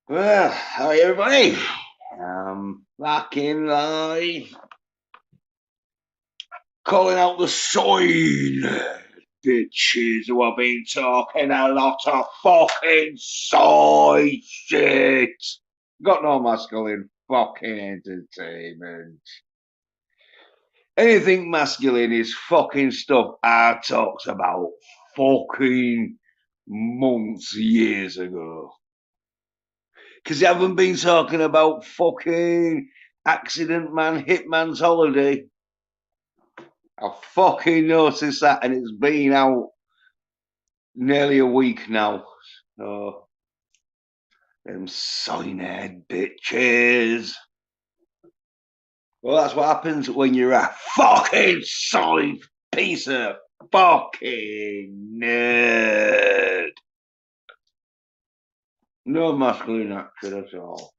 Well, hi everybody. Back in live, calling out the sign bitches who have been talking a lot of fucking soy shit. Got no masculine fucking entertainment. Anything masculine is fucking stuff I talked about fucking months, years ago. Because you haven't been talking about fucking Accident Man Hitman's Holiday. I fucking noticed that, and it's been out nearly a week now. So, them sign-head bitches. Well, that's what happens when you're a fucking soy piece of fucking nerd. No masculine action at all.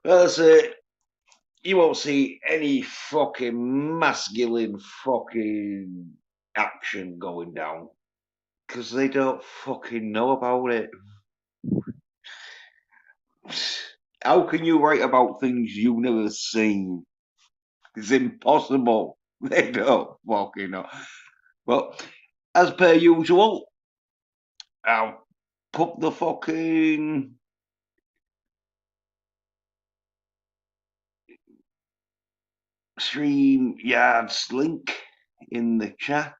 That's it. You won't see any fucking masculine fucking action going down because they don't fucking know about it. How can you write about things you've never seen? It's impossible. They don't fucking know. Well, as per usual, I'll put the fucking stream yards link in the chat.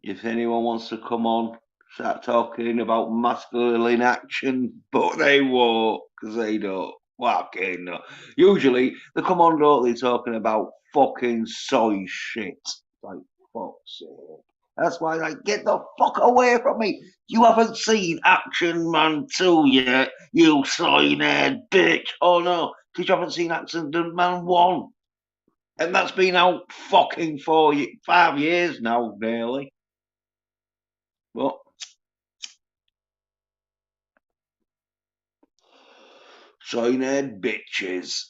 If anyone wants to come on, start talking about masculine action, but they won't because they don't fucking know. Usually, they come on, don't they, talking about fucking soy shit. Like, fuck's sake. That's why, like, get the fuck away from me. You haven't seen Action Man 2 yet, you sign-head bitch. Oh no, because you haven't seen Accident Man 1. And that's been out fucking 5 years now, nearly. But sign-head bitches.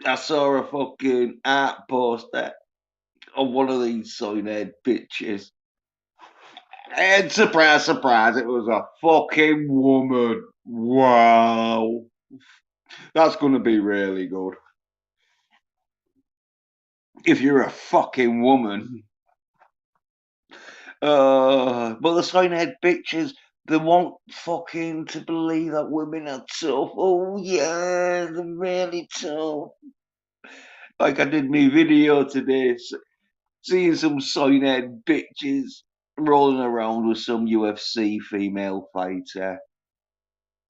I saw a fucking art poster of one of these sign-head bitches. And surprise, surprise, it was a fucking woman. Wow. That's going to be really good. If you're a fucking woman. But the sign-head bitches, they want fucking to believe that women are tough. Oh, yeah, they're really tough. Like I did my video today, seeing some sign-head bitches rolling around with some UFC female fighter.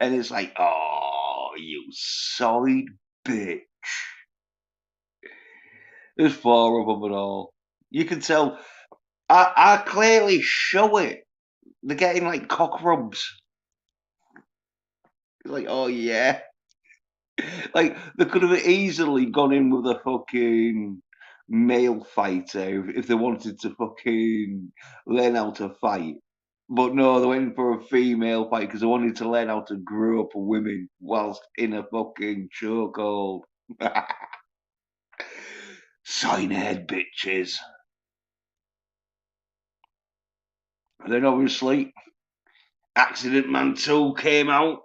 And it's like, oh, you side bitch. There's four of them and all. You can tell. I clearly show it. They're getting like cock rubs. It's like, oh yeah. Like they could have easily gone in with a fucking male fighter if they wanted to fucking learn how to fight. But no, they went for a female fight because they wanted to learn how to grow up women whilst in a fucking chokehold. Sign-head bitches. And then obviously, Accident Man 2 came out.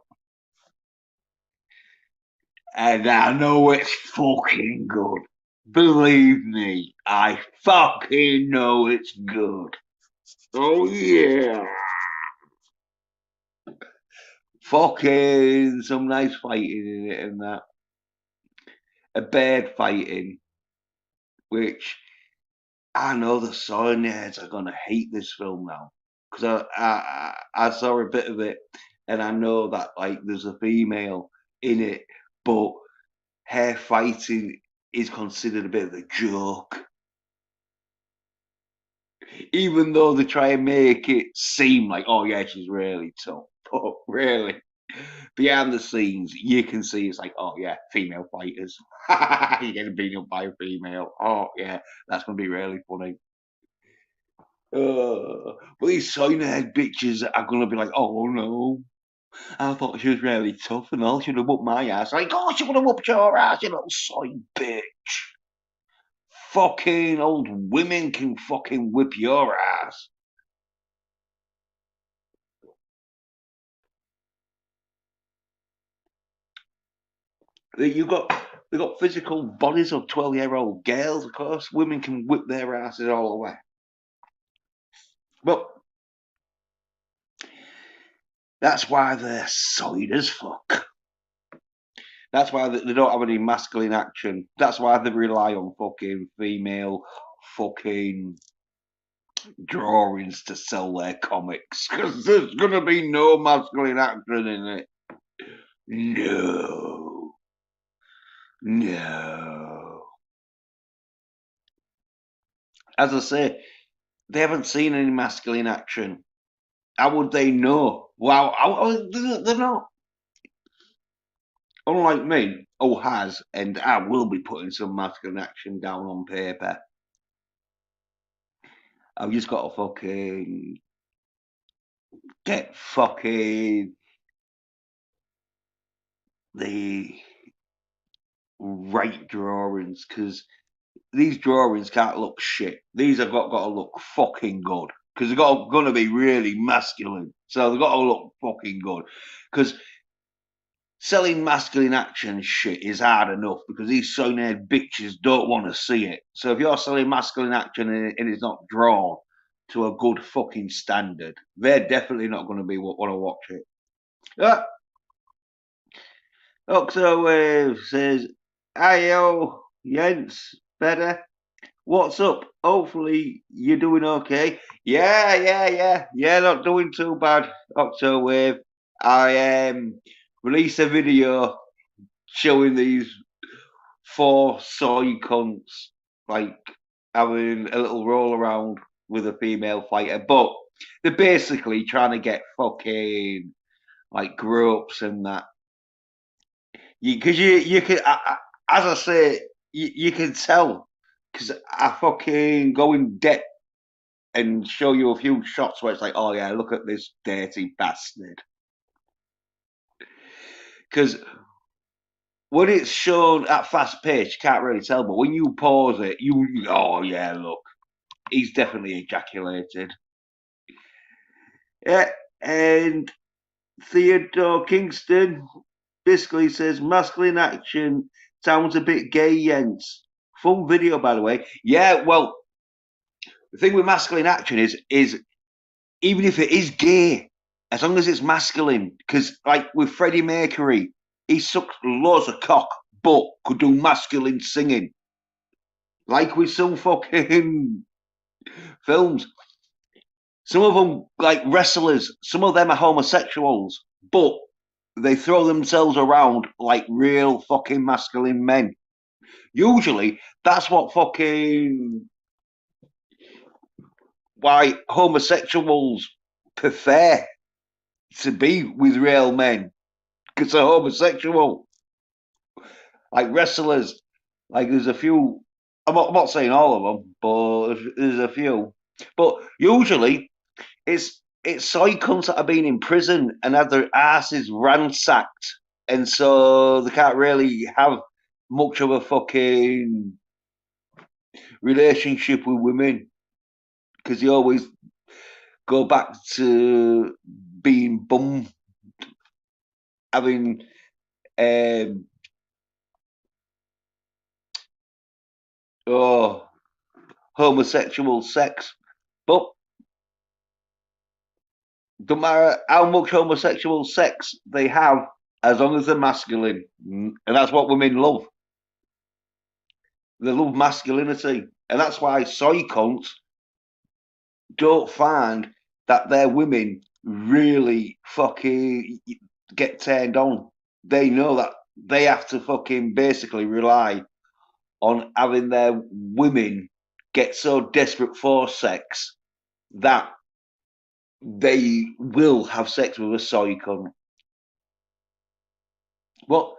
And I know it's fucking good. Believe me, I fucking know it's good. Oh yeah. Fucking some nice fighting in it and that. A bed fighting, which I know the soy nerds are gonna hate this film now. Because I saw a bit of it and I know that like there's a female in it, but her fighting is considered a bit of a joke. Even though they try and make it seem like, oh yeah, she's really tough, but really, behind the scenes, you can see it's like, oh yeah, female fighters. You're getting beaten up by a female. Oh yeah, that's gonna be really funny. But these sign-head bitches are gonna be like, oh no, I thought she was really tough and all. She'd have whooped my ass. Like, oh, she would have whooped your ass, you little soy bitch. Fucking old women can fucking whip your ass. You got physical bodies of 12-year-old girls, of course. Women can whip their asses all the way. But that's why they're soid as fuck. That's why they don't have any masculine action. That's why they rely on fucking female fucking drawings to sell their comics. Because there's gonna be no masculine action in it. No. No. As I say, they haven't seen any masculine action. How would they know? Wow, they're not. Unlike me, who has, and I will be putting some masculine action down on paper. I've just got to fucking get fucking the right drawings, because these drawings can't look shit. These have got to look fucking good, because they're going to be really masculine. So they've got to look fucking good, because selling masculine action shit is hard enough, because these so-named bitches don't want to see it. So if you're selling masculine action and it's not drawn to a good fucking standard, they're definitely not going to be want to watch it. Octo says, "Ayo, Jens, better. What's up? Hopefully you're doing okay." Yeah. Not doing too bad. Octo Wave. I released a video showing these four soy cunts like having a little roll around with a female fighter, but they're basically trying to get fucking like groups and that. Because you can, as I say, you can tell, because I fucking go in depth and show you a few shots where it's like, oh yeah, look at this dirty bastard. Because when it's shown at fast pace, you can't really tell, but when you pause it, oh yeah, look, he's definitely ejaculated. Yeah, and Theodore Kingston basically says masculine action sounds a bit gay, Jens. Full video, by the way. Yeah, well, the thing with masculine action is even if it is gay, as long as it's masculine, because like with Freddie Mercury, he sucked loads of cock, but could do masculine singing. Like with some fucking films, some of them like wrestlers, some of them are homosexuals, but they throw themselves around like real fucking masculine men. Usually, that's what fucking why homosexuals prefer to be with real men, because they're homosexual. Like wrestlers, like there's a few. I'm not saying all of them, but there's a few. But usually, it's soy cunts that have been in prison and had their asses ransacked, and so they can't really have much of a fucking relationship with women, because they always go back to being bum, having um, oh homosexual sex. But no matter how much homosexual sex they have, as long as they're masculine, and that's what women love. They love masculinity, and that's why soy cunts don't find that their women really fucking get turned on. They know that they have to fucking basically rely on having their women get so desperate for sex that they will have sex with a soy cunt. But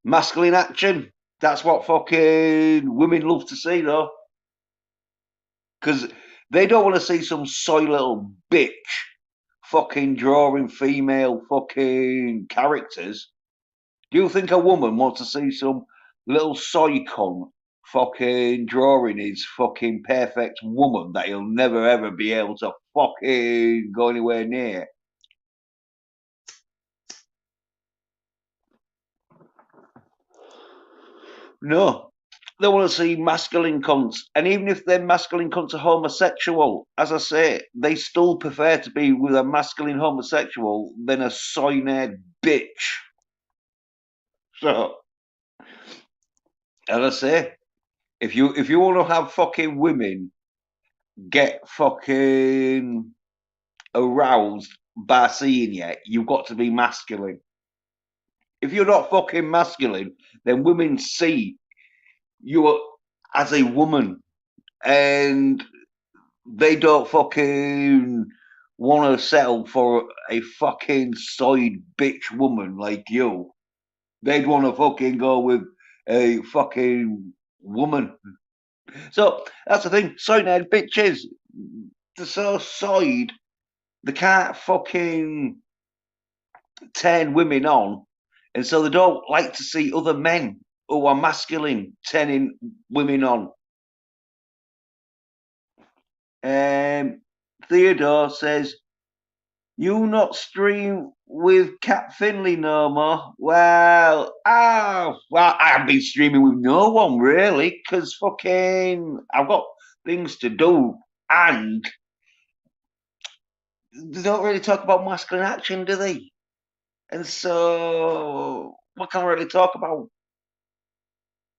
masculine action, that's what fucking women love to see, though. Because they don't want to see some soy little bitch fucking drawing female fucking characters, do you think a woman wants to see some little soy cunt fucking drawing his fucking perfect woman that he'll never ever be able to fucking go anywhere near? No. They want to see masculine cunts. And even if their masculine cunts are homosexual, as I say, they still prefer to be with a masculine homosexual than a soy nerd bitch. So, as I say, if you want to have fucking women get fucking aroused by seeing you, you've got to be masculine. If you're not fucking masculine, then women see you as a woman, and they don't fucking want to settle for a fucking side bitch woman like you. They'd want to fucking go with a fucking woman. So that's the thing. Side bitches, they're so side, they can't fucking turn women on, and so they don't like to see other men who are masculine turning women on. Theodore says, "You not stream with Cat Finley no more." Well, I haven't been streaming with no one really, because fucking I've got things to do, and they don't really talk about masculine action, do they? And so, what can I really talk about?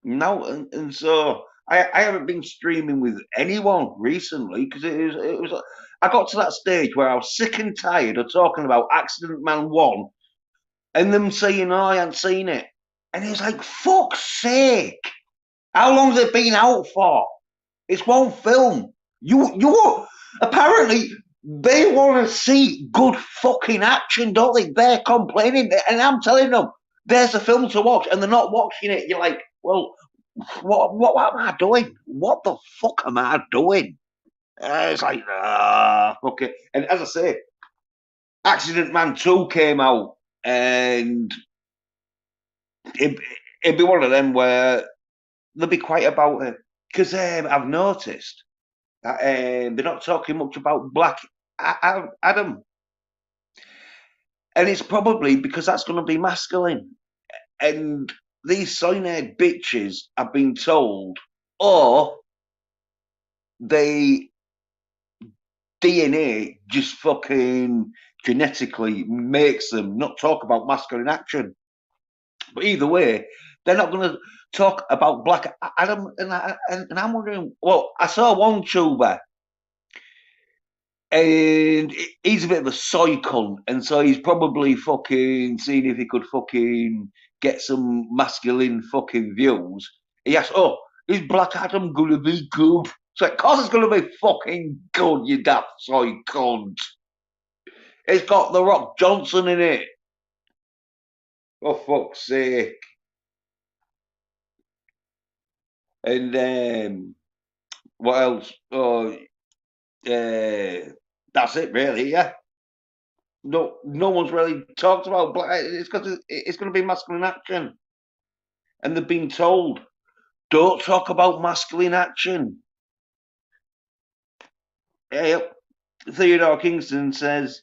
No, and so I haven't been streaming with anyone recently because it was I got to that stage where I was sick and tired of talking about Accident Man 1 and them saying, "Oh, I hadn't seen it," and it was like, fuck's sake, how long's it been out for? It's one film. You apparently they want to see good fucking action, don't they? They're complaining, and I'm telling them there's a film to watch, and they're not watching it. You're like, well, what am I doing? What the fuck am I doing? It's like, okay. And as I say, Accident Man 2 came out, and it, it'd be one of them where they'll be quiet about it. Because I've noticed that they're not talking much about Black Adam. And it's probably because that's going to be masculine. And these sign-haired bitches have been told, or they DNA just fucking genetically makes them not talk about masculine action. But either way, they're not going to talk about Black Adam. And I'm wondering, well, I saw one tuber and he's a bit of a soy cunt, and so he's probably fucking seeing if he could fucking get some masculine fucking views. He asked, "Oh, is Black Adam gonna be good?" So of course it's gonna be fucking good, you daft soy cunt. It's got The Rock Johnson in it. For fuck's sake. And what else? Oh, that's it really. Yeah. No one's really talked about Black. It's because it's going to be masculine action, and they've been told don't talk about masculine action. Yep. Theodore Kingston says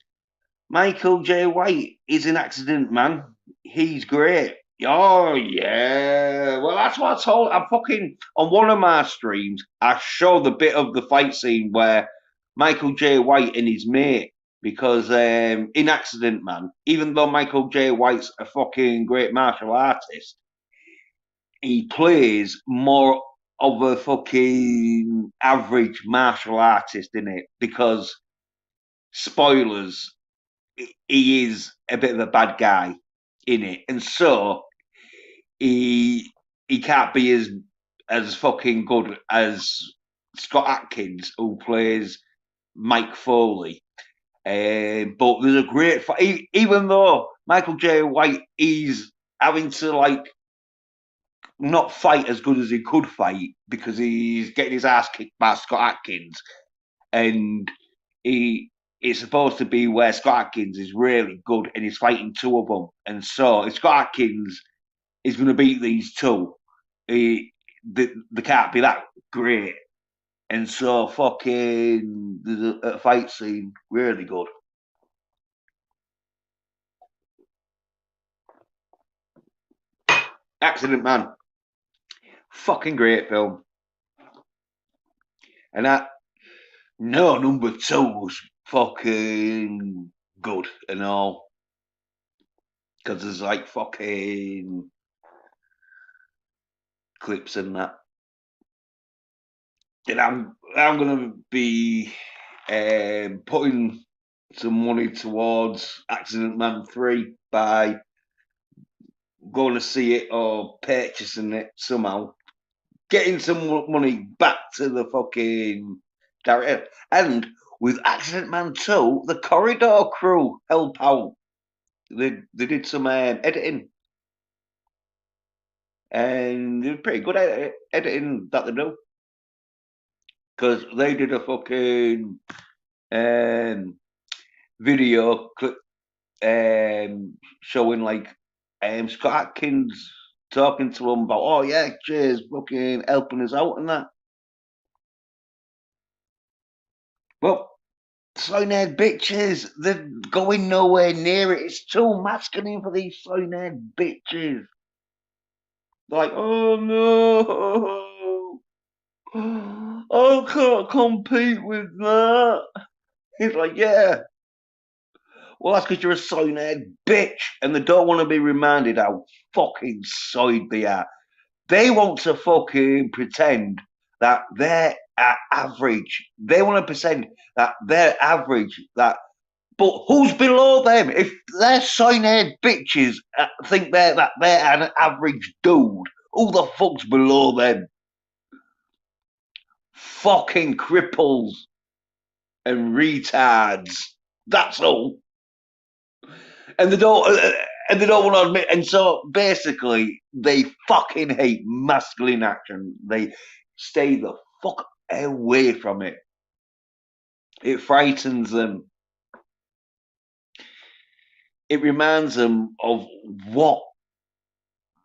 Michael J. White is an Accident Man. He's great. Oh yeah. Well, that's what I told. I'm fucking on one of my streams. I showed the bit of the fight scene where Michael J. White and his mate, because in Accident Man, even though Michael J. White's a fucking great martial artist, he plays more of a fucking average martial artist in it because spoilers, he is a bit of a bad guy in it, and so he can't be as fucking good as Scott Atkins, who plays Mike Foley. But there's a great fight, even though Michael J. White is having to like not fight as good as he could fight because he's getting his ass kicked by Scott Atkins, and he it's supposed to be where Scott Atkins is really good and he's fighting two of them. And so if Scott Atkins is going to beat these two, they can't be that great. And so fucking the fight scene really good. Accident Man, fucking great film. And that no number two was fucking good and all because there's like fucking clips in that. And I'm gonna be putting some money towards Accident Man 3 by going to see it or purchasing it somehow, getting some money back to the fucking director. And with Accident Man 2, the Corridor crew help out. They did some editing, and they're pretty good at editing that they do. Because they did a fucking video clip showing like Scott Atkins talking to him about, oh yeah, cheers, fucking helping us out and that. Well, soy-haired bitches, they're going nowhere near it. It's too masculine for these soy-haired bitches. They're like, oh no, I can't compete with that. He's like, yeah. Well, that's because you're a soy-haired bitch, and they don't want to be reminded how fucking soyed they are. They want to fucking pretend that they're average. They want to pretend that they're average. But who's below them? If they're soy-haired bitches think they're an average dude, who the fuck's below them? Fucking cripples and retards. That's all. And they don't. And they don't want to admit. And so basically, they fucking hate masculine action. They stay the fuck away from it. It frightens them. It reminds them of what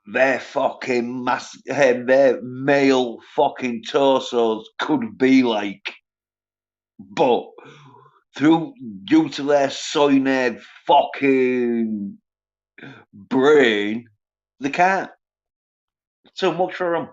their fucking their male fucking torsos could be like. But due to their soy-haired fucking brain, they can't. Too much for them.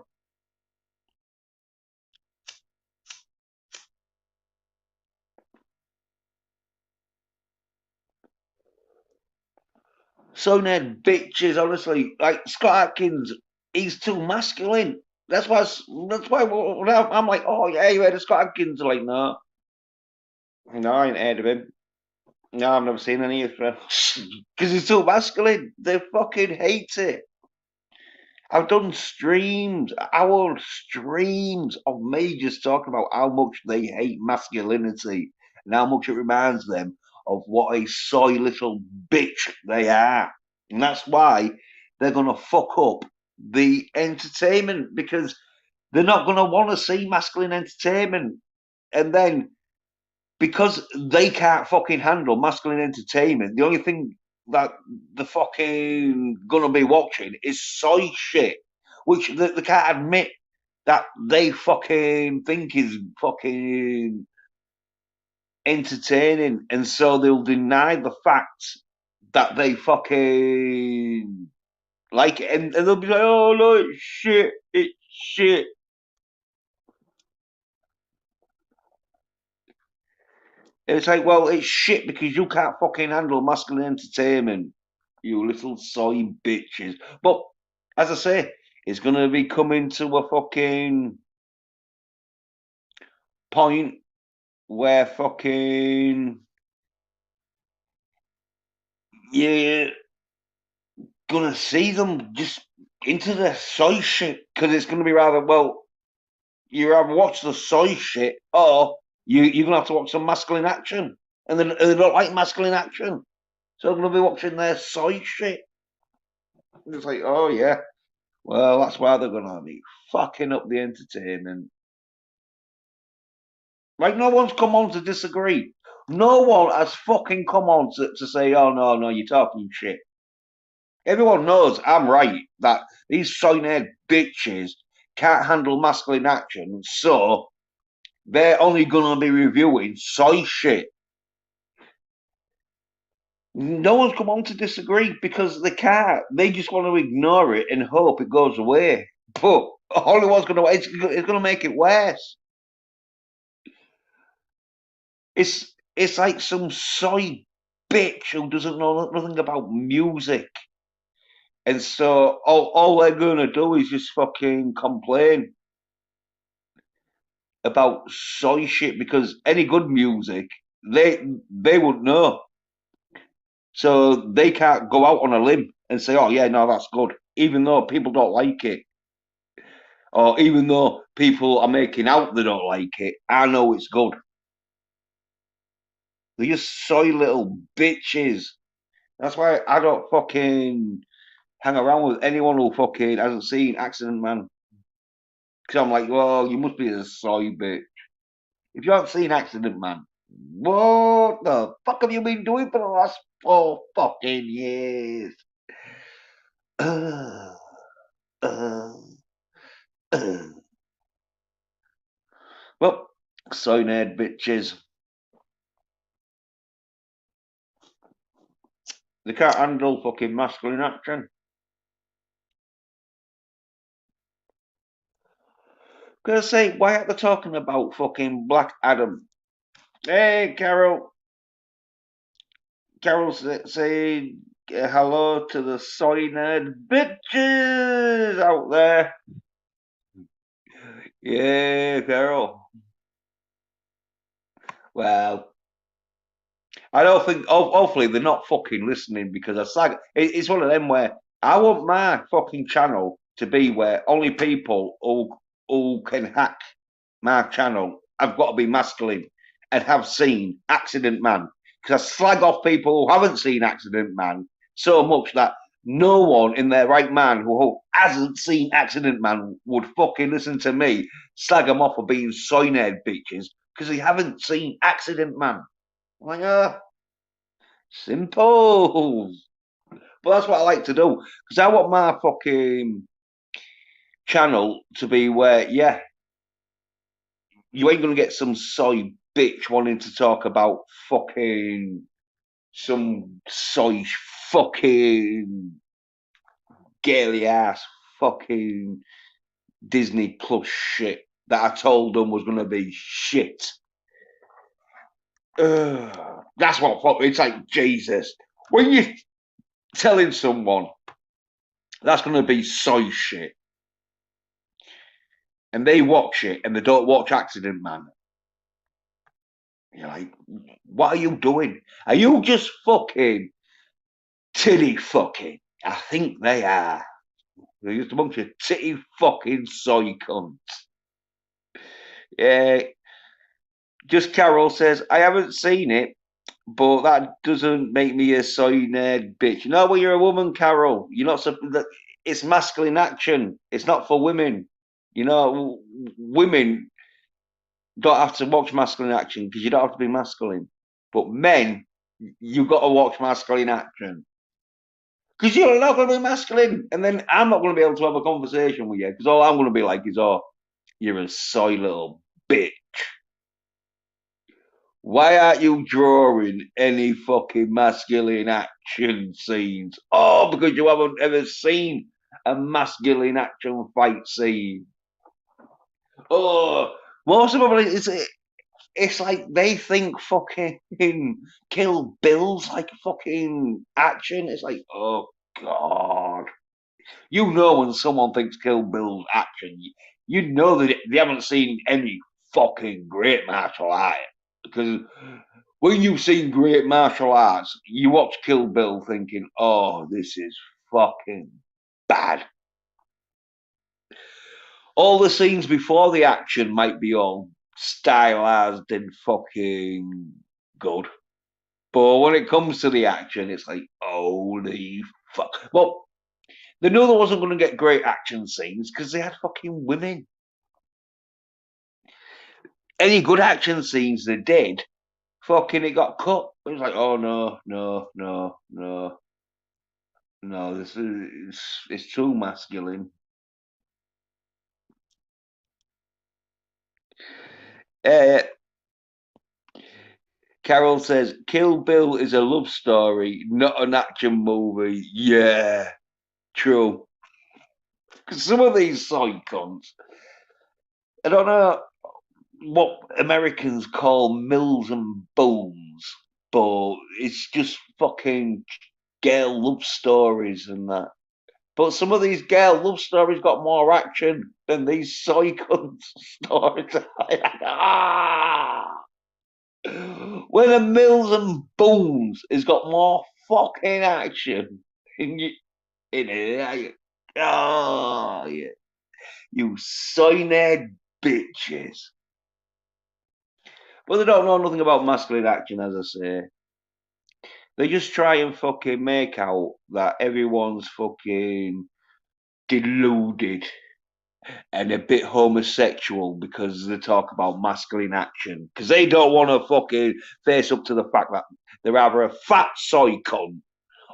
Soy-haired bitches, honestly. Like Scott Atkins, he's too masculine. That's why I'm like, oh yeah, you heard of Scott Atkins? Like, no, no, I ain't heard of him. No, I've never seen any of him because he's too masculine. They fucking hate it. I've done hour streams of majors talking about how much they hate masculinity and how much it reminds them of what a soy little bitch they are. And that's why they're going to fuck up the entertainment because they're not going to want to see masculine entertainment. And then because they can't fucking handle masculine entertainment, the only thing that the fucking gonna be watching is soy shit, which they can't admit that they fucking think is fucking entertaining, and so they'll deny the fact that they fucking like it, and they'll be like, "Oh no, it's shit." And it's like, well, it's shit because you can't fucking handle masculine entertainment, you little soy bitches. But as I say, it's gonna be coming to a fucking point where fucking you're gonna see them just into the soy shit because it's gonna be rather well. You either watch the soy shit or you're gonna have to watch some masculine action, and they don't like masculine action, so I'm gonna be watching their soy shit. It's like, oh yeah, well that's why they're gonna be fucking up the entertainment. Like no one's come on to disagree. No one has fucking come on to say, oh no, you're talking shit. Everyone knows I'm right that these soy-haired bitches can't handle masculine action, so they're only gonna be reviewing soy shit. No one's come on to disagree because they can't. They just want to ignore it and hope it goes away. But all it was gonna it's gonna make it worse. It's like some soy bitch who doesn't know nothing about music. And so all they're gonna do is just fucking complain about soy shit because any good music they would know. So they can't go out on a limb and say, "Oh yeah, no, that's good," even though people don't like it, or even though people are making out they don't like it. I know it's good. They're just soy little bitches. That's why I don't fucking hang around with anyone who fucking hasn't seen Accident Man. Because I'm like, well, you must be a soy bitch. If you haven't seen Accident Man, what the fuck have you been doing for the last 4 fucking years? Uh, uh, uh. Well, so nerd bitches. They can't handle fucking masculine action. Gonna say, why aren't they talking about fucking Black Adam? Hey, Carol. Carol's saying hello to the soy nerd bitches out there. Yeah, Carol. Well, I don't think. Hopefully, they're not fucking listening because it's one of them where I want my fucking channel to be where only people who can hack my channel have got to be masculine and have seen Accident Man. Because I slag off people who haven't seen Accident Man so much that no one in their right mind who hasn't seen Accident Man would fucking listen to me slag them off for being soy-nerd bitches because they haven't seen Accident Man. Like, simple. But that's what I like to do because I want my fucking channel to be where, yeah, you ain't gonna get some soy bitch wanting to talk about fucking some soy fucking gaily ass fucking Disney Plus shit that I told them was gonna be shit. That's what it's like. Jesus, when you're telling someone that's gonna be soy shit, and they watch it and they don't watch Accident Man, you're like, what are you doing? Are you just fucking titty fucking? I think they are. They're just a bunch of titty fucking soy cunts. Yeah, just Carol says, I haven't seen it, but that doesn't make me a soy nerd bitch. You know, when you're a woman, Carol, you're not that it's masculine action. It's not for women. You know, women don't have to watch masculine action because you don't have to be masculine. But men, you've got to watch masculine action. Because you're not going to be masculine. And then I'm not going to be able to have a conversation with you because all I'm going to be like is, oh, you're a soy little bitch. Why aren't you drawing any fucking masculine action scenes? Oh, because you haven't ever seen a masculine action fight scene. Oh, most of them, it's like they think fucking Kill Bill's like fucking action. It's like, oh, God. You know when someone thinks Kill Bill's action, you know that they haven't seen any fucking great martial art. Because when you've seen great martial arts, you watch Kill Bill thinking, oh, this is fucking bad. All the scenes before the action might be all stylized and fucking good. But when it comes to the action, it's like, holy fuck. Well, they knew there wasn't going to get great action scenes because they had fucking women. Any good action scenes they did fucking it got cut. It was like, oh no, no, no, no, no. This is it's too masculine. Uh, Carol says Kill Bill is a love story, not an action movie. Yeah, true. 'Cause some of these side cons, I don't know what Americans call mills and booms, but it's just fucking girl love stories and that. But some of these girl love stories got more action than these soy cunt stories. Ah! When a Mills and Booms has got more fucking action in it, oh yeah, you soy nerd bitches. But they don't know nothing about masculine action, as I say. They just try and fucking make out that everyone's fucking deluded and a bit homosexual because they talk about masculine action. Because they don't want to fucking face up to the fact that they're either a fat soy cunt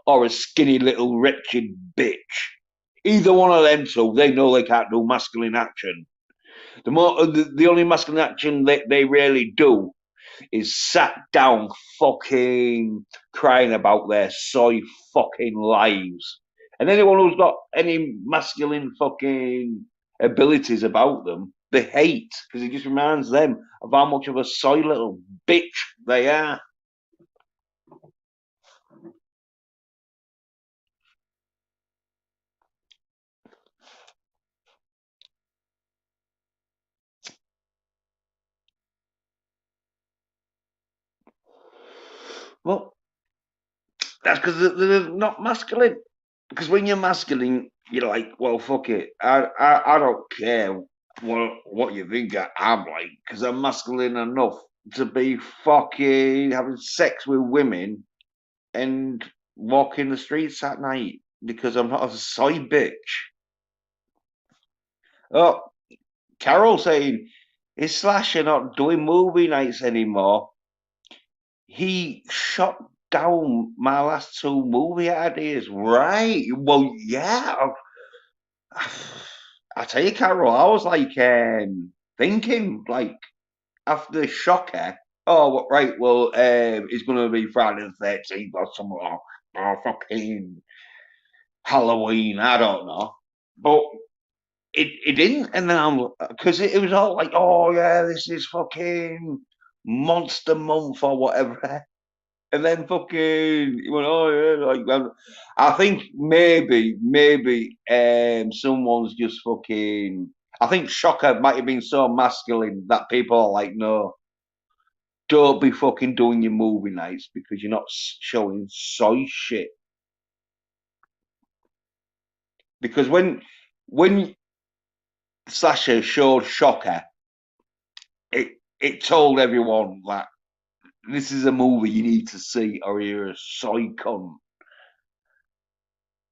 or a skinny little wretched bitch. Either one of them two, they know they can't do masculine action. The only masculine action they really do is sat down fucking crying about their soy fucking lives. And anyone who's got any masculine fucking abilities about them, they hate because it just reminds them of how much of a soy little bitch they are. Well, that's because they're not masculine. Because when you're masculine, you're like, well, fuck it. I don't care what you think I'm like, because I'm masculine enough to be fucking having sex with women and walking the streets at night because I'm not a soy bitch. Oh, Carol saying, is Slasher not doing movie nights anymore? He shot down my last two movie ideas. Right. Well, yeah. I tell you, Carol, I was like thinking, like, after Shocker, oh, right, well, it's going to be Friday the 13th or something, or fucking Halloween, I don't know. But it didn't, and then because it was all like, oh, yeah, this is fucking Monster Month or whatever. And then fucking he went, oh yeah, like I think maybe someone's just fucking. I think Shocker might have been so masculine that people are like, no, don't be fucking doing your movie nights because you're not showing soy shit. Because when Sasha showed Shocker, it told everyone that this is a movie you need to see or you're a soy cunt.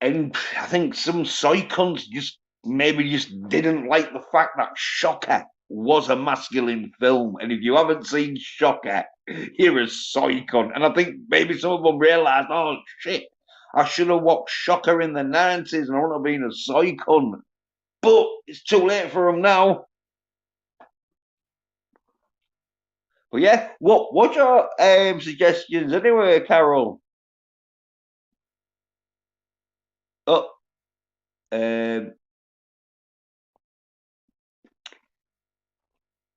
And I think some soy cunts just maybe just didn't like the fact that Shocker was a masculine film. And if you haven't seen Shocker, you're a soy cunt. And I think maybe some of them realised, oh shit, I should have watched Shocker in the 90s and I wouldn't have been a soy cunt. But it's too late for them now. But yeah, what's your suggestions anyway, Carol? Oh, um,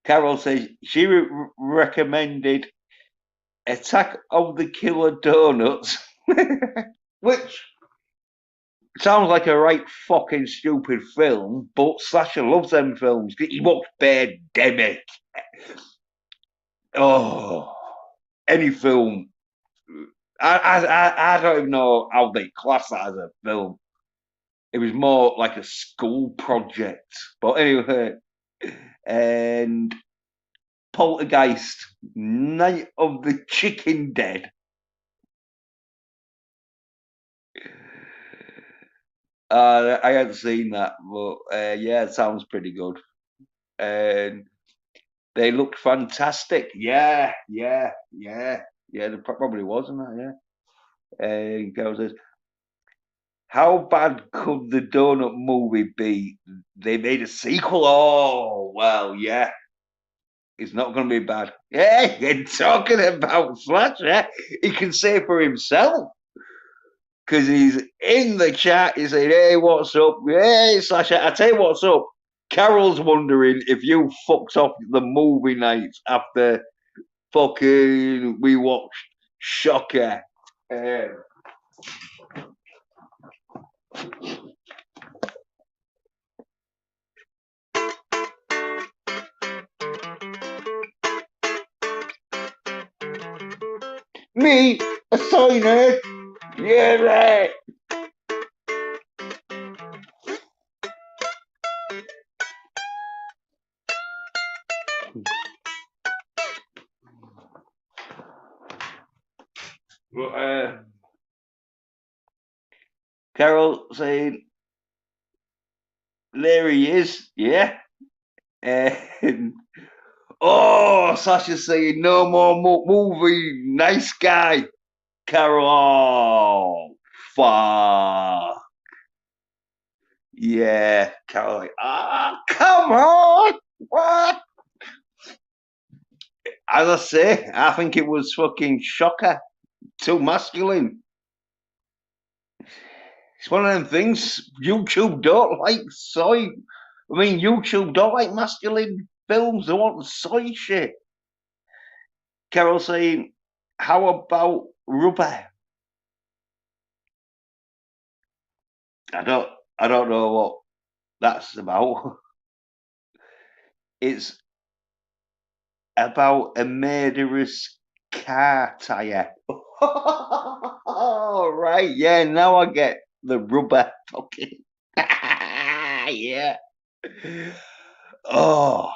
Carol says she recommended Attack of the Killer Donuts, which sounds like a right fucking stupid film, but Slasher loves them films. He watched Birdemic. Oh, any film. I don't even know how they class that as a film. It was more like a school project. But anyway, and Poltergeist, Night of the Chicken Dead. I hadn't seen that, but yeah, it sounds pretty good. And They looked fantastic. Yeah, yeah, yeah, yeah. There probably wasn't that. Yeah. Carol says, "How bad could the donut movie be? They made a sequel. Oh, well, yeah. It's not going to be bad. Yeah, you're talking about Slasher. He can say for himself because he's in the chat. He's saying, hey, what's up? Hey, Slasher. I tell you what's up. Carol's wondering if you fucked off the movie nights after fucking we watched Shocker. Me, a soy nerd. Yeah, right. Carol saying, there he is. Yeah. And oh, Sasha's saying no more movie. Nice guy, Carol. Oh, fuck. Yeah, Carol. Like, come on. What? As I say, I think it was fucking Shocker. Too masculine. It's one of them things. YouTube don't like soy. I mean, YouTube don't like masculine films. They want soy shit. Carol saying, how about rubber? I don't I don't know what that's about. It's about a murderous car tire. Oh right, yeah, now I get the rubber fucking yeah. Oh,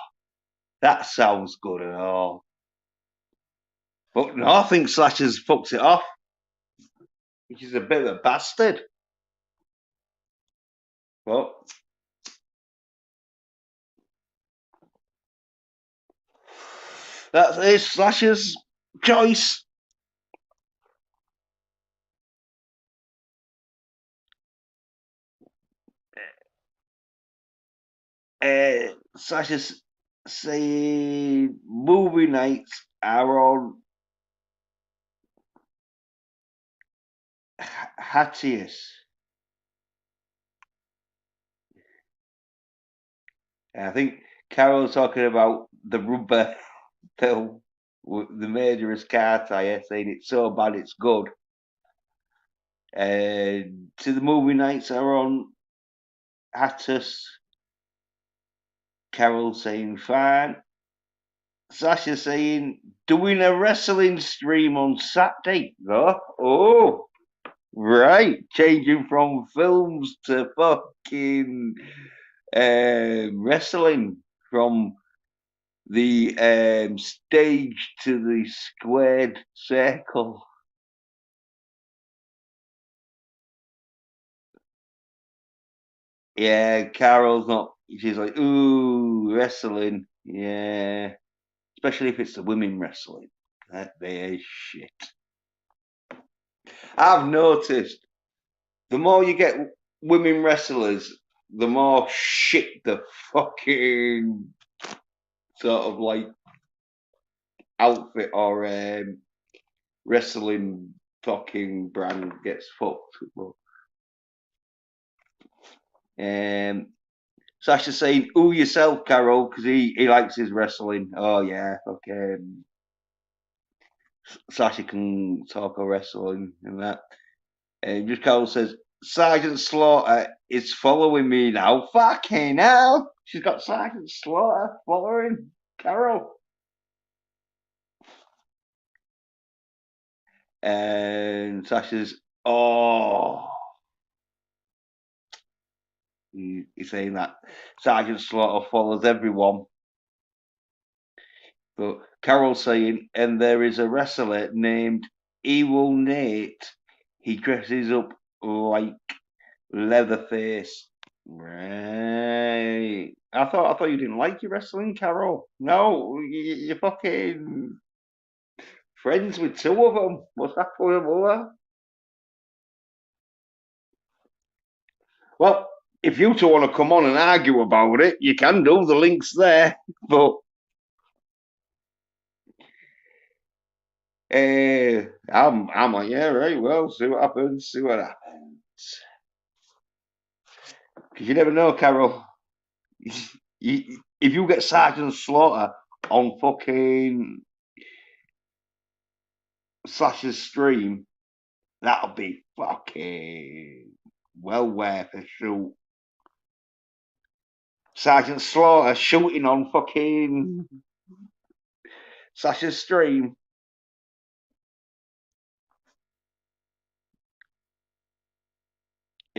that sounds good and all. But no, I think Slasher's fucked it off. He's a bit of a bastard. Well, that's his Slasher's choice. Sasha's saying movie nights are on Hattius. I think Carol's talking about the rubber film, the murderous car tire, saying it's so bad it's good. To the movie nights are on Hattus. Carol saying fine. Sasha saying doing a wrestling stream on Saturday. Oh, right. Changing from films to fucking wrestling, from the stage to the squared circle. Yeah, Carol's not. She's like, ooh, wrestling. Yeah, especially if it's the women wrestling. That they is shit. I've noticed the more you get women wrestlers, the more shit the fucking sort of like outfit or wrestling fucking brand gets fucked. Um, Sasha's saying, "Ooh yourself, Carol," because he likes his wrestling. Oh yeah, okay. Sasha can talk of wrestling and that. And just Carol says, Sergeant Slaughter is following me now. Fucking hell. She's got Sergeant Slaughter following Carol. And Sasha's, oh, he's saying that Sergeant Slaughter follows everyone. But Carol's saying, and there is a wrestler named Evil Nate. He dresses up like Leatherface. Right. I thought you didn't like your wrestling, Carol. No, you're fucking friends with two of them. What's that for, boy? Well, if you two want to come on and argue about it, you can do. The link's there. But I'm like, yeah, right. Well, see what happens. See what happens. Because you never know, Carol. If you get Sergeant Slaughter on fucking Slash's stream, that'll be fucking well worth a shoot. Sergeant Slaughter shooting on fucking Sasha's stream.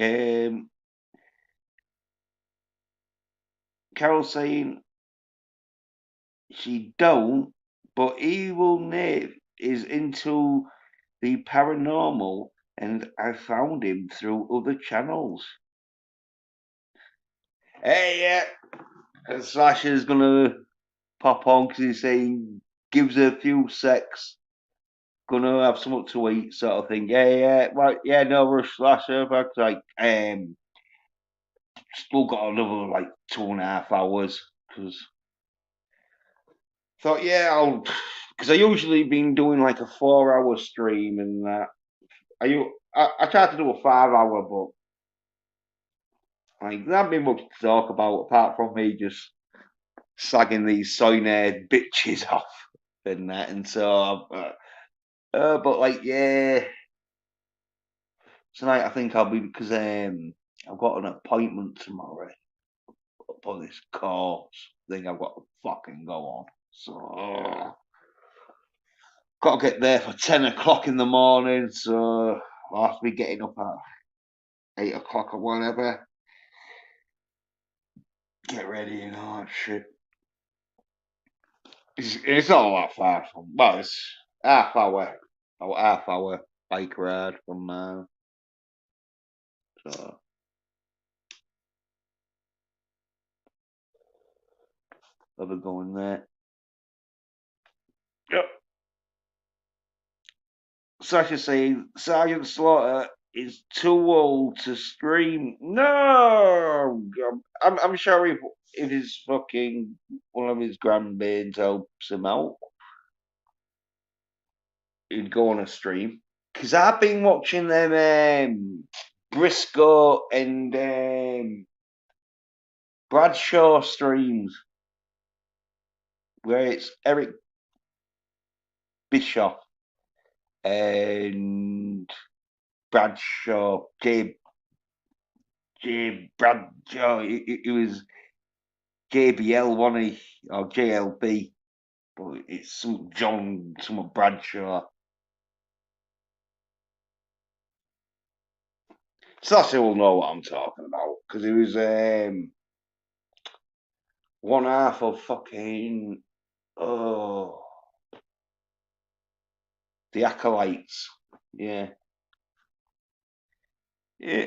Um, Carol saying she don't, but Evil Nate is into the paranormal, and I found him through other channels. Hey, yeah, and Sasha's gonna pop on because he's saying gives her a few secs. Gonna have something to eat, sort of thing. Yeah, yeah, right, yeah, no rush, Slasher. But like, still got another like 2.5 hours because thought, yeah, I'll because I usually been doing like a 4 hour stream and that. I tried to do a 5 hour, but like there hasn't been much to talk about apart from me just slagging these soy nerd bitches off and that. And so, but like, yeah, tonight I think I'll be because I've got an appointment tomorrow for this course thing I've got to fucking go on. So got to get there for 10 o'clock in the morning. So I'll have to be getting up at 8 o'clock or whatever. Get ready and all that shit. It's not that far from. Well, it's half hour. Or half hour bike ride from so I'll be going there. Yep. Sasha saying Sergeant Slaughter is too old to stream. No, I'm sure if his fucking one of his grandbabies helps him out, he'd go on a stream. Because I've been watching them Briscoe and Bradshaw streams where it's Eric Bischoff and Bradshaw, J Bradshaw. It was JBL, one he or JLB, but it's some John, some Bradshaw. Sasha will know what I'm talking about because he was one half of fucking oh the acolytes. Yeah, yeah,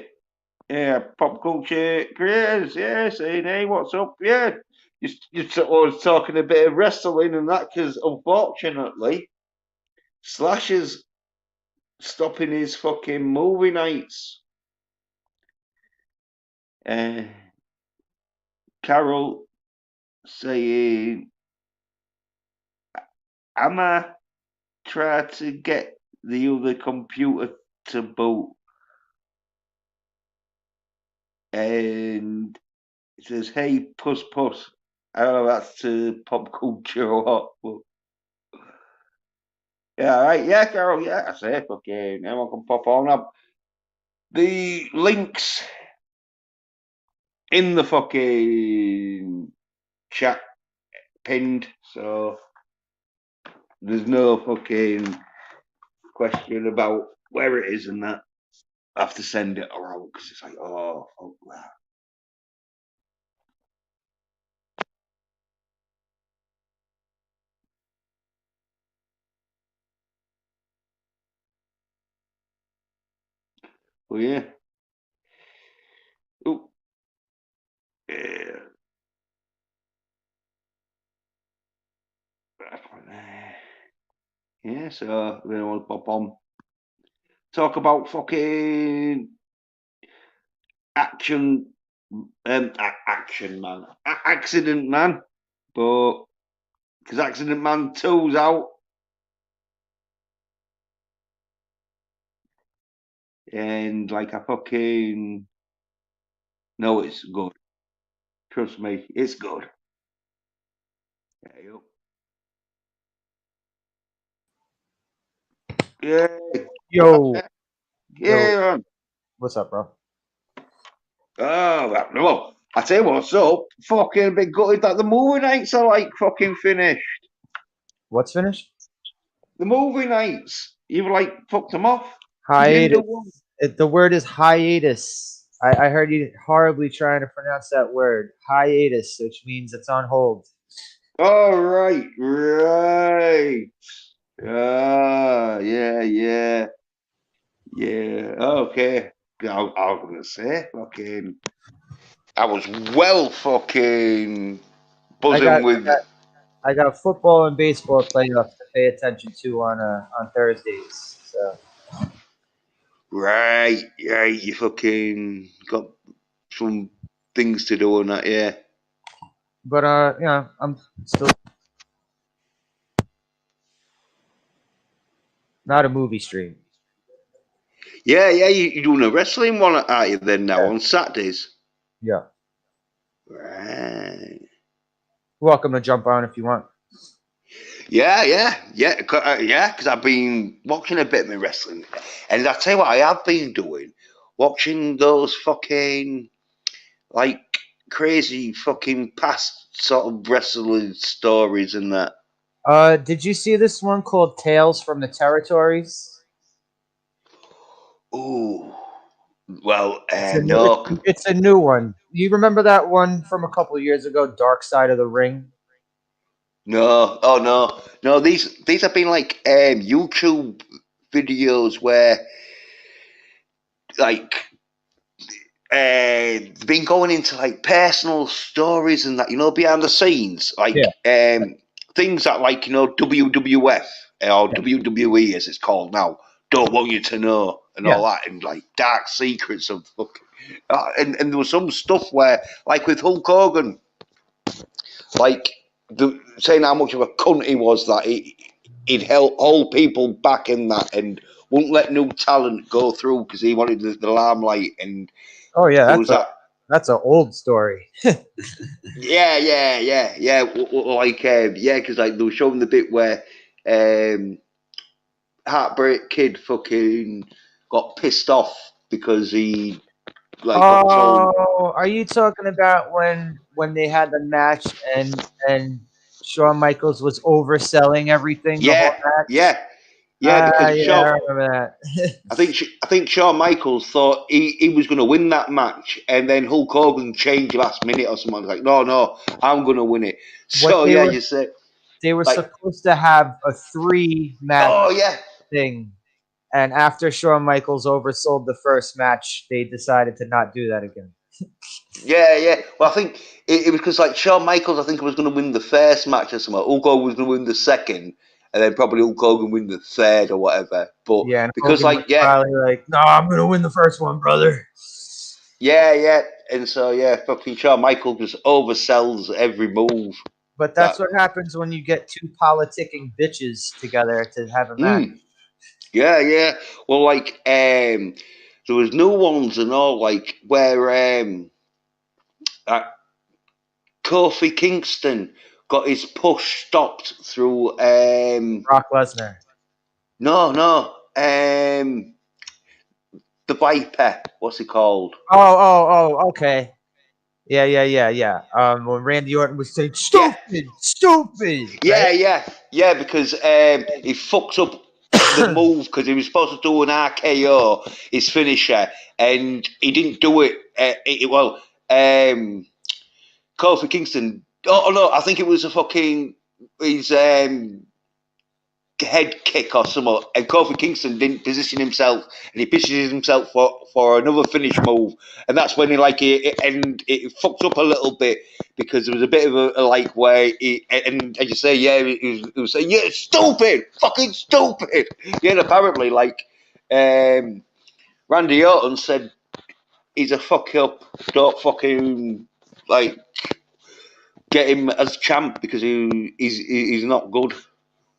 yeah. Pop culture creators. Yeah, saying hey, what's up? Yeah, you was talking a bit of wrestling and that because unfortunately, Slash is stopping his fucking movie nights. Uh, Carol saying, "I'ma try to get the other computer to boot," and it says, "Hey, puss puss." I don't know if that's to pop culture or what, but yeah, right, yeah, Carol, yeah, I say, fucking, anyone can pop on up. The links in the fucking chat pinned, so there's no fucking question about where it is and that. I have to send it around because it's like, oh, fuck that. But yeah. Ooh, Yeah. Yeah, so we want to pop on. Talk about fucking action, action man, accident man, but because Accident Man 2's out, and like I fucking know it's good. Trust me, it's good. Yeah, yeah, Yo, yo, yeah, man. what's up, bro? Oh, well, I tell you what's up. Fucking a bit gutted that the movie nights are like fucking finished. What's finished? The movie nights, you've like fucked them off. You didn't do one. Hiatus. The word is hiatus. I heard you horribly trying to pronounce that word. Hiatus, which means it's on hold. All right, right. Ah, yeah, yeah, yeah. Okay. I was gonna say, fucking, I was well fucking I buzzing got with. I got football and baseball playoffs to pay attention to on Thursdays. So, Right, yeah, you fucking got some things to do on that, yeah. but I'm still not a movie stream. Yeah, yeah, you're doing a wrestling one, aren't you, then now Yeah, on Saturdays? yeah. Right. Welcome to jump on if you want. Yeah, yeah, yeah, yeah, because I've been watching a bit of my wrestling. And I tell you what, I have been doing, watching those fucking, like, crazy fucking past sort of wrestling stories and that. Did you see this one called Tales from the Territories? Ooh, well, It's a new, no, it's a new one. You remember that one from a couple of years ago, Dark Side of the Ring? no, oh no, no. These have been like YouTube videos where like they've been going into like personal stories and that, behind the scenes, Yeah, like things that like WWF or yeah, WWE as it's called now don't want you to know and yeah. all that, and like dark secrets of fucking. And there was some stuff where, like with Hulk Hogan, like saying how much of a cunt he was, that he'd hold people back in that and wouldn't let new talent go through because he wanted the limelight. And Oh yeah, there was that. that's an old story. Yeah, yeah, yeah, yeah. Like, yeah, because like they were showing the bit where um, Heartbreak Kid fucking got pissed off because he like got told. Oh, are you talking about when they had the match and Shawn Michaels was overselling everything the whole Yeah, match? yeah, yeah. Because Yeah, I Shawn, remember that. I think Shawn Michaels thought he was going to win that match, and then Hulk Hogan changed last minute or something. Like, no, no, I'm going to win it. what So yeah, you say they were like, supposed to have a 3 match oh yeah, thing. And after Shawn Michaels oversold the first match, they decided to not do that again. yeah, yeah. Well, I think it was because like Shawn Michaels, I think was going to win the first match or something. Hulk Hogan was going to win the second, and then probably Hulk Hogan win the third or whatever. But Yeah, and because Hogan was like yeah, probably like, "No, I'm gonna win the first one, brother." yeah, yeah, and so yeah, fucking Shawn Michaels just oversells every move. But that's That what happens when you get two politicking bitches together to have a match. yeah, yeah. Well, like there was new ones and all, like where uh, Kofi Kingston got his push stopped through Brock Lesnar. no, no. The Viper. What's it called? Okay. Yeah. When Randy Orton was saying Yeah, stupid, right? yeah, yeah. Because he fucks up the move because he was supposed to do an RKO, his finisher, and he didn't do it. Kofi Kingston. Oh no, I think it was a fucking his head kick or something, and Kofi Kingston didn't position himself, and he positions himself for another finish move, and that's when it fucked up a little bit because there was a bit of a like where and as you say, yeah, he was saying, yeah, stupid, fucking stupid, yeah, and apparently like Randy Orton said he's a fuck up, don't fucking like get him as champ because he's not good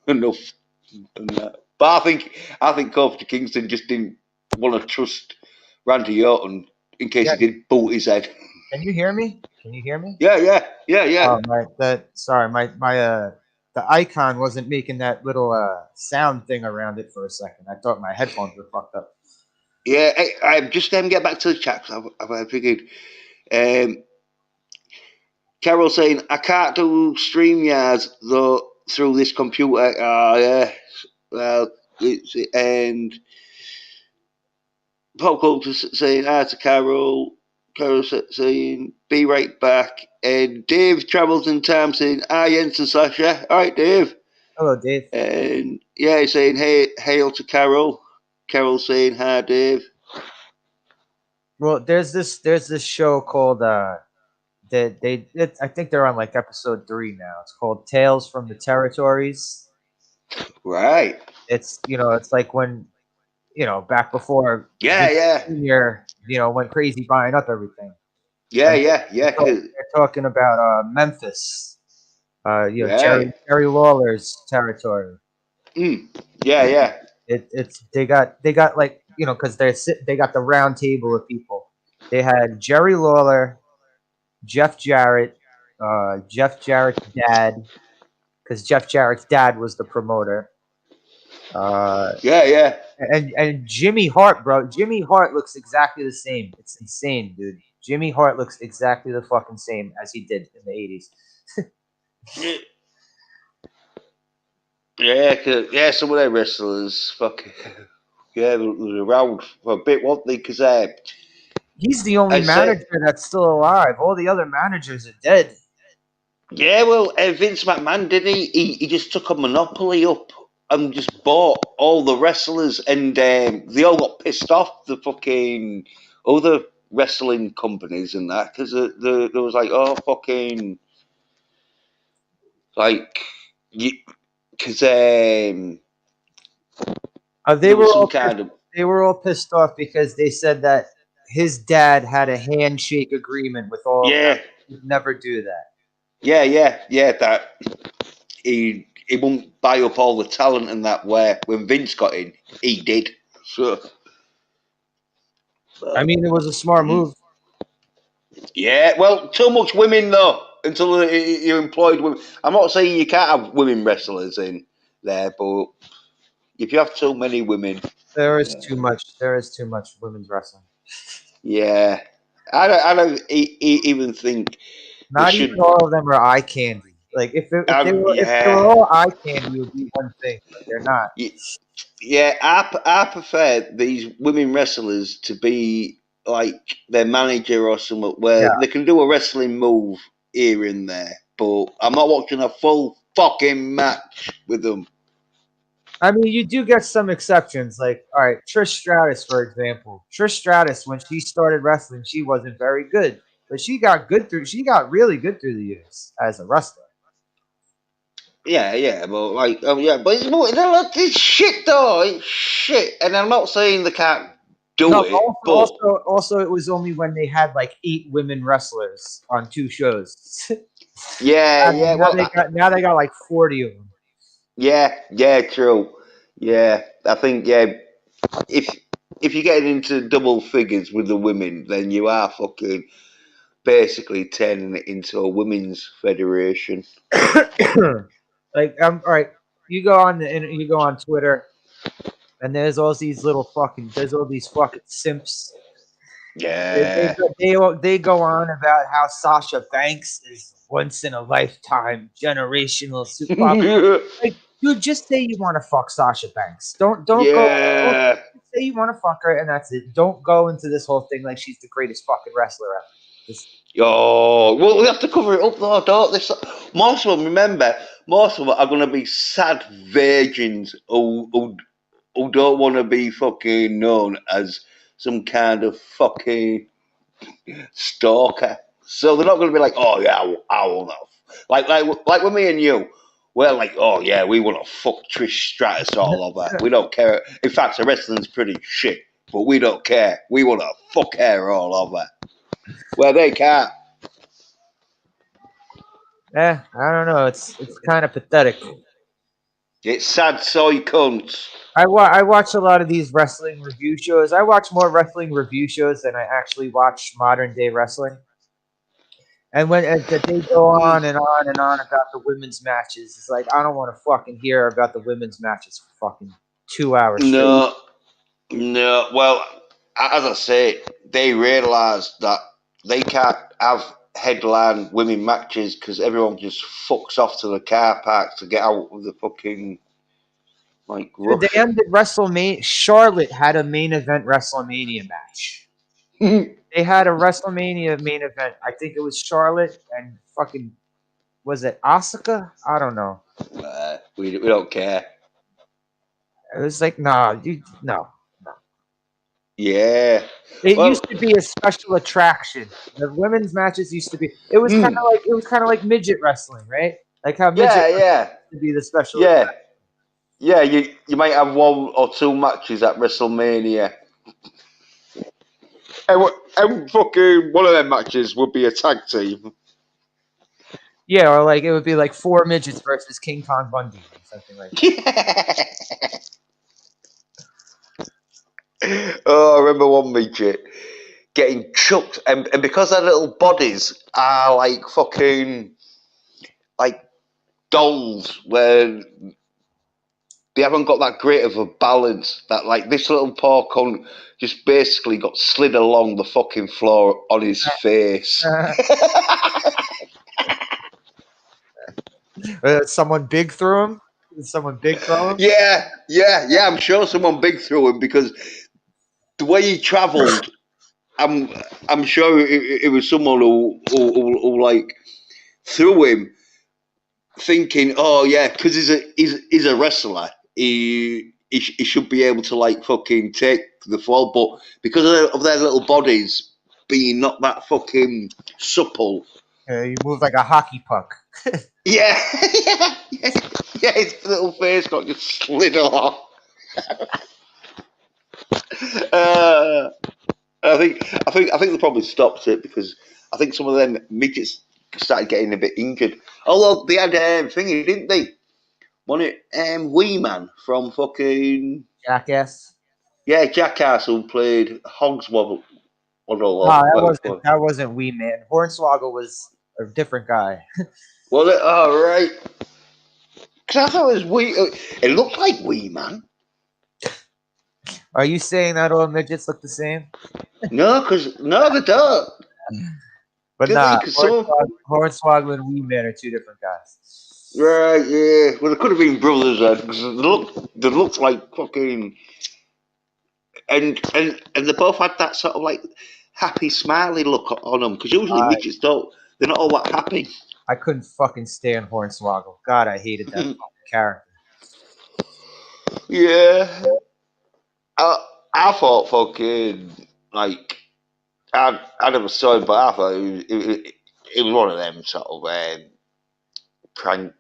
enough. But I think Kofi Kingston just didn't want to trust Randy Orton in case Yeah. he did boot his head. Can you hear me? Can you hear me? Yeah. Oh my, sorry, my the icon wasn't making that little sound thing around it for a second. I thought my headphones were fucked up. Yeah, I just get back to the chat. I figured Carol saying I can't do StreamYards though through this computer. Yeah, well, and Pop Culture saying hi to Carol. Carol saying be right back. And Dave travels in time saying hi Jens and Sasha. All right, Dave. Hello, Dave. And yeah, he's saying hey, hail to Carol. Carol saying hi, Dave. Well, there's this show called I think they're on like episode 3 now. It's called Tales from the Territories. Right. It's it's like when back before Vince Yeah. Jr. Went crazy buying up everything. Yeah. And Cause, they're talking about Memphis, right. Jerry Lawler's territory. Yeah. It's they got like because they got the round table of people. They had Jerry Lawler, Jeff Jarrett, Jeff Jarrett's dad, because Jeff Jarrett's dad was the promoter. Yeah. And Jimmy Hart, bro. Jimmy Hart looks exactly the same. It's insane, dude. Jimmy Hart looks exactly the fucking same as he did in the 80s. Yeah, some of their wrestlers, fucking, yeah, they were around for a bit, weren't they? Because He's the only I said, manager that's still alive. All the other managers are dead. yeah, well, Vince McMahon didn't he just took a monopoly up and just bought all the wrestlers, and they all got pissed off the fucking other wrestling companies and that because there was like, oh fucking like, because They there was were some all pissed, kind of they were all pissed off because they said that his dad had a handshake agreement with all of them. yeah, He'd never do that. yeah that he won't buy up all the talent and that where when Vince got in, he did. So I mean, it was a smart move. yeah, well, too much women though. Until you employed women. I'm not saying you can't have women wrestlers in there, but if you have too many women, There is too much. There is too much women's wrestling. yeah, I don't even think they Not even should. all of them are eye candy. Like if they were Yeah, all eye candy, it would be one thing, but they're not. yeah. I prefer these women wrestlers to be like their manager or something where Yeah. they can do a wrestling move here and there, but I'm not watching a full fucking match with them. I mean, you do get some exceptions. Like, all right, Trish Stratus, for example. Trish Stratus, when she started wrestling, she wasn't very good, but she got good through. She got really good through the years as a wrestler. Yeah, but like, oh yeah, but it's shit though. It's shit, and I'm not saying they can't do No, it, but also, it was only when they had like 8 women wrestlers on 2 shows. yeah. Well, Now they got like 40 of them. yeah, true. Yeah, I think if if you're getting into double figures with the women, then you are fucking basically turning it into a women's federation. Like, all right, you go on Twitter, and there's all these fucking simps. Yeah. They go on about how Sasha Banks is once in a lifetime generational super. Like, dude, just say you want to fuck Sasha Banks. Don't Yeah. say you want to fuck her, and that's it. Don't go into this whole thing like she's the greatest fucking wrestler ever. Just Oh, well, we have to cover it up though, don't this? Most of them, remember, most of them are going to be sad virgins who don't want to be fucking known as some kind of fucking stalker. So they're not going to be like, oh yeah, I will not. Like with me and you, we're like, oh yeah, we want to fuck Trish Stratus all over. We don't care. In fact, the wrestling's pretty shit, but we don't care. We want to fuck her all over. Where they can't. I don't know. It's kind of pathetic. It's sad soy cunts. I watch a lot of these wrestling review shows. I watch more wrestling review shows than I actually watch modern day wrestling. And when they go on and on and on about the women's matches, it's like I don't want to fucking hear about the women's matches for fucking 2 hours straight. No, no. Well, as I say, they realise that they can't have headline women matches because everyone just fucks off to the car park to get out of the fucking like Dude, they rush. ended WrestleMania. Charlotte had a main event WrestleMania match. They had a WrestleMania main event. I think it was Charlotte and fucking was it Asuka? I don't know. We don't care. It was like no, no. Yeah. It Well. used to be a special attraction. The women's matches used to be. It was kind of like midget wrestling, right? Like how midget Yeah. wrestling Yeah. used to be the special Yeah. attraction. Yeah. You might have one or two matches at WrestleMania. And fucking one of them matches would be a tag team. Yeah, or like it would be like four midgets versus King Kong Bundy or something like that. Oh, I remember one midget getting chucked, and because their little bodies are like fucking like dolls, where they haven't got that great of a balance. That like this little poor cunt just basically got slid along the fucking floor on his face. Someone big threw him. Someone big throw him. Yeah. I'm sure someone big threw him because the way he travelled, I'm I'm sure it was someone who like threw him, thinking, oh yeah, because he's a wrestler, he should be able to like fucking take the fall, but because of their little bodies being not that fucking supple, You move like a hockey puck. yeah, yeah, his little face got just slid off. Uh, I think they probably stopped it because I think some of them midgets started getting a bit injured. Although they had thingy, didn't they? Wasn't it Wee Man from fucking Jackass. yeah Jackass who played Hogswoggle No, or whatever. that wasn't Wee Man. Hornswoggle was a different guy. Was it? Oh right. Because I thought it was Wee. It looked like Wee Man. Are you saying that all midgets look the same? No, they don't. But Do they? nah, Because some Hornswoggle and Wee Man are two different guys. right, yeah. Well, they could have been brothers then because they looked like fucking and they both had that sort of like happy, smiley look on them. Because usually I midgets don't. They're not all that happy. I couldn't fucking stand Hornswoggle. God, I hated that fucking character. Yeah, I thought fucking like I never saw him, but I thought it was one of them sort of prank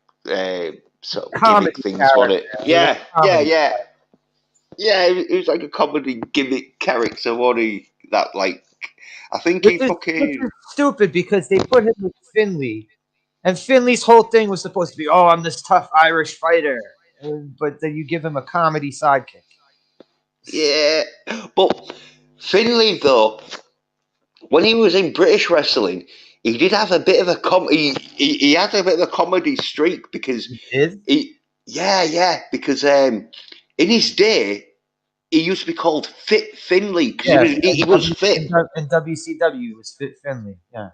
sort of gimmick Comedy things, wasn't character. it? He was Yeah, a yeah, comedy. yeah, yeah. It was like a comedy gimmick character, wasn't he? That like I think he Which is fucking stupid because they put him with Finley, and Finley's whole thing was supposed to be, "Oh, I'm this tough Irish fighter," but then you give him a comedy sidekick. yeah. But Finley though, when he was in British wrestling, he did have a bit of a he had a bit of a comedy streak because He did. he yeah because in his day he used to be called Fit Finley because he Yeah, was he was fit. in WCW it was Fit Finley. Yeah.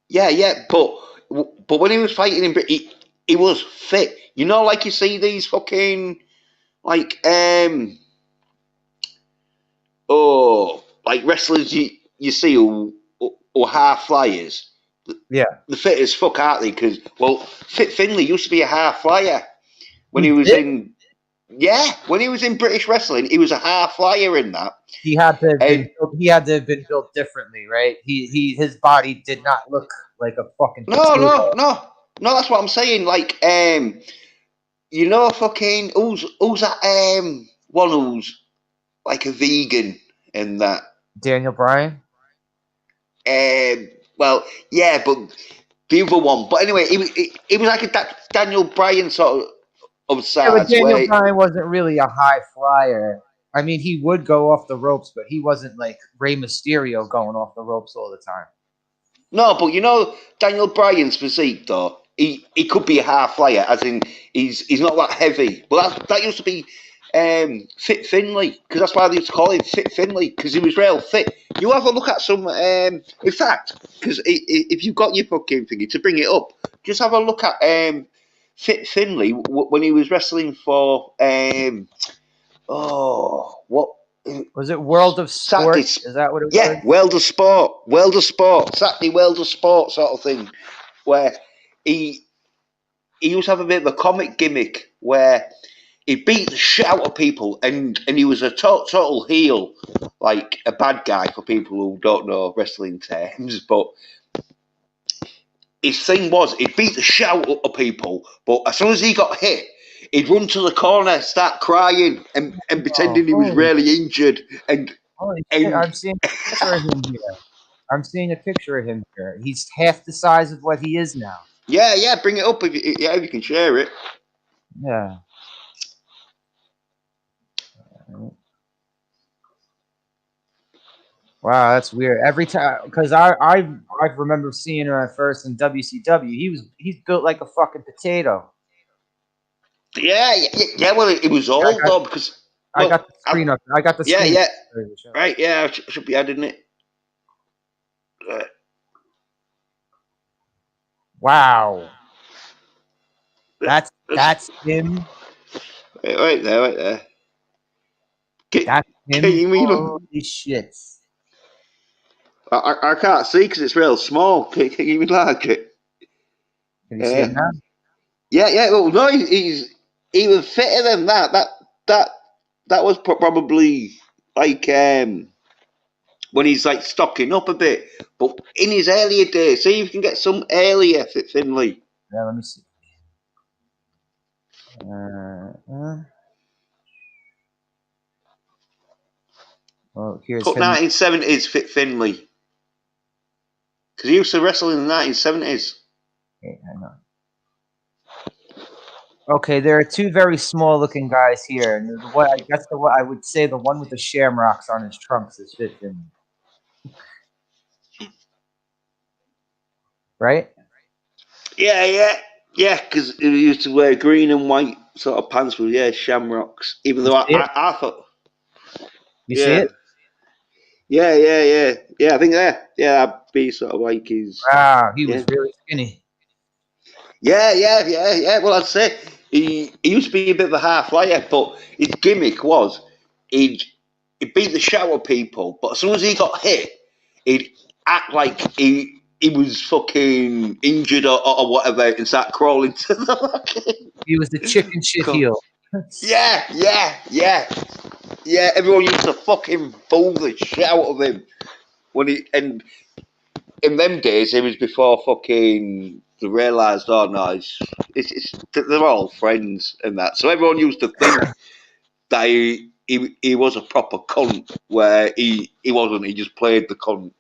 Yeah, but when he was fighting in Britain, he was fit. You know, like you see these fucking like like wrestlers you see who are half flyers. Yeah, the fit as fuck, aren't they? Because, well, Fit Finlay used to be a half flyer when he he was did. in. Yeah, when he was in British wrestling, he was a half flyer in that. He had to have been. And He had to have been built differently, right? His body did not look like a fucking no, no, potato. no, no. That's what I'm saying. Like, fucking who's that? One who's like a vegan and that. Daniel Bryan. Well, yeah, but the other one. But anyway, he was like a Daniel Bryan sort of Yeah, but sides Daniel where. Bryan wasn't really a high flyer. I mean, he would go off the ropes, but he wasn't like Rey Mysterio going off the ropes all the time. No, but Daniel Bryan's physique though. He could be a half flyer, as in he's not that heavy. But that used to be Fit Finlay, because that's why they used to call him Fit Finlay, because he was real fit. You have a look at some. In fact, because if you've got your fucking thingy to bring it up, just have a look at Fit Finlay when he was wrestling for what Was it World of Saturday. Sport? Is that what it was? Yeah, World of Sport, Saturday World of Sport sort of thing, where he he used to have a bit of a comic gimmick where he beat the shit out of people, and he was a total heel, like a bad guy for people who don't know wrestling terms. But his thing was he beat the shit out of people, but as soon as he got hit, he'd run to the corner, start crying, and Oh, pretending he was really injured, holy shit! and I'm seeing a picture of him here. I'm seeing a picture of him here. He's half the size of what he is now. yeah, bring it up if you can share it. Yeah. Wow, that's weird. Every time, because I remember seeing him at first in WCW. He's built like a fucking potato. Yeah. Well, it was I old got though because I got look, the screen up. I got the yeah, screen. yeah, right, yeah. I should be adding it. Uh, Wow, let's, that's him. right there, right there. Can, That's can him. you mean? Holy shit! I can't see because it's real small. Can you like it? Can you see him Uh, now? yeah. Well, no, he's even fitter than that. That that was probably like when he's like stocking up a bit. But in his earlier days, see if you can get some earlier Fit Finley. Yeah, let me see. Uh, oh, here's Put him. 1970s Fit Finley because he used to wrestle in the 1970s. Wait, hang on. Okay, there are two very small-looking guys here, and what I guess the what I would say the one with the shamrocks on his trunks is fit him, right? Yeah. Because he used to wear green and white sort of pants with shamrocks. Even You though see it? I thought, You see yeah, it? yeah. I think that'd be sort of like his, Wow, he yeah, was really skinny. yeah. Well, I'd say he used to be a bit of a half flyer, but his gimmick was he'd he'd beat the shit out of people, but as soon as he got hit, he'd act like he was fucking injured or whatever and start crawling to the fucking. He was the chicken shit heel. Yeah. Everyone used to fucking fool the shit out of him when he and in them days it was before fucking they realised no it's they're all friends and that, so everyone used to think that he was a proper cunt where he wasn't, he just played the cunt.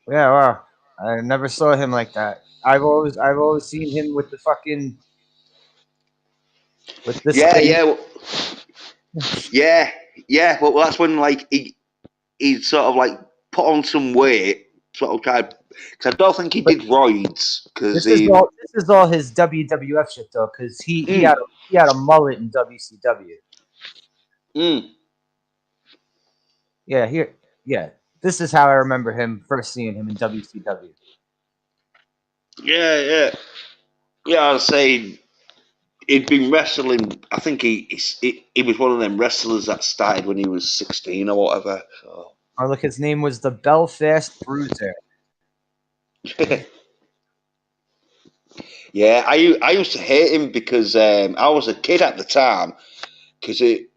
Yeah, wow. I never saw him like that. I've always seen him with the fucking with this Yeah, face. yeah, well, yeah. Well, that's when like he sort of like put on some weight, sort of tried. Because I don't think he But did roids. Because this is all his WWF shit though, because mm, he had a mullet in WCW. mm, Yeah, here, yeah. This is how I remember him first seeing him in WCW. yeah. I was saying he'd been wrestling. I think he was one of them wrestlers that started when he was 16 or whatever. So. Oh, look, his name was the Belfast Bruiser. Yeah, I used to hate him because I was a kid at the time because it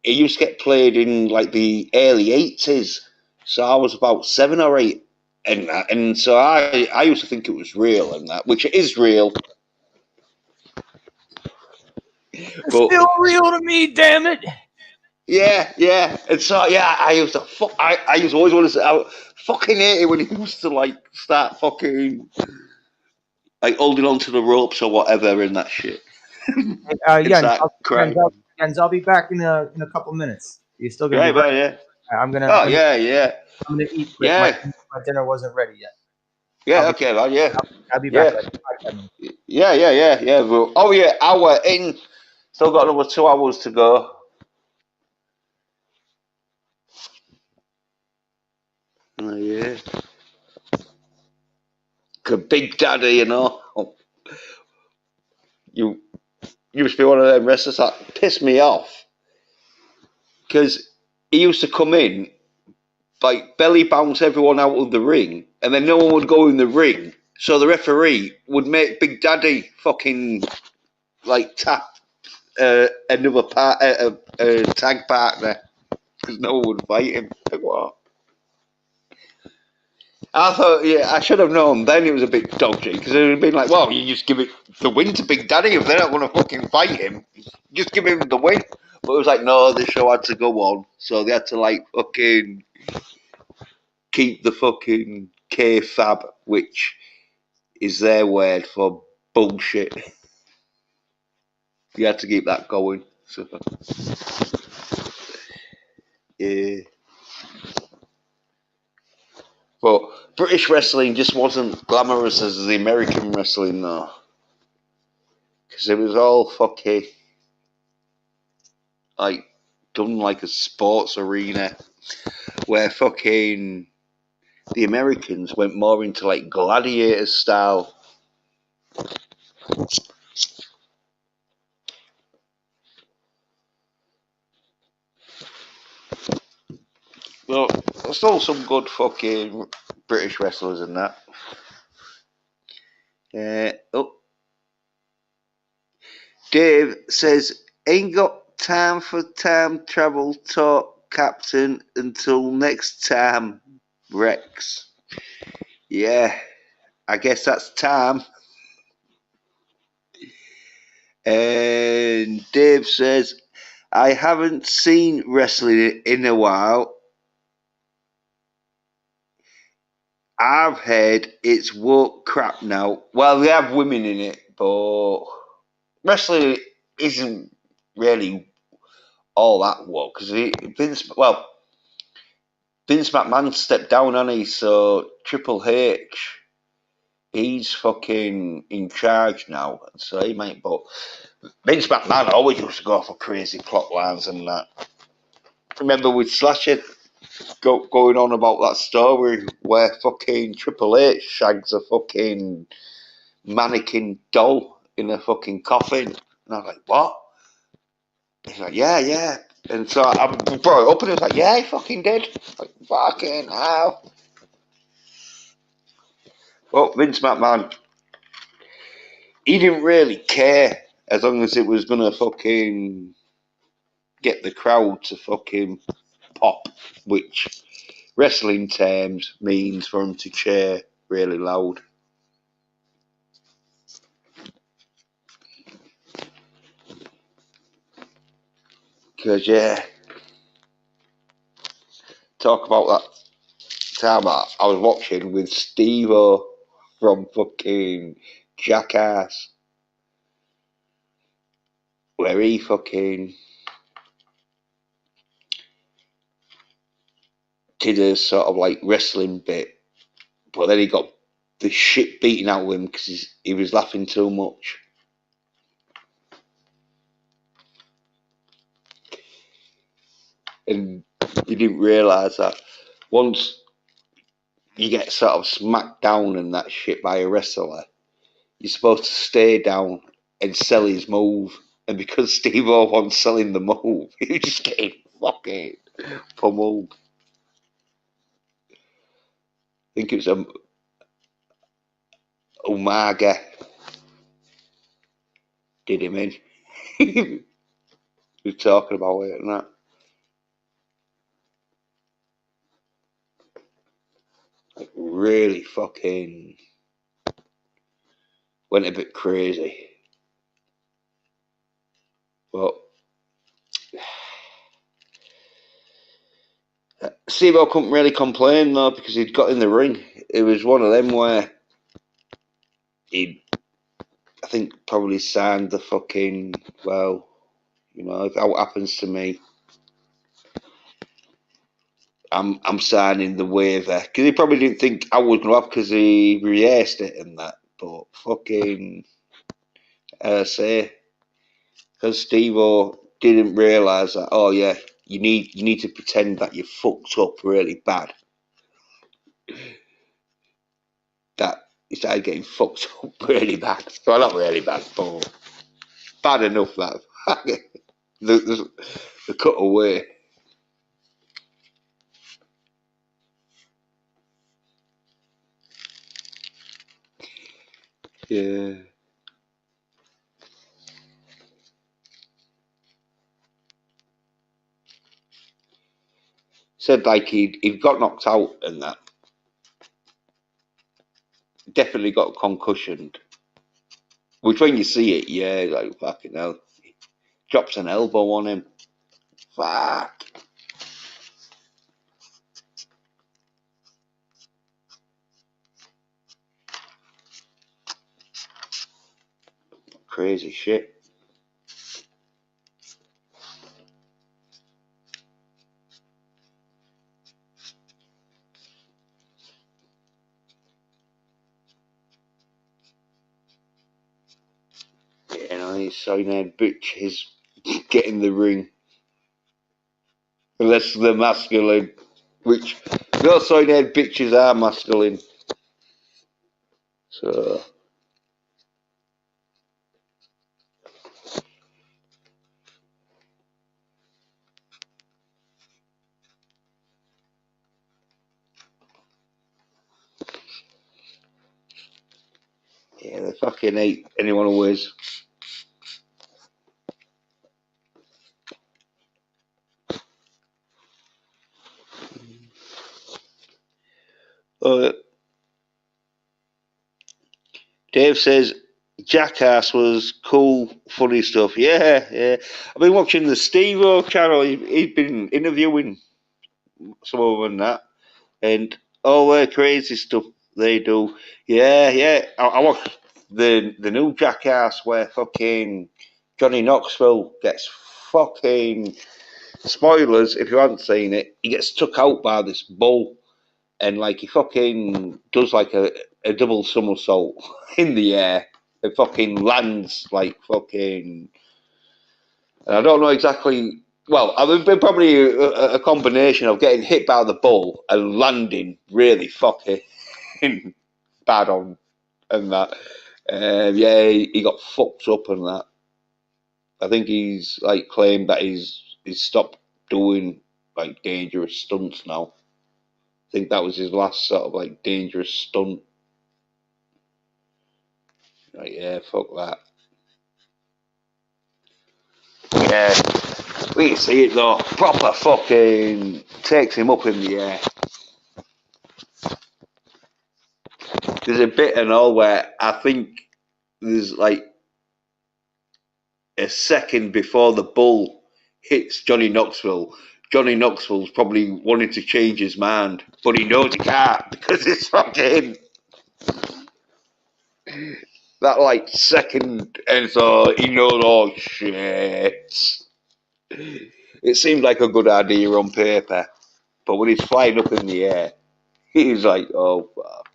used to get played in like the early 80s, so I was about 7 or 8, and so I used to think it was real and that, which it is real, It's but still real to me, damn it. yeah, and so yeah, I used to I used to always want to say I fucking hate it when he used to like start fucking like holding on to the ropes or whatever and that shit and Jens, start crying. I'll be back in a couple minutes. You still gonna be Right, ready? right, yeah. Oh I'm gonna yeah. I'm gonna eat quick. Yeah, My dinner wasn't ready yet. I'll yeah, be okay, man, yeah, I'll be back yeah, like 5, 10 minutes. yeah. But, oh yeah, hour in, still got another 2 hours to go. Oh yeah, 'cause Big Daddy, you you used to be one of them wrestlers that pissed me off because he used to come in like belly bounce everyone out of the ring, and then no one would go in the ring, so the referee would make Big Daddy fucking like tap another tag partner because no one would fight him. Like what? I thought, yeah, I should have known then it was a bit dodgy because it would have been like, well, you just give it the win to Big Daddy if they're not going to fucking fight him. Just give him the win. But it was like, no, the show had to go on, so they had to like fucking keep the fucking kayfabe, which is their word for bullshit. You had to keep that going. So, yeah. But British wrestling just wasn't glamorous as the American wrestling, though. Because it was all fucking, like, done like a sports arena. Where fucking the Americans went more into, like, gladiator style. Well, there's still some good fucking British wrestlers in that. Oh, Dave says, ain't got time for time travel talk, Captain, until next time, Rex. Yeah, I guess that's time. And Dave says, I haven't seen wrestling in a while. I've heard it's woke crap now. Well, they have women in it, but wrestling isn't really all that woke because Vince McMahon stepped down, hasn't he? So Triple H, he's fucking in charge now. So he might, but Vince McMahon always used to go for crazy plot lines and that. Remember with Slasher going on about that story where fucking Triple H shags a fucking mannequin doll in a fucking coffin. And I was like, what? He's like, yeah. And so I brought it up and he was like, yeah, he fucking did. Like, fucking hell. Well, Vince McMahon, he didn't really care as long as it was gonna fucking get the crowd to fucking pop, which wrestling terms means for him to cheer really loud. Because, yeah, talk about that time I was watching with Steve-O from fucking Jackass, where he fucking did a sort of like wrestling bit, but then he got the shit beaten out of him because he was laughing too much. And you didn't realise that once you get sort of smacked down and that shit by a wrestler, you're supposed to stay down and sell his move. And because Steve-O wasn't selling the move, he was just getting fucking pummeled. think it's a Umaga did him in. He was talking about it and that. Like, really fucking went a bit crazy. But Steve couldn't really complain though because he'd got in the ring. It was one of them where he, I think, probably signed the fucking, well, you know, if that happens to me, I'm signing the waiver because he probably didn't think I was going to have because he rehearsed it and that. But fucking, say, because Steve didn't realise that. Oh yeah, you need to pretend that you fucked up really bad. That he started getting fucked up really bad. Well, not really bad, but bad enough that the cut away. Yeah. Said like he'd got knocked out and that. Definitely got concussioned. Which when you see it, yeah, like fucking hell. Drops an elbow on him. Fuck. Crazy shit. You know, he's so that bitch is getting the ring. Unless they're masculine. Which those so-named bitches are masculine. So yeah, they fucking hate anyone who wears. Dave says Jackass was cool, funny stuff. Yeah, yeah. I've been watching the Steve-O channel. He's been interviewing some of them and that, and all the crazy stuff they do. Yeah, yeah. I watched the new Jackass where fucking Johnny Knoxville gets fucking spoilers if you haven't seen it. He gets took out by this bull and like he fucking does like a double somersault in the air. It fucking lands like fucking. And I don't know exactly. Well, I've been probably a combination of getting hit by the bull and landing really fucking bad on and that. Yeah, he got fucked up and that. I think he's like claimed that he's stopped doing like dangerous stunts now. I think that was his last sort of like dangerous stunt. Like, yeah, fuck that. Yeah, we can see it though. Proper fucking takes him up in the air. There's a bit and all where I think there's like a second before the bull hits Johnny Knoxville. Johnny Knoxville's probably wanting to change his mind, but he knows he can't because it's fucking that like second, and so he knows, oh shit. It seemed like a good idea on paper, but when he's flying up in the air, he's like, oh fuck.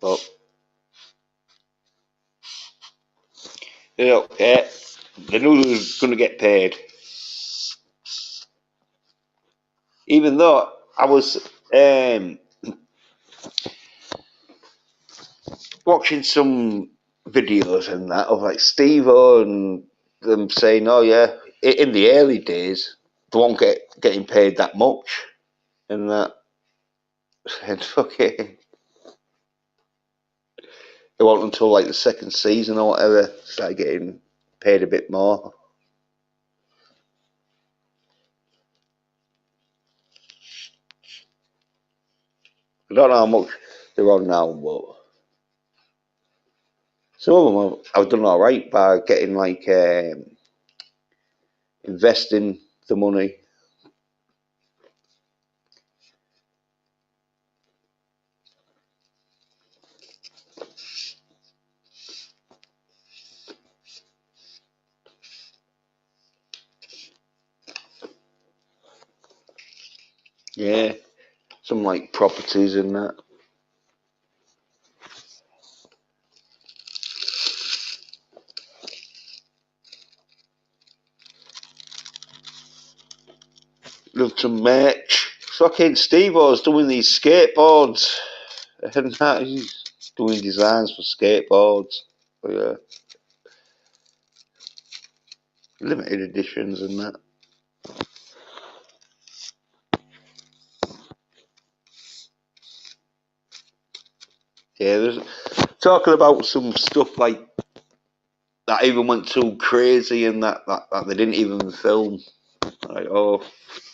But you know, they knew they was going to get paid, even though I was. Um, watching some videos and that of like Steve-O and them saying, "Oh yeah, in the early days, they won't getting paid that much," and that, and fucking, it wasn't until like the second season or whatever started getting paid a bit more. I don't know how much they're on now, but some of them have done all right by getting like investing the money. Yeah, some like properties and that. Love some merch. Fucking Steve-O's doing these skateboards. And that he's doing designs for skateboards. But yeah, limited editions and that. Yeah, there's talking about some stuff like that even went too crazy and that they didn't even film. Like, oh,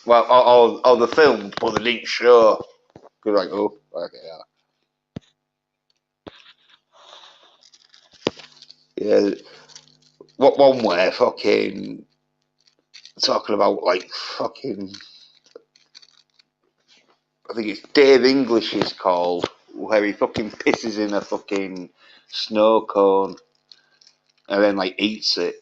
well, the film, but they didn't show. You're like, oh, okay, yeah. Yeah, what one way fucking talking about like fucking, I think it's Dave English is called, where he fucking pisses in a fucking snow cone and then like eats it.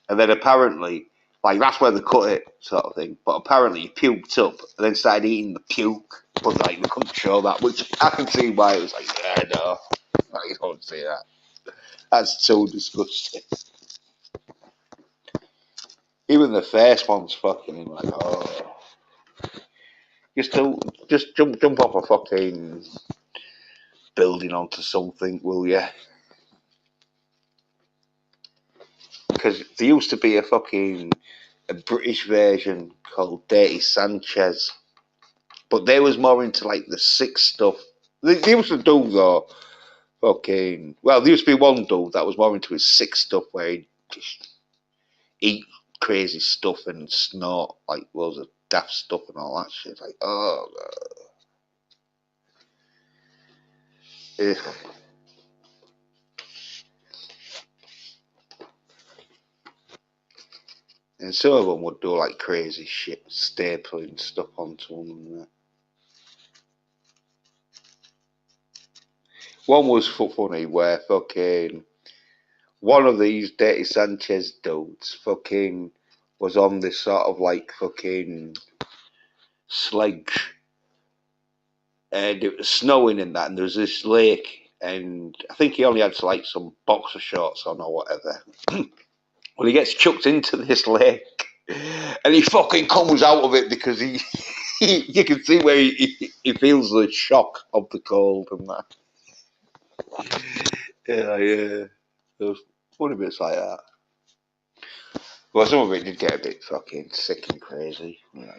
And then apparently, like that's where they cut it, sort of thing. But apparently he puked up and then started eating the puke. But like they couldn't show that, which I can see why it was like, yeah, no, like, you don't see that. That's so disgusting. Even the first one's fucking like, oh, just jump off a fucking building onto something, will you? Because there used to be a British version called Dirty Sanchez, but they was more into like the sick stuff. They used to do though fucking, well, there used to be one dude that was more into his sick stuff where he'd just eat crazy stuff and snort like loads of daft stuff and all that shit. Like, oh, ugh. And some of them would do like crazy shit, stapling stuff onto them and that. One was funny where fucking one of these Dirty Sanchez dudes fucking was on this sort of like fucking sledge and it was snowing in that and there was this lake and I think he only had like some boxer shorts on or whatever. Well, he gets chucked into this lake and he fucking comes out of it because you can see where he feels the shock of the cold and that. Yeah. There's funny bits like that. Well, some of it did get a bit fucking sick and crazy. Yeah.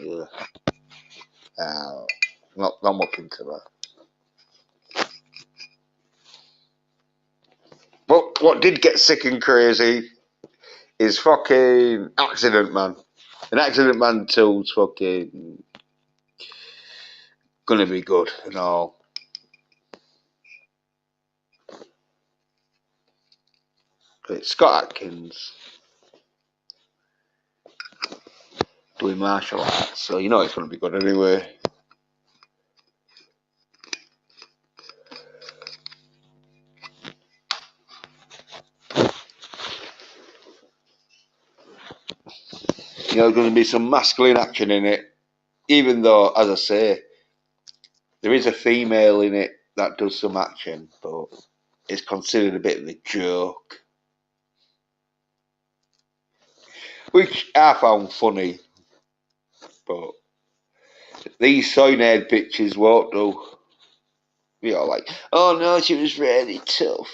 Not much into that. But what did get sick and crazy is fucking Accident Man. And Accident Man 2's fucking gonna be good and all. It's Scott Atkins doing martial arts, so you know it's gonna be good anyway. You know, there's gonna be some masculine action in it, even though, as I say, there is a female in it that does some action, but it's considered a bit of a joke, which I found funny. But These soy nerd bitches won't do. You're like, oh no, she was really tough.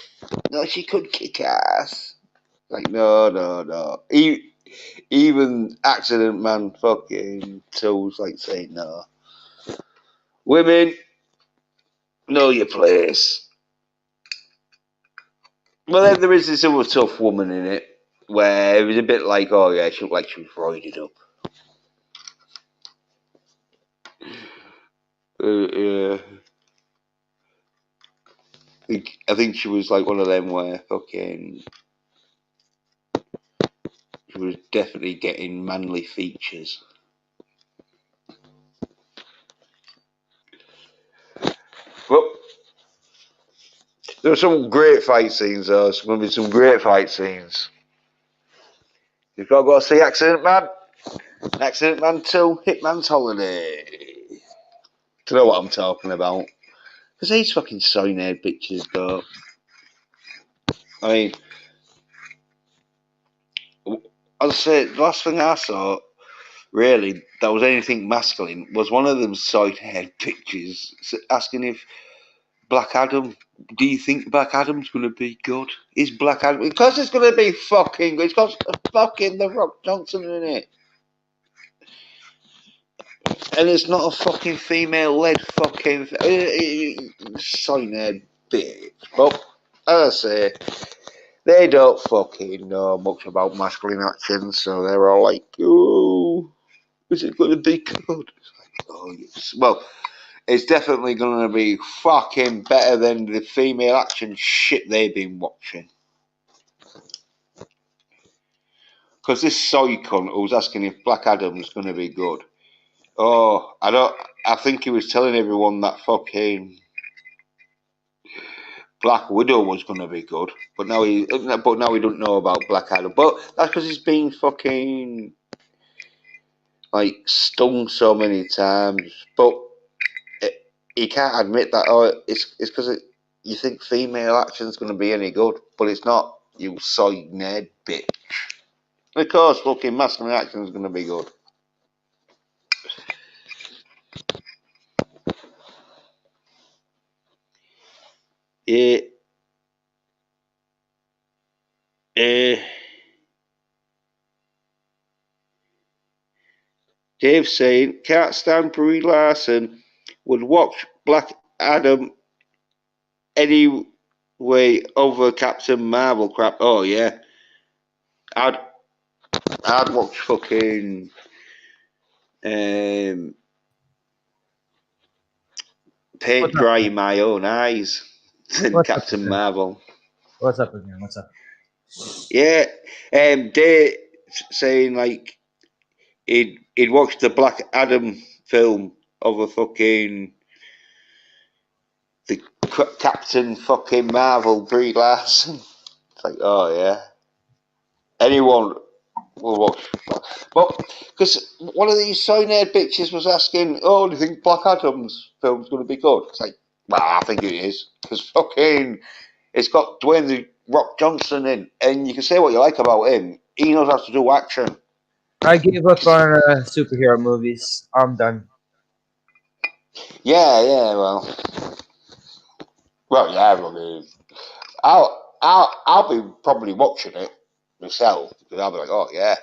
No, she could kick ass. Like, no, no, no. Even Accident Man fucking tools like saying no. Women, know your place. But then there is this other tough woman in it where it was a bit like, oh yeah, she looked like she was roided up. Yeah. I think she was like one of them where fucking she was definitely getting manly features. But there were some great fight scenes though. There's going to be some great fight scenes. You've got to go see Accident Man. Accident Man 2, Hitman's Holiday. Do you know what I'm talking about? Because these fucking soy nerd bitches go. I mean, I'll say the last thing I saw really that was anything masculine was one of them side head pictures asking if Black Adam. Do you think Black Adam's going to be good? Is Black Adam because it's going to be fucking? It's got fucking The Rock Johnson in it, and it's not a fucking female-led fucking side head bitch. But as I say, they don't fucking know much about masculine action, so they're all like, "Ooh, is it going to be good?" It's like, oh, yes. Well, it's definitely going to be fucking better than the female action shit they've been watching. Because this soy cunt who was asking if Black Adam's going to be good. Oh, I don't. I think he was telling everyone that fucking Black Widow was going to be good, but now he don't know about Black Adam. But that's because he's been fucking like stung so many times. But he can't admit that. Oh, it's because you think female action's going to be any good, but it's not. You soy nerd bitch. Of course, fucking masculine action's going to be good. Yeah. Uh, Dave saying can't stand Brie Larson. Would watch Black Adam anyway over Captain Marvel crap. Oh yeah, I'd I'd watch fucking paint What's up? dry in my own eyes than What's up Captain again? Marvel. What's up again? What's up? Yeah, they saying like he'd watch the Black Adam film over fucking the Captain fucking Marvel Brie Larson. It's like, oh yeah, anyone will watch. But because one of these soy nerd bitches was asking, oh, do you think Black Adam's film's going to be good? It's like, well, I think it is because fucking it's got Dwayne the Rock Johnson in, and you can say what you like about him. He knows how to do action. I gave up on superhero movies. I'm done. Yeah, yeah, yeah. I mean, I'll be probably watching it myself because I'll be like, oh yeah,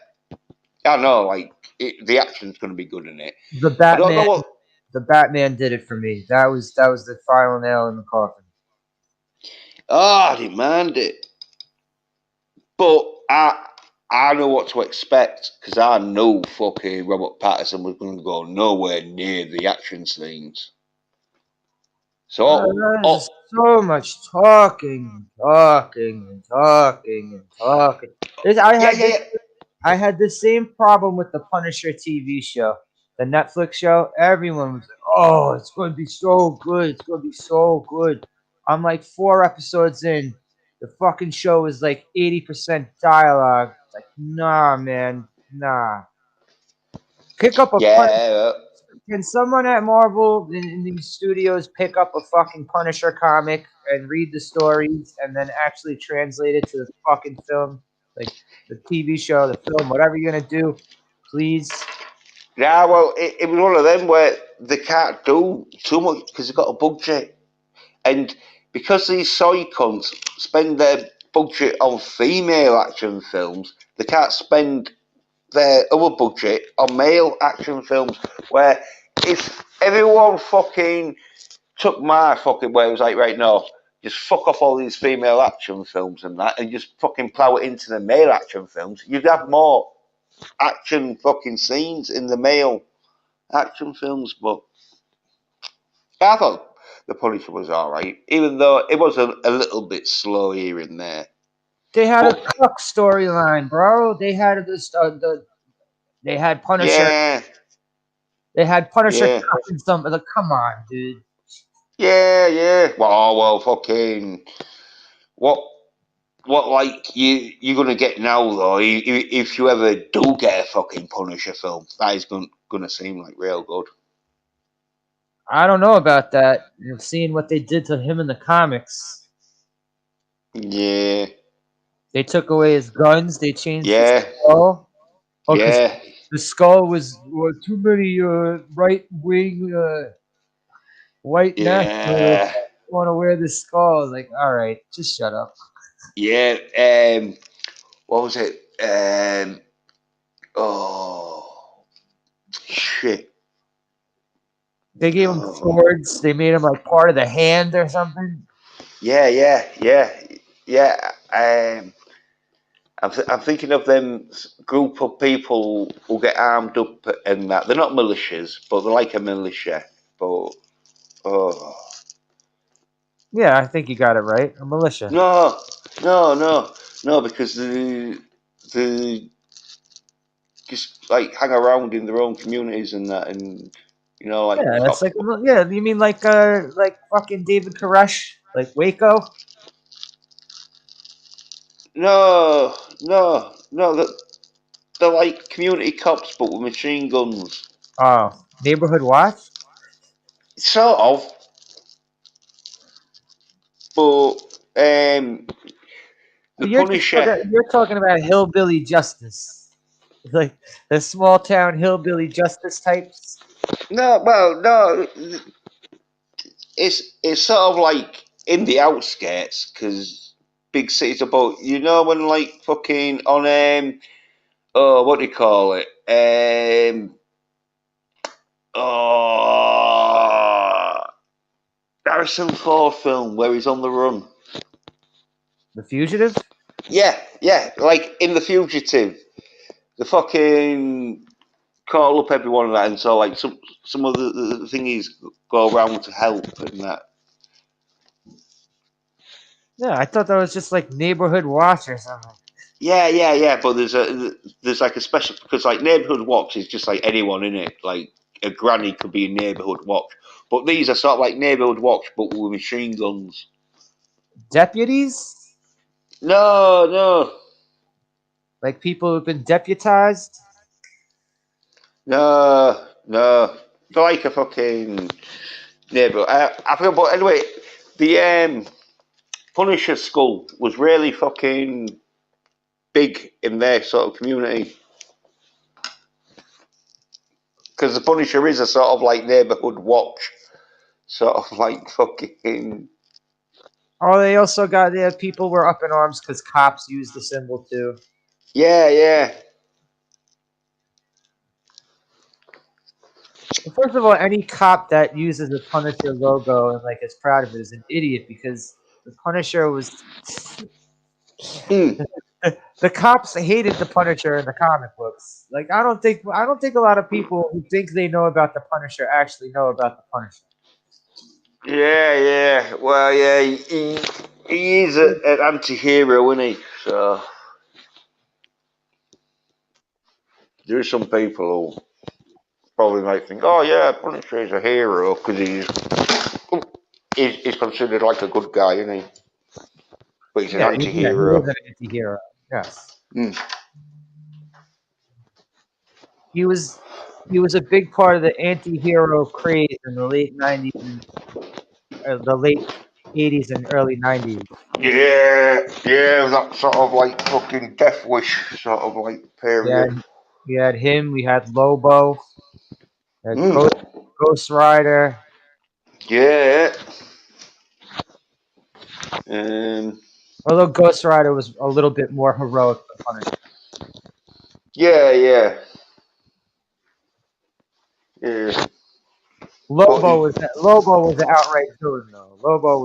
I know, like the action's going to be good in it. The I don't know Batman, what. the Batman did it for me. That was the final nail in the coffin. I demand it, but I know what to expect because I know fucking Robert Pattinson was going to go nowhere near the action scenes. So, There's oh, just so much talking and talking and talking and talking. This, I yeah, had yeah, this. yeah. I had the same problem with the Punisher TV show, the Netflix show. Everyone was like, "Oh, it's going to be so good. It's going to be so good." I'm like 4 episodes in. The fucking show is like 80% dialogue. It's like, nah, man, nah. Pick up a Punisher. Yeah, Can someone at Marvel in these studios pick up a fucking Punisher comic and read the stories and then actually translate it to the fucking film? Like the TV show, the film, whatever you're gonna do, please. yeah. Well, it was one of them where they can't do too much because they've got a budget, and because these soy cunts spend their budget on female action films, they can't spend their other budget on male action films. Where if everyone fucking took my fucking way, it was like, right, no, just fuck off all these female action films and that, and just fucking plow it into the male action films, you'd have more action fucking scenes in the male action films. But I thought The Punisher was alright, even though it was a little bit slow here and there. They had a But cuck storyline, bro. They had Punisher. yeah, They had Punisher yeah, cucking some. Like, come on, dude. yeah. Well, fucking what? What like you're gonna get now though? If you ever do get a fucking Punisher film, that is gonna seem like real good. I don't know about that. You've seen what they did to him in the comics. Yeah, They took away his guns. They changed his yeah, skull. Oh, because yeah, the skull was too many right wing white nationalists yeah, want to wear this skull. Like, all right, just shut up. yeah. What was it? Oh shit. They gave him Oh, swords. They made him like part of the hand or something. yeah. I'm thinking of them group of people who get armed up and that. They're not militias, but they're like a militia. But oh Yeah, I think you got it right. A militia. no, no, because the just like hang around in their own communities and that, and like Yeah, that's cops. like yeah. You mean like fucking David Koresh, like Waco? No. They're like community cops, but with machine guns. Oh, Neighborhood Watch. Sort of, but the Punisher. You're talking about hillbilly justice, like the small town hillbilly justice types. No, well, no, it's sort of like in the outskirts because big cities about when like fucking on what do you call it oh Harrison Ford film where he's on the run. The fugitive. Yeah, like in The Fugitive, the fucking call up everyone and that, and so like some of the thingies go around to help and that. Yeah, I thought that was just like Neighborhood Watch or something. Yeah. But there's like a special because like neighborhood watch is just like anyone in it. Like a granny could be a neighborhood watch, but these are sort of like neighborhood watch but with machine guns. Deputies, No, like people who've been deputized. no. They're like a fucking neighborhood. I forgot, but anyway, the Punisher skull was really fucking big in their sort of community. Because the Punisher is a sort of like neighborhood watch, sort of like fucking. Oh, they also got people were up in arms because cops used the symbol too. Yeah. Well, first of all, any cop that uses the Punisher logo and like is proud of it is an idiot because the Punisher was Mm. the cops hated the Punisher in the comic books. Like I don't think a lot of people who think they know about the Punisher actually know about the Punisher. Yeah. Well, yeah, he is an anti-hero, isn't he? So there are some people who probably might think, oh yeah, Punisher is a hero because he's considered like a good guy, isn't he? But he's an Yeah, he is anti-hero. an anti-hero. Yes, Mm. he was. He was a big part of the anti-hero craze in the late '90s and the late '80s and early '90s. Yeah, that sort of like fucking Death Wish sort of like Yeah, period. we had him. We had Lobo. We had Mm. Coach. Ghost Rider. Yeah. Um, Although Ghost Rider was a little bit more heroic than Punisher. yeah, yeah, yeah. But Lobo was an outright villain though. Lobo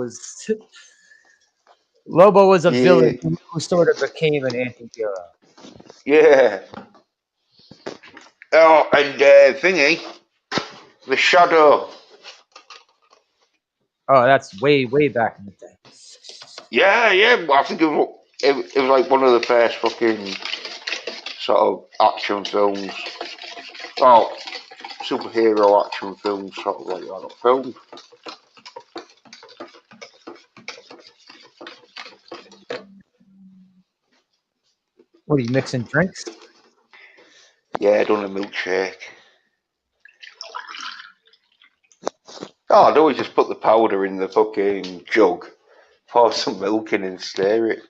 was a yeah, villain who sort of became an anti-hero. yeah. Oh, and thingy, the Shadow. Oh, that's way back in the day. Yeah, yeah. I think it was like one of the first fucking sort of action films. Oh, superhero action films, sort of like that. Film. What are you mixing drinks? Yeah, done a milkshake. Oh, I'd always just put the powder in the fucking jug, pour some milk in and stir it.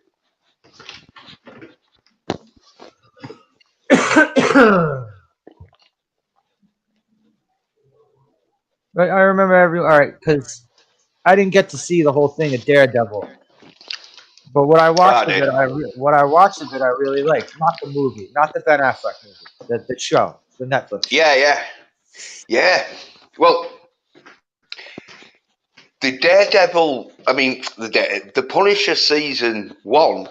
I remember all right, because I didn't get to see the whole thing of Daredevil, but I did. what I watched of it, I really liked. Not the movie, not the Ben Affleck movie, the show, the Netflix show. Yeah, yeah, yeah. Well, the Daredevil. I mean, the Punisher season 1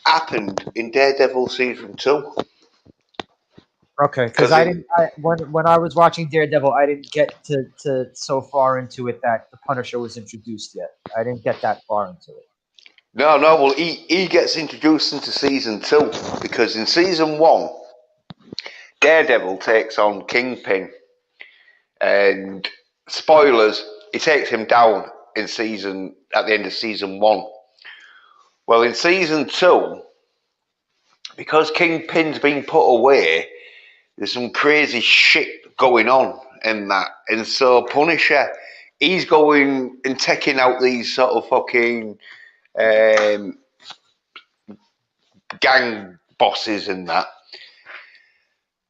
happened in Daredevil season 2. Okay, because Because I in didn't. When I was watching Daredevil, I didn't get to so far into it that the Punisher was introduced yet. I didn't get that far into it. no, well, he gets introduced into season 2 because in season 1, Daredevil takes on Kingpin, and spoilers, he takes him down at the end of season 1. Well, in season 2, because Kingpin's been put away, there's some crazy shit going on in that. And so Punisher, he's going and taking out these sort of fucking um, gang bosses and that.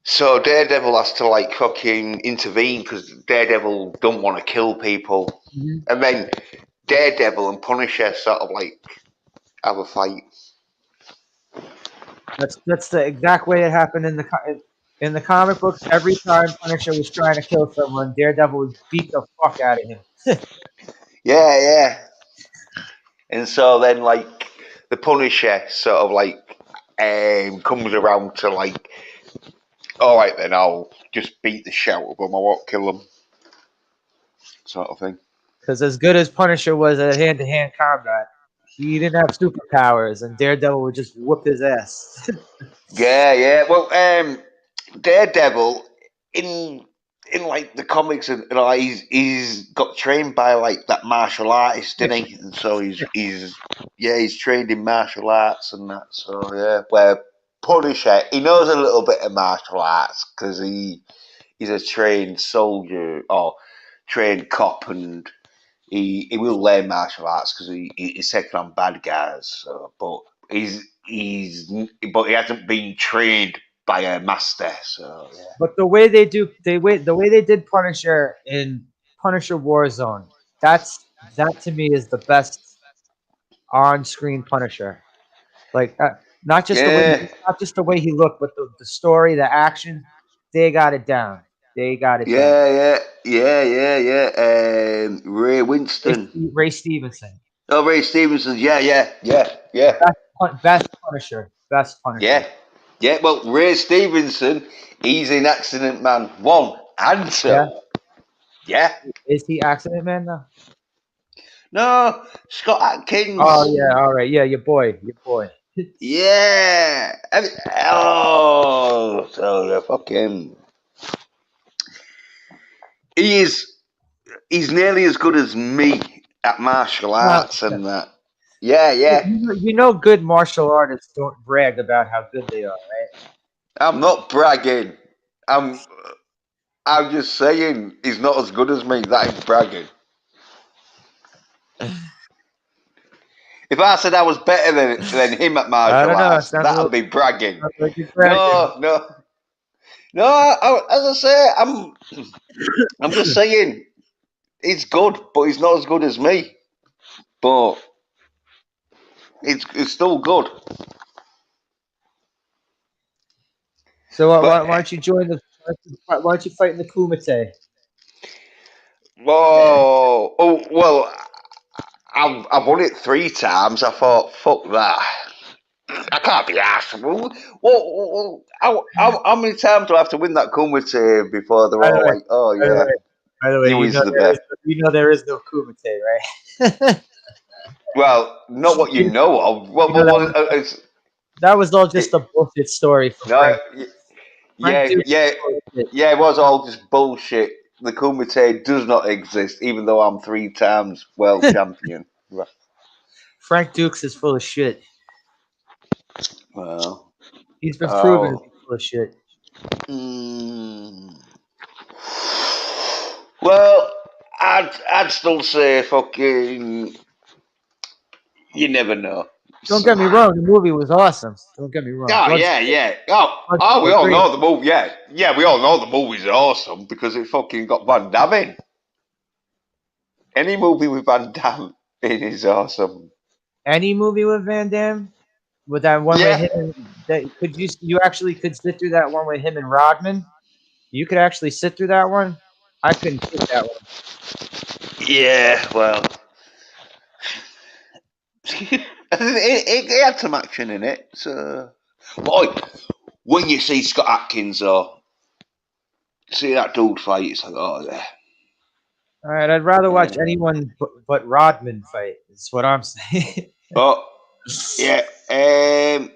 So Daredevil has to like fucking intervene because Daredevil don't want to kill people. Mm-hmm. And then Daredevil and Punisher sort of like have a fight. That's the exact way it happened in the comic books. Every time Punisher was trying to kill someone, Daredevil would beat the fuck out of him. Yeah, yeah. And so then like the Punisher sort of like comes around to like, all right then, I'll just beat the shit out of them. I won't kill them, sort of thing. Because as good as Punisher was at hand-to-hand combat, he didn't have superpowers, and Daredevil would just whoop his ass. Yeah, yeah. Well, Daredevil in like the comics and like he's got trained by like that martial artist, didn't he? And so he's trained in martial arts and that. So yeah, where Punisher he knows a little bit of martial arts because he's a trained soldier or trained cop and he will learn martial arts because he's taking on bad guys. So, but he hasn't been trained by a master. So yeah. But the way they did Punisher in Punisher Warzone, that to me is the best on-screen Punisher. Like Yeah, not just the way he looked, but the story, the action, they got it down. They got it down. yeah. Ray Winston. Ray Stevenson, Oh, Ray Stevenson. Yeah. best Punisher, best Punisher. Yeah. Yeah, well, Ray Stevenson, he's in Accident Man 1 and Yeah, 2. Yeah. is he Accident Man though? No, Scott Oh Atkins. yeah, all right, yeah, your boy. Yeah. Oh, so yeah, fuck him. He is. He's nearly as good as me at martial Now, arts and that. Yeah, yeah. you know, good martial artists don't brag about how good they are, right? I'm not bragging. I'm. I'm just saying he's not as good as me. That ain't bragging. If I said I was better than him at I martial don't know. It arts, sounds a that'd little be bragging. sounds like you're bragging. No, no. No, as I say, I'm just saying it's good, but it's not as good as me. But it's still good. So But why don't you join the? Why don't you fight in the Kumite? oh well, I've won it 3 times. I thought, fuck that. I can't be asked. How many times do I have to win that Kumite before they're By the all way, like, oh by the yeah, way, by the way, you is the best? you know there is no Kumite, right? Well, not what you you, know of. Well, you know that was all just it, a bullshit story for no, Frank. Frank yeah, Duke is yeah, full of shit. yeah. It was all just bullshit. The Kumite does not exist, even though I'm 3 times world champion. Right. Frank Dukes is full of shit. Well, He's been proven to oh, be full of shit. mm, well, I'd still say fucking. You never know. Don't So, get me wrong, the movie was awesome. Don't get me wrong. oh yeah, yeah. Oh, we Bloodsport, all great. know the movie. Yeah, yeah, we all know the movie's awesome because it fucking got Van Damme in. Any movie with Van Damme in is awesome. Any movie with Van Damme, with that one with Yeah, him and that you actually could sit through that one with him and Rodman. You could actually sit through that one. I couldn't take that one. yeah. Well, it had some action in it. So, boy, when you see Scott Atkins or see that dude fight, it's like, oh yeah. All right, I'd rather watch Yeah. anyone but Rodman fight. Is what I'm saying. But yeah, Did,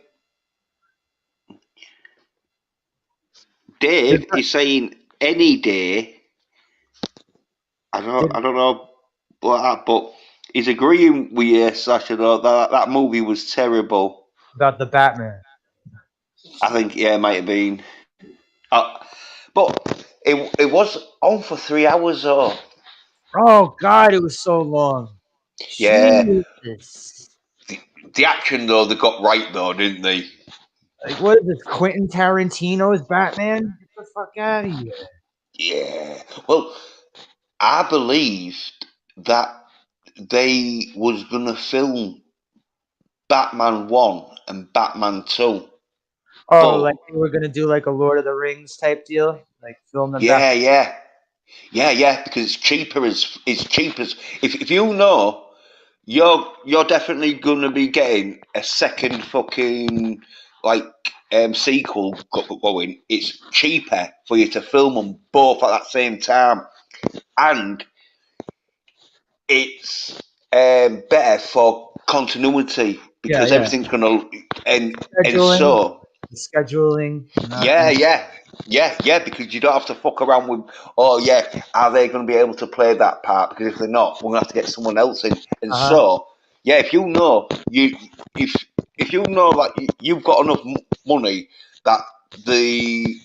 Dave is saying any day. did I don't know but he's agreeing with you, Sasha. Though that movie was terrible. about the Batman? I think yeah, it might have been. Uh, but it was on for 3 hours though. Oh God, it was so long. Yeah, Jesus. the action though they got right though, didn't they? Like, what is this? Quentin Tarantino's Batman? Get the fuck out of here. Yeah. Well, I believed that they was gonna film Batman 1 and Batman 2, Oh, but like they were gonna do like a Lord of the Rings type deal, like film them back. yeah, yeah, yeah, because it's cheap as if you know you're definitely gonna be getting a second fucking like sequel going. It's cheaper for you to film them both at that same time, and it's better for continuity Yeah, because yeah. everything's gonna and Scheduling, so the scheduling, not yeah, and yeah, yeah, because you don't have to fuck around with, oh, yeah, are they going to be able to play that part? Because if they're not, we're going to have to get someone else in. And uh huh. so, yeah, if you know, if if you know, like, you've got enough money that the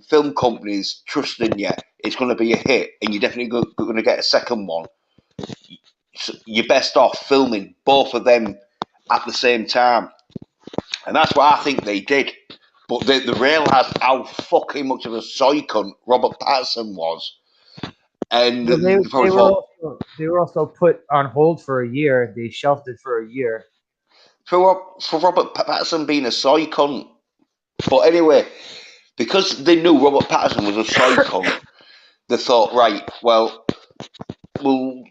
film companies trust in you, it's going to be a hit, and you're definitely going to get a second one, so you're best off filming both of them at the same time. And that's what I think they did. But they realised how fucking much of a soy cunt Robert Pattinson was. And Well, they probably thought, they were also put on hold for a year. They shelved it for a year. for Robert Pattinson being a soy cunt. But anyway, because they knew Robert Pattinson was a soy cunt, they thought, right, well, we'll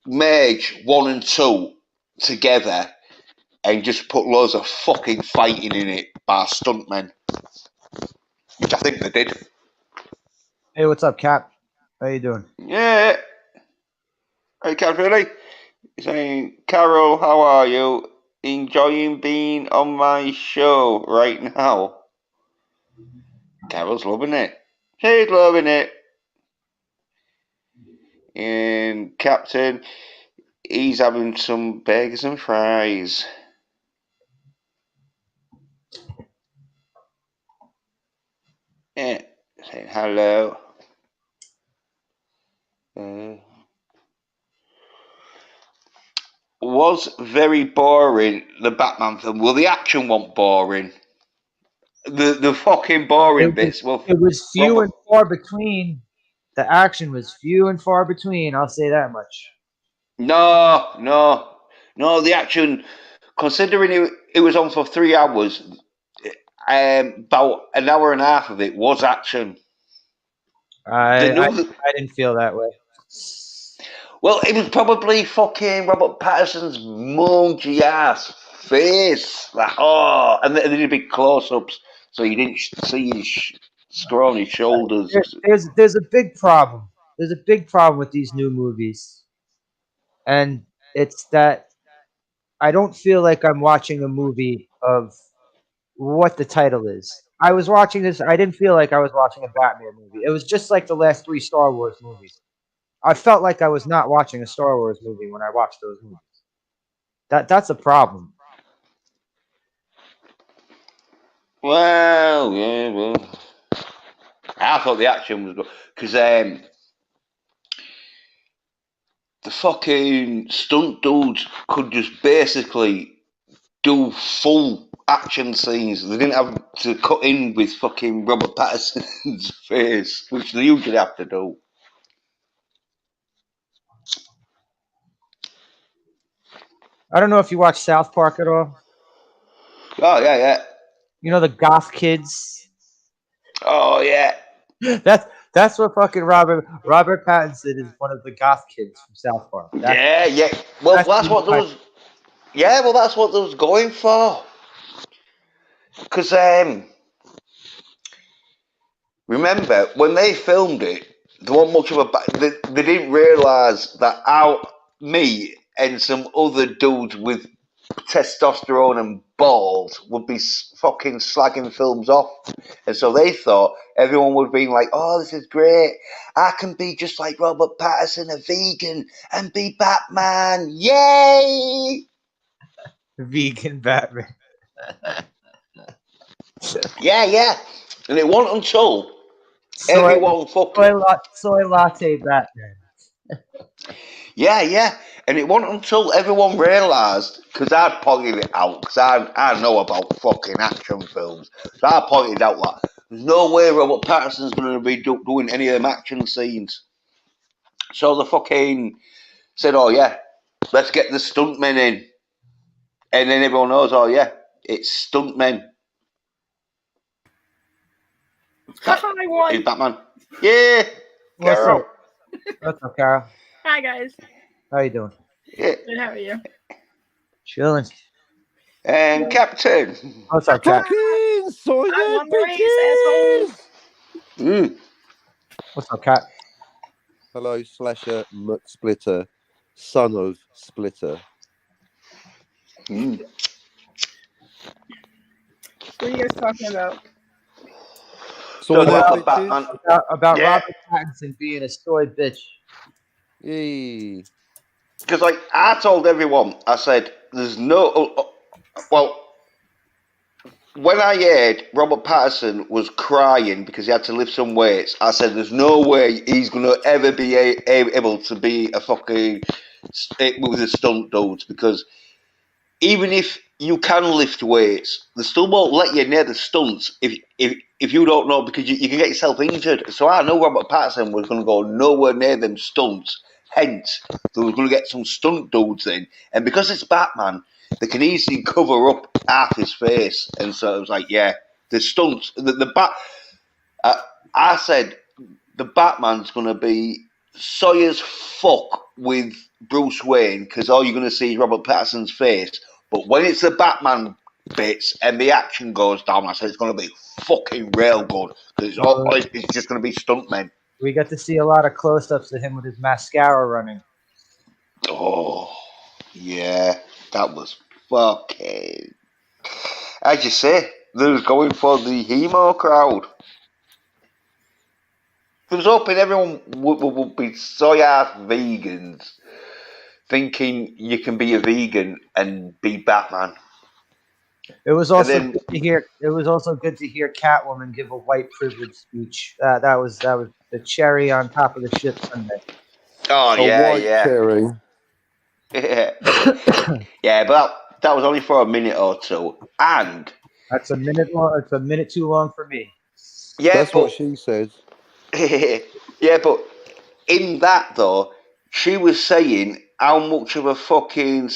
merge 1 and 2 together and just put loads of fucking fighting in it by stuntmen, which I think they did. Hey, what's up, Cap? How you doing? Yeah. Hey, Catherine. Saying, Carol, how are you? Enjoying being on my show right now. Carol's loving it. She's loving it. And Captain, he's having some burgers and fries. Yeah, saying hello. Uh, was very boring, the Batman film. Well, the action wasn't boring. the fucking boring bits. Well, It was few Robert. and far between. The action was few and far between. I'll say that much. No. The action, considering it was on for 3 hours, about an hour and a half of it was action. They I knew that. I didn't feel that way. Well, it was probably fucking Robert Patterson's mungy ass face, like and they did big close-ups, so you didn't see his scrawny shoulders. There's a big problem. There's a big problem with these new movies, and it's that I don't feel like I'm watching a movie of what the title is. I was watching this. I didn't feel like I was watching a Batman movie. It was just like the last three Star Wars movies. I felt like I was not watching a Star Wars movie when I watched those movies. That's a problem. Well, yeah, well, I thought the action was good because the fucking stunt dudes could just basically do full action scenes. They didn't have to cut in with fucking Robert Patterson's face, which they usually have to do. I don't know if you watch South Park at all. Oh yeah. You know the goth kids. Oh yeah. That's what fucking Robert Pattinson is one of the goth kids from South Park. Yeah. Well, that's what those. Yeah, well, that's what they was going for. Because remember when they filmed it, there wasn't much of a. They didn't realise that me and some other dudes with testosterone and balls would be fucking slagging films off, and so they thought everyone would be like, "Oh, this is great! I can be just like Robert Pattinson, a vegan, and be Batman! Yay!" Vegan Batman. Yeah. And it wasn't until everyone fucking soy latte Batman. yeah. And it wasn't until everyone realised, because I'd pointed it out, because I know about fucking action films, so I pointed out that there's no way Robert Patterson's going to be doing any of them action scenes. So the fucking said, "Oh yeah, let's get the stuntmen in," and then everyone knows, "Oh yeah, it's stuntmen." I won. It's Batman. Yeah. What's Carol. up? What's up, Carol? Hi guys. How you doing? Yeah. Good, how are you? Chilling. And Captain. What's up, Cat? Fucking soy I nerd won the race, assholes. What's up, Cat? Hello, Slasher Splitter, son of Splitter. What are you guys talking about? Soy about nerd Batman. bitches. About Yeah. Robert Pattinson being a soy bitch. Yay. Because, like, I told everyone, I said, there's no. Well, when I heard Robert Pattinson was crying because he had to lift some weights, I said, there's no way he's going to ever be able to be a fucking. With the stunt dudes, because even if you can lift weights, they still won't let you near the stunts if you don't know, because you can get yourself injured. So I know Robert Pattinson was going to go nowhere near them stunts. Hence, they were going to get some stunt dudes in, and because it's Batman, they can easily cover up half his face. And so it was like, yeah, the stunts, I said the Batman's going to be soy as fuck with Bruce Wayne, because all you're going to see is Robert Pattinson's face. But when it's the Batman bits and the action goes down, I said it's going to be fucking real good, because it's just going to be stuntmen. We got to see a lot of close-ups of him with his mascara running. Oh, yeah, that was fucking. As you say, they was going for the Hemo crowd. I was hoping everyone would be soy-ass vegans, thinking you can be a vegan and be Batman. It was also good to hear. It was also good to hear Catwoman give a white privilege speech. That was the cherry on top of the shit Sunday. Oh White yeah. cherry. Yeah, but that was only for a minute or two. And That's a minute long. It's a minute too long for me. Yeah, That's what but she says. yeah, but in that though, she was saying how much of a fucking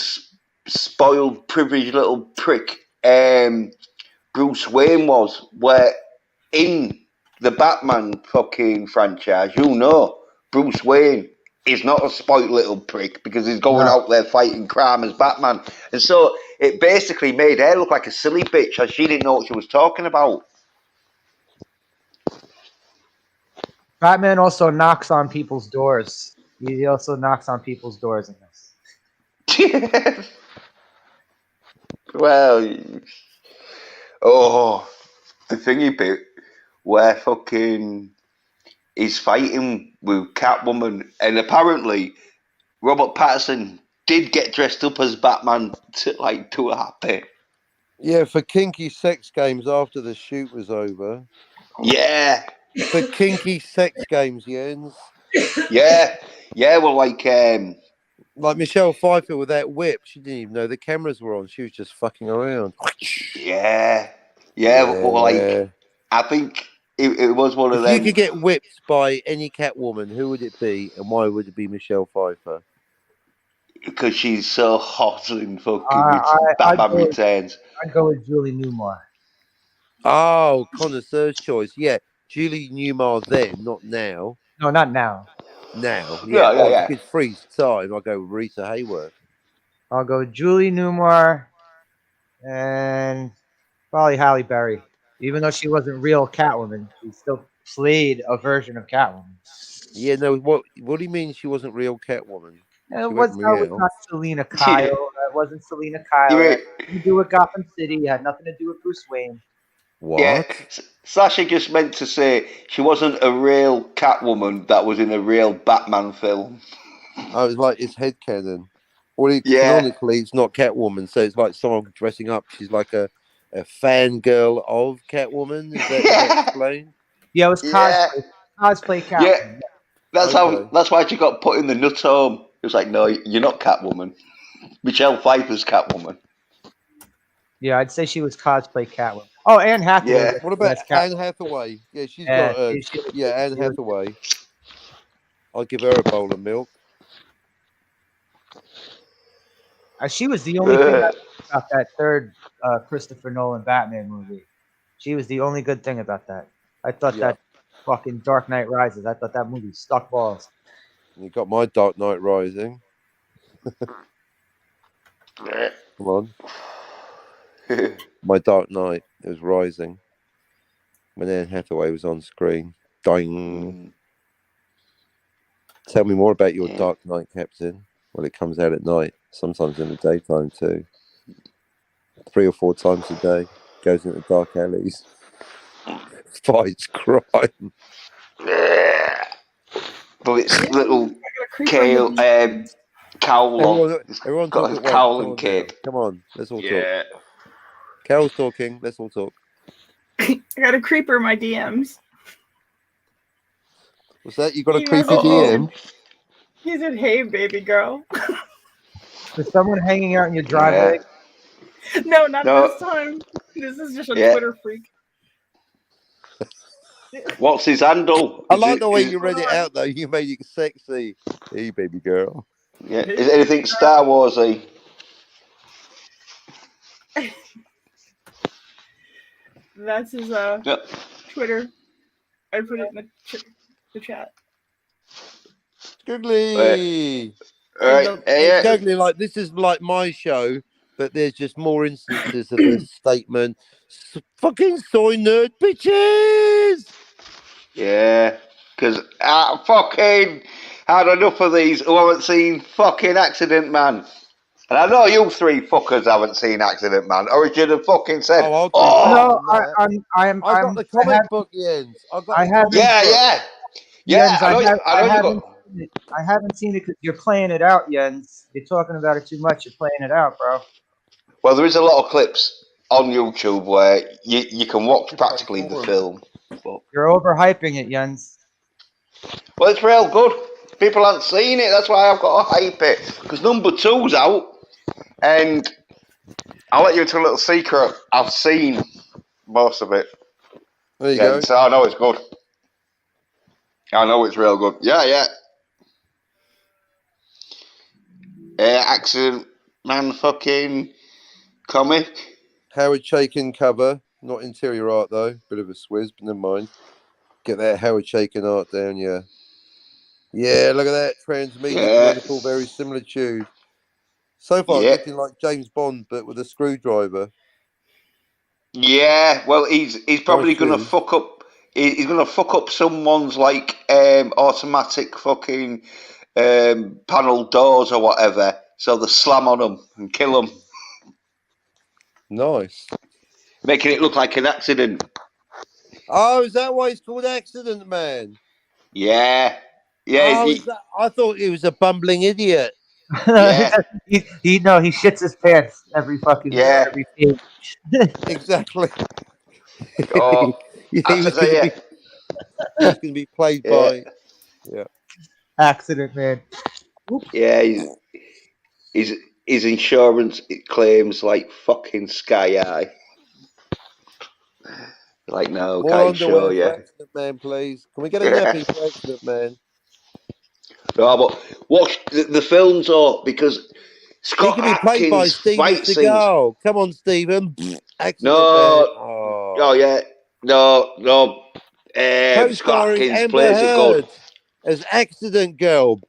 spoiled, privileged little prick Bruce Wayne was. Where in the Batman fucking franchise, Bruce Wayne is not a spoiled little prick because he's going No. out there fighting crime as Batman, and so it basically made her look like a silly bitch, as she didn't know what she was talking about. Batman also knocks on people's doors. He also knocks on people's doors in this. Well, oh, the thingy bit where fucking he's fighting with Catwoman, and apparently Robert Pattinson did get dressed up as Batman to like do a happy. Yeah, for kinky sex games after the shoot was over. Yeah, For kinky sex games, Jens. yeah, yeah. Well, like Like Michelle Pfeiffer with that whip, she didn't even know the cameras were on. She was just fucking around. yeah, yeah. Well, Yeah. like I think it was one of If you them could get whipped by any Catwoman, who would it be, and why would it be Michelle Pfeiffer? because she's so hot in fucking I'd Batman go, Returns. I'd go with Julie Newmar. Oh, connoisseur's choice. Yeah, Julie Newmar then, not now. No, not now. Now, yeah. Yeah, yeah, Oh, if you yeah. could freeze time, I'll go with Rita Hayworth. I'll go with Julie Newmar and probably Halle Berry. Even though she wasn't real Catwoman, she still played a version of Catwoman. Yeah, no. What do you mean she wasn't real Catwoman? It She was, went that was meow. not Selena Kyle. That wasn't Selena Kyle. You It mean, had nothing to do with Gotham City. It had nothing to do with Bruce Wayne. yeah, What? Sasha just meant to say she wasn't a real Catwoman that was in a real Batman film. I was like, it's headcanon. Well, Yeah, canonically, it's not Catwoman, so it's like someone dressing up. She's like a fangirl of Catwoman. Is that explained? Yeah, it was yeah, cosplay yeah. Catwoman. Okay. That's why she got put in the nut home. It was like, no, you're not Catwoman. Michelle Pfeiffer's Catwoman. Yeah, I'd say she was cosplay Catwoman. Oh, Anne Hathaway Yeah. was What about as Anne Catwoman. Hathaway? Yeah, she's Yeah, got a. she was Yeah, Anne she was- Hathaway. I'll give her a bowl of milk. she was the only thing I liked about that third Christopher Nolan Batman movie. She was the only good thing about that. I thought Yeah. that fucking Dark Knight Rises. I thought that movie stuck balls. You got my Dark Knight Rising. Come on, my Dark Knight. It was rising when Anne Hathaway was on screen. Ding. Tell me more about your Dark Knight, Captain. Well, it comes out at night, sometimes in the daytime too. 3 or 4 times a day. Goes into dark alleys. Fights crime. But it's little I got a creeper in the cowl on. Everyone Got talk a at once. cowl Come and on, cape. now. Come on, let's all talk. Yeah. Carol's talking. Let's all talk. I got a creeper in my DMs. What's that? You got a He creepy messaged- DM? He said, "Hey, baby girl." Was someone hanging out in your driveway? No, not No. this time. This is just a Yeah. Twitter freak. What's his handle? I Is like it- the way is- you read it out, though. You made it sexy. Hey, baby girl. Yeah. Is it anything Star Warsy? That's his Yep. Twitter. I put it in the chat. Googly. All right. Yeah. Googly, like, this is like my show, but there's just more instances of the statement. Fucking soy nerd bitches. Yeah. Because I fucking had enough of these who haven't seen fucking Accident Man. And I know you three fuckers haven't seen Accident Man, or you should have fucking said, Oh, I'll oh, No, that. I'm. I've got the comic book, Jens. I've got I the haven't- comic yeah, book. yeah. Yeah, Jens, I know you got. I haven't seen it because you're playing it out, Jens. You're talking about it too much. You're playing it out, bro. Well, there is a lot of clips on YouTube where you can watch practically the film. But, You're overhyping it, Jens. well, it's real good. People haven't seen it. That's why I've got to hype it. Because number 2's out. And I'll let you into a little secret. I've seen most of it. There you Yeah, go. so I know it's good. I know it's real good. Yeah. Accident Man fucking comic. Howard Chaykin cover, not interior art though. Bit of a swizz, but never mind. Get that Howard Chaykin art down, yeah. Yeah, look at that transmedia Yeah. canonical, very similitude. So far, it's Yeah. looking like James Bond, but with a screwdriver. Yeah. Well, he's No probably gonna shoes. fuck up. He's gonna fuck up someone's like automatic fucking panel doors or whatever. So they slam on them and kill them, Nice. making it look like an accident. Oh, is that why it's called Accident Man? Yeah. Yeah. Oh, is that? I thought he was a bumbling idiot. Yeah. he shits his pants Yeah. every page. Exactly. Oh, he I was tell going to you. be. He was going to be played Yeah. by. Yeah. Accident Man. Oops. Yeah. His insurance claims like fucking sky high. Like, no, More can't insure underwear for you. Accident Man, please. Can we get a Yeah. nappy for Accident Man? No, but watch the films up because He Scott can be played by Atkins Steven fight scenes. Seagal. Come on, Steven. Accident Man. No, oh Oh. yeah, no. Scott Co-starring Atkins Amber plays it good. Heard as Accident Girl.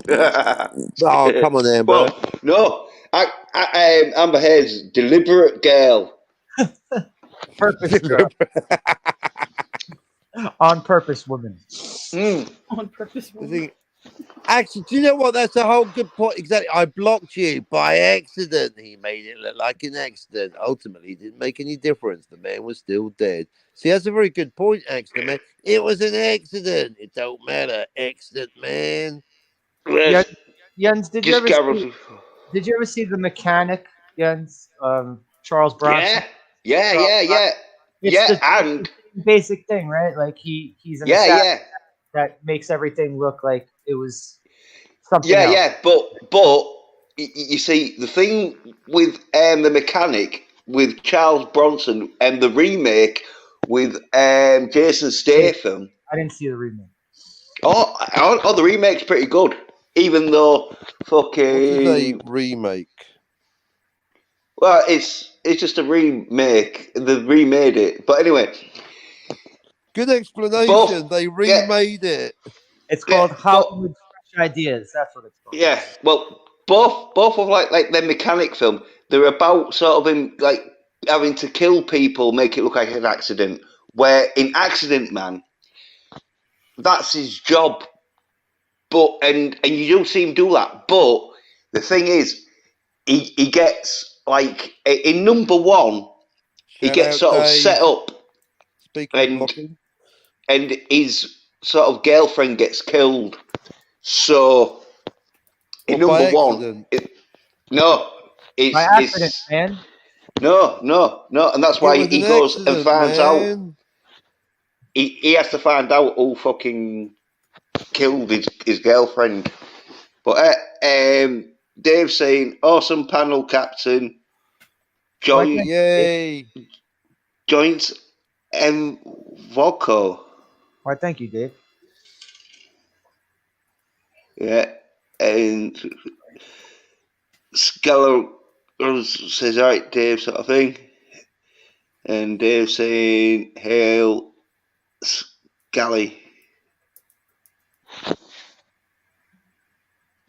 Oh, come on, Amber. Well, no, Amber Heard's deliberate girl. Purpose girl. On purpose woman. On purpose. The thing- Actually, do you know what? That's a whole good point. Exactly. I blocked you by accident. He made it look like an accident. Ultimately, it didn't make any difference. The man was still dead. See, that's a very good point, Accident Man. It was an accident. It don't matter. Accident Man. Yeah, Jens, did you Just ever see The Mechanic, Jens? Charles Bronson. yeah. It's the And basic thing, right? Like he's an assassin yeah. that makes everything look like it was something else. Yeah, but you see the thing with the mechanic with Charles Bronson and the remake with Jason Statham. I didn't see the remake. Oh, the remake's pretty good, even though What is a fucking remake? well, it's just a remake. They remade it, but anyway, Good explanation. Both- They remade it. It's called but- Hollywood Fresh Ideas. That's what it's called. yeah. Well, both of like the mechanic film, they're about sort of him like having to kill people, make it look like an accident. Where in Accident Man, that's his job. But and you do see him do that. But the thing is, he gets like in number one, he Shout gets out sort of Dave. set up, Speaking of and- blocking. and his sort of girlfriend gets killed. So in Or by number one, accident. no, it's, By accident, it's man. no, and that's why It was he an goes and accident, finds out. man. He has to find out who fucking killed his girlfriend. But Dave saying, awesome panel captain, joint Yay. and Voco. Why, thank you, Dave. Yeah, and Skeller says, all right, Dave, sort of thing. And Dave saying, hail Scally.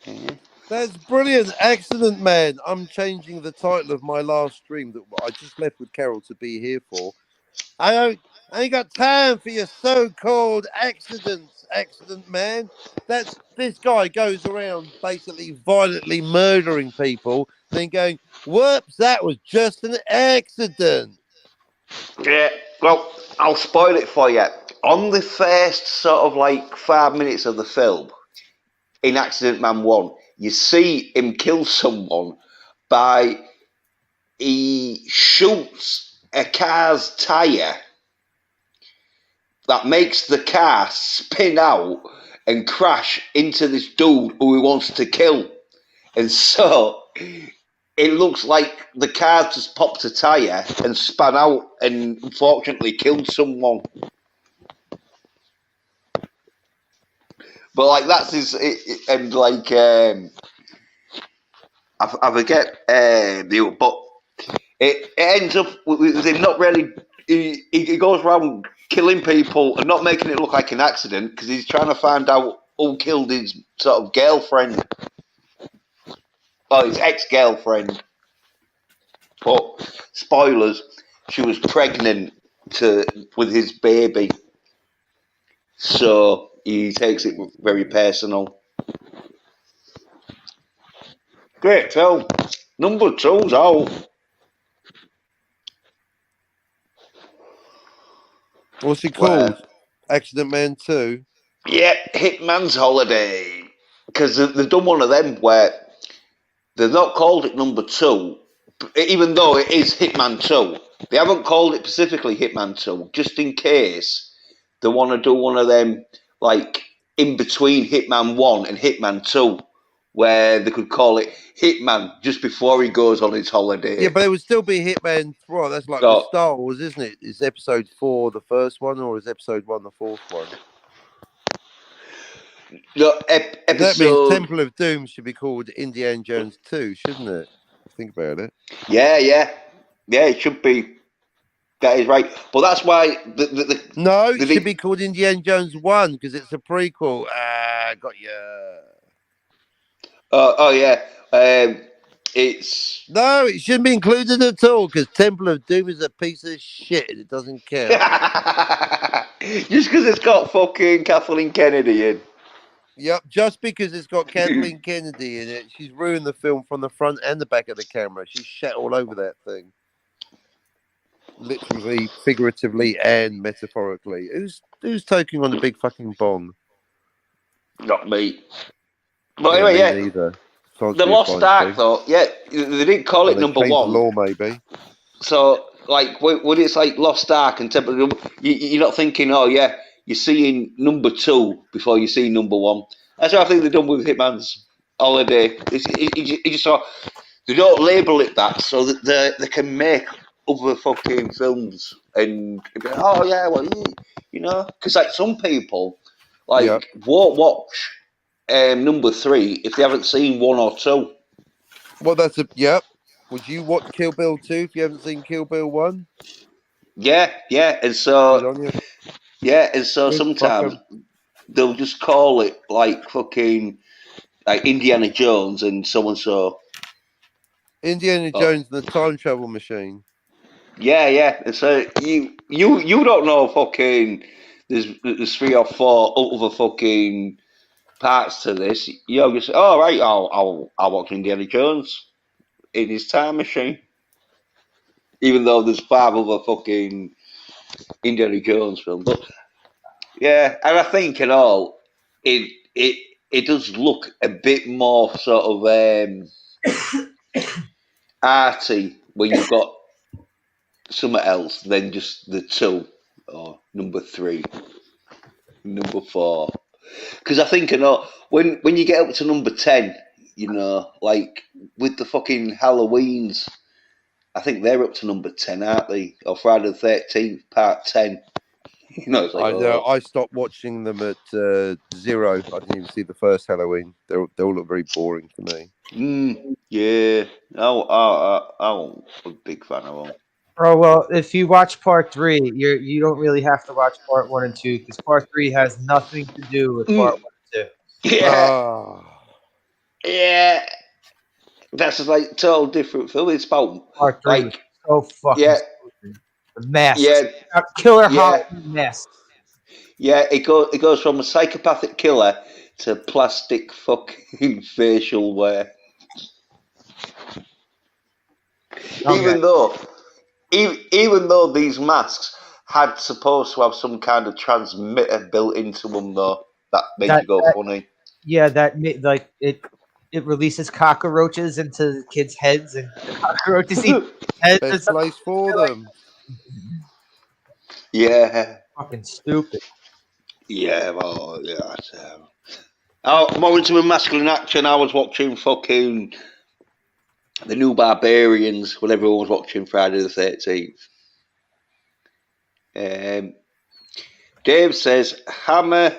Yeah. That's brilliant. Accident Man. I'm changing the title of my last stream that I just left with Carol to be here for. I ain't got time for your so-called accidents, Accident Man. That's this guy goes around basically violently murdering people, then going, whoops, that was just an accident. Yeah, well, I'll spoil it for you. On the first sort of like 5 minutes of the film, in Accident Man 1, you see him kill someone by he shoots a car's tyre that makes the car spin out and crash into this dude who he wants to kill. And so it looks like the car just popped a tyre and span out and unfortunately killed someone. But like that's his, and like I forget but it ends up with him not really. He goes around killing people and not making it look like an accident because he's trying to find out who killed his sort of girlfriend or his ex-girlfriend. But spoilers, she was pregnant with his baby, so he takes it very personal. Great film. Number 2's out. What's it called? Accident Man 2? Yeah, Hitman's Holiday. Because they've done one of them where they've not called it number 2, even though it is Hitman 2. They haven't called it specifically Hitman 2, just in case they want to do one of them, like, in between Hitman 1 and Hitman 2, where they could call it Hitman just before he goes on his holiday. Yeah, but it would still be Hitman 3. That's like with Star Wars, isn't it? Is episode 4 the first one, or is episode 1 the fourth one? No, That means Temple of Doom should be called Indiana Jones 2, shouldn't it? Think about it. Yeah, it should be. That is right, but that's why it should be called Indiana Jones 1 because it's a prequel. Got you. Oh yeah, it's it shouldn't be included at all because Temple of Doom is a piece of shit and it doesn't count. Just because it's got fucking Kathleen Kennedy in. Yep, just because it's got Kathleen Kennedy in it, she's ruined the film from the front and the back of the camera. She's shat all over that thing. Literally, figuratively, and metaphorically. Who's taking on the big fucking bong? Not me. But anyway, me neither. The Lost Ark, though, they didn't call it number 1. The law, maybe. So, like, when it's like Lost Ark and Temple, you're not thinking, oh yeah, you're seeing number 2 before you see number 1. That's what I think they've done with Hitman's Holiday. You just saw they don't label it that so that they can make other fucking films and oh yeah, well you know, because like some people won't watch number 3 if they haven't seen 1 or 2. Well, that's Would you watch Kill Bill 2 if you haven't seen Kill Bill 1? Yeah, and so sometimes they'll just call it like fucking like Indiana Jones and so and so. Indiana Jones and the Time Travel Machine. Yeah. And so you don't know fucking there's 3 or 4 other fucking parts to this. You'll just say, oh right, I'll watch Indiana Jones in his time machine. Even though there's 5 other fucking Indiana Jones films. But yeah, and I think in all it does look a bit more sort of arty when you've got something else than just the 2 or number 3, number 4. Because I think when you get up to number 10, you know, like with the fucking Halloweens, I think they're up to number 10, aren't they? Or Friday the 13th, part 10. You know, it's like, I stopped watching them at 0. I didn't even see the first Halloween. They all look very boring to me. Yeah. I'm a big fan of them. Oh well, if you watch part 3, you don't really have to watch part 1 and 2 because part 3 has nothing to do with part 1 and 2. Yeah. Yeah. That's just like total different film. It's about part 3 like so fucking stupid. The masks. Yeah. Killer Halloween masks. Yeah, it goes from a psychopathic killer to plastic fucking facial wear. Okay. Even though these masks had supposed to have some kind of transmitter built into them, though, that makes you go funny. Yeah, like it releases cockroaches into the kids' heads, and the cockroaches eat heads. Best place for them. Yeah. Fucking stupid. Yeah, well, yeah. More into masculine action. I was watching fucking The New Barbarians when everyone was watching Friday the 13th. Dave says Hammer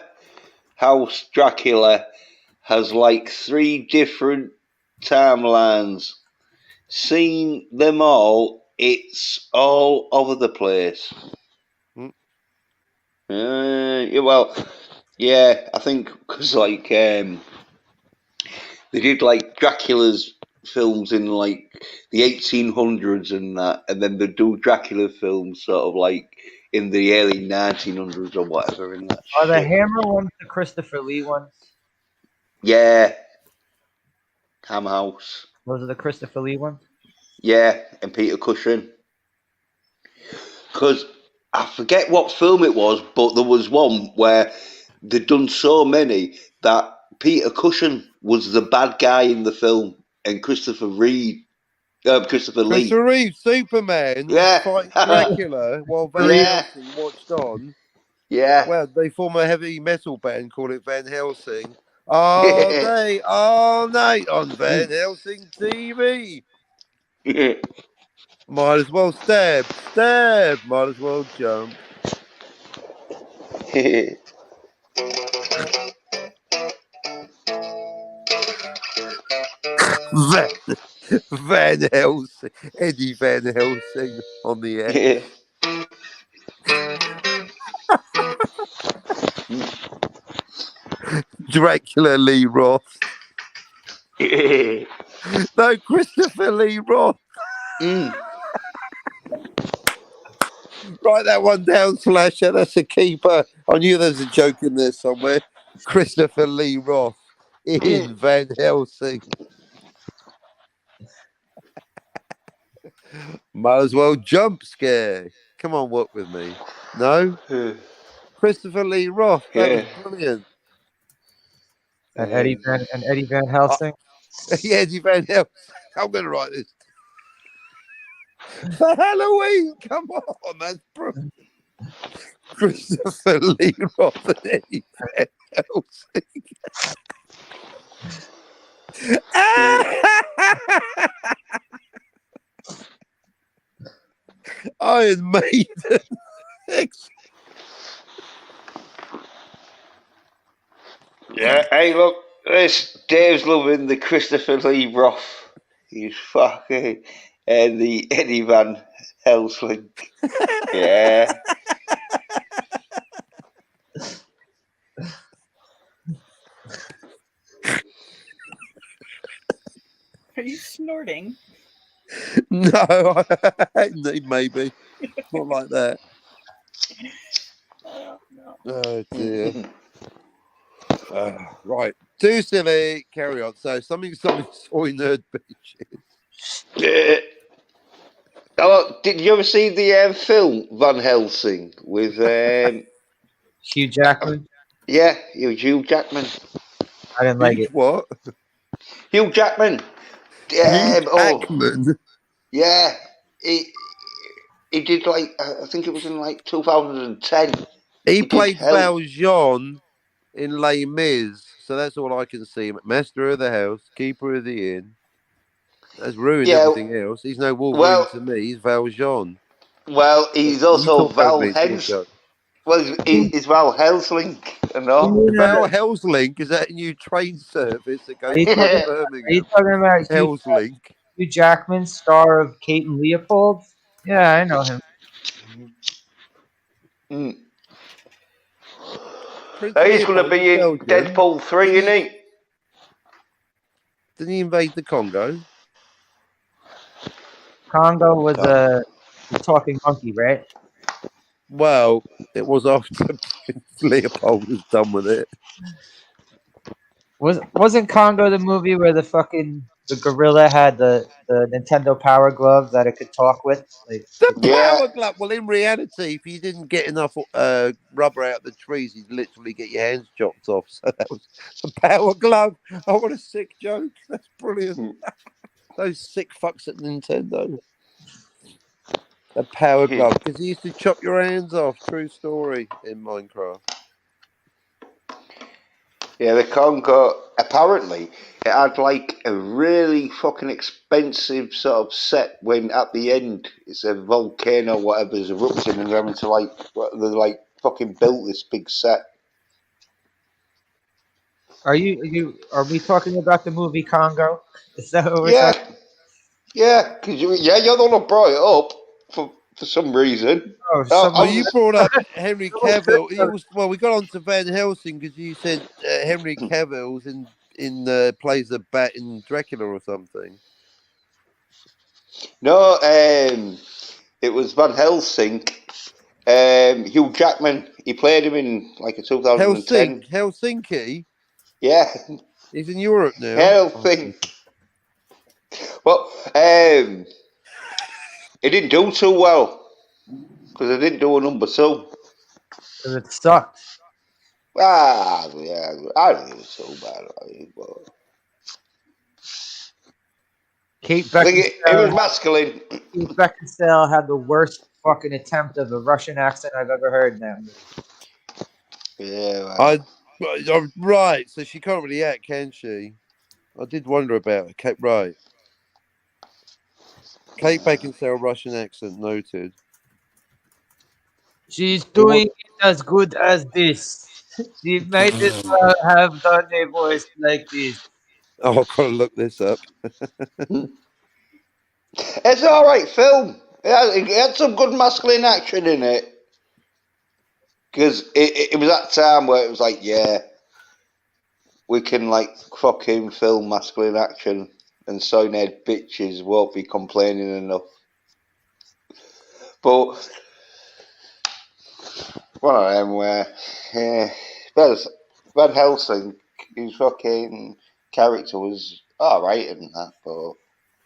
House Dracula has like 3 different timelines. Seen them all, it's all over the place. Hmm. Well, yeah, I think because like they did like Dracula's films in like the 1800s and that, and then they do Dracula films sort of like in the early 1900s or whatever and that Are the shit. Hammer ones the Christopher Lee ones? Yeah, Hammer House. Those are the Christopher Lee ones. Yeah, and Peter Cushing. Because I forget what film it was, but there was one where they'd done so many that Peter Cushing was the bad guy in the film, and Christopher Christopher Lee. Reeve, Superman, was Yeah, fighting Dracula while Van yeah, Helsing watched on. yeah. Well, they form a heavy metal band called it Van Helsing. All day, all night on Van Helsing TV. Might as well stab, stab. Might as well jump. Van, Van Helsing, Eddie Van Helsing on the air. Dracula Lee Roth. No, Christopher Lee Roth. Write that one down, Slasher. That's a keeper. I knew there was a joke in there somewhere. Christopher Lee Roth in Van Helsing. Might as well jump scare. Come on, work with me. No? Christopher Lee Roth. That was brilliant. And Eddie Van Helsing. Yeah, Eddie Van Helsing. I'm going to write this. For Halloween. Come on. That's brilliant. Christopher Lee Roth and Eddie Van Helsing. Iron Maiden. Yeah, hey, look, this Dave's loving the Christopher Lee Roth. He's fucking and the Eddie Van Helsing. Yeah. Are you snorting? No, maybe. Not like that. I don't know. Oh, dear. Right. Too silly. Carry on. So, something soy nerd bitches. Did you ever see the film Van Helsing with Hugh Jackman. yeah, Hugh Jackman. I didn't like it. What? Hugh Jackman. Hugh Oh, Jackman. yeah. He did like I think it was in like 2010. He did played Hell. Valjean in Les Mis, so that's all I can see. Master of the house, keeper of the inn. That's ruined Yeah. everything else. He's no Wolverine to me. He's Valjean. Well, he's You also talk over Val me. Hens. Well, he's Val Helsing. No. Val Helslink, is that a new train service that goes Are you to talking Birmingham? about Helslink. Hugh Jackman, star of Kate and Leopold? Yeah, I know him. Prince He's going to Leopold be in Belgium. Deadpool 3, isn't he? Didn't he invade the Congo? Congo was a talking monkey, right? Well, it was after Prince Leopold was done with it. Wasn't Congo the movie where the gorilla had the Nintendo Power Glove that it could talk with? Like, The power glove. Well, in reality, if you didn't get enough rubber out of the trees, you'd literally get your hands chopped off. So that was the power glove. Oh, what a sick joke. That's brilliant. Those sick fucks at Nintendo. The power glove. Because he used to chop your hands off. True story in Minecraft. Yeah, the Congo, apparently, it had like a really fucking expensive sort of set when at the end it's a volcano, whatever's erupting, and they're having to they're like fucking built this big set. Are are we talking about the movie Congo? Is that what we're Yeah, talking? yeah, because you're the one who brought it up for some reason. Oh, Well, someone you I brought up Henry someone said Cavill. Well, we got on to Van Helsing because you said Henry Cavill's in plays a bat in Dracula or something. no, it was Van Helsing. Hugh Jackman, he played him in like a 2010. Helsinki. Yeah, He's in Europe now. Helsing. Well, it didn't do too well because it didn't do a number two. because it sucked. Ah, yeah, I didn't think it was so bad. But Kate I think it Beckinsale, was masculine. Kate Beckinsale had the worst fucking attempt of a Russian accent I've ever heard now. Yeah, well. Right. So she can't really act, can she? I did wonder about it. Kate, right. Kate Beckinsale, Russian accent noted. She's doing it as good as this. She might as well have done a voice like this. Oh, I've got to look this up. It's an alright film. It had some good masculine action in it. Because it was that time where it was like, yeah, we can like fucking film masculine action and so nerd bitches won't be complaining enough. But one of them where, yeah, Van Helsing, his fucking character was alright in that, but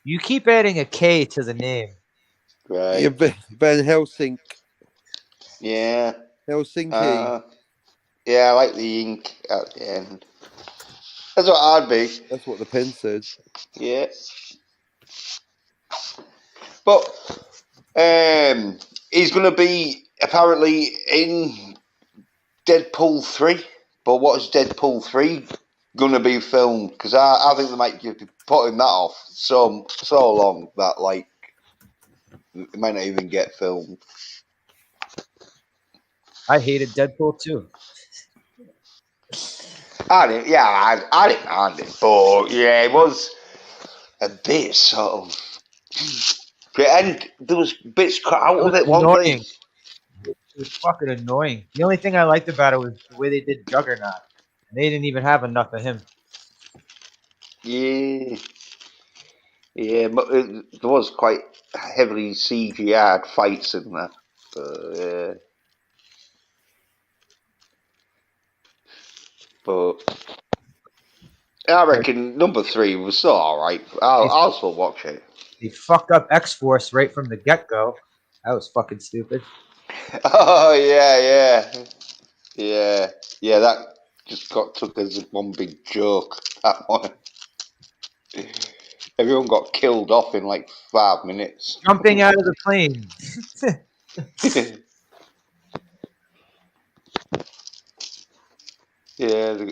You keep adding a K to the name. right. Yeah, Van Helsing. Yeah. Helsinki. Yeah, I like the ink at the end. That's what I'd be. That's what the pen said. Yeah. But he's going to be apparently in Deadpool 3. But what is Deadpool 3 going to be filmed? Because I think they might be putting that off so long that like it might not even get filmed. I hated Deadpool too. I didn't mind it, but yeah, it was a bit sort of. And there was bits cut out of it, weren't they? Annoying. It was fucking annoying. The only thing I liked about it was the way they did Juggernaut. And they didn't even have enough of him. Yeah, yeah, but there was quite heavily CGI'd fights in that. Yeah. But I reckon number 3 was still alright. I'll still watch it. They fucked up X-Force right from the get-go. That was fucking stupid. Oh yeah. That just got took as one big joke. That one. Everyone got killed off in like 5 minutes. Jumping out of the plane. Yeah,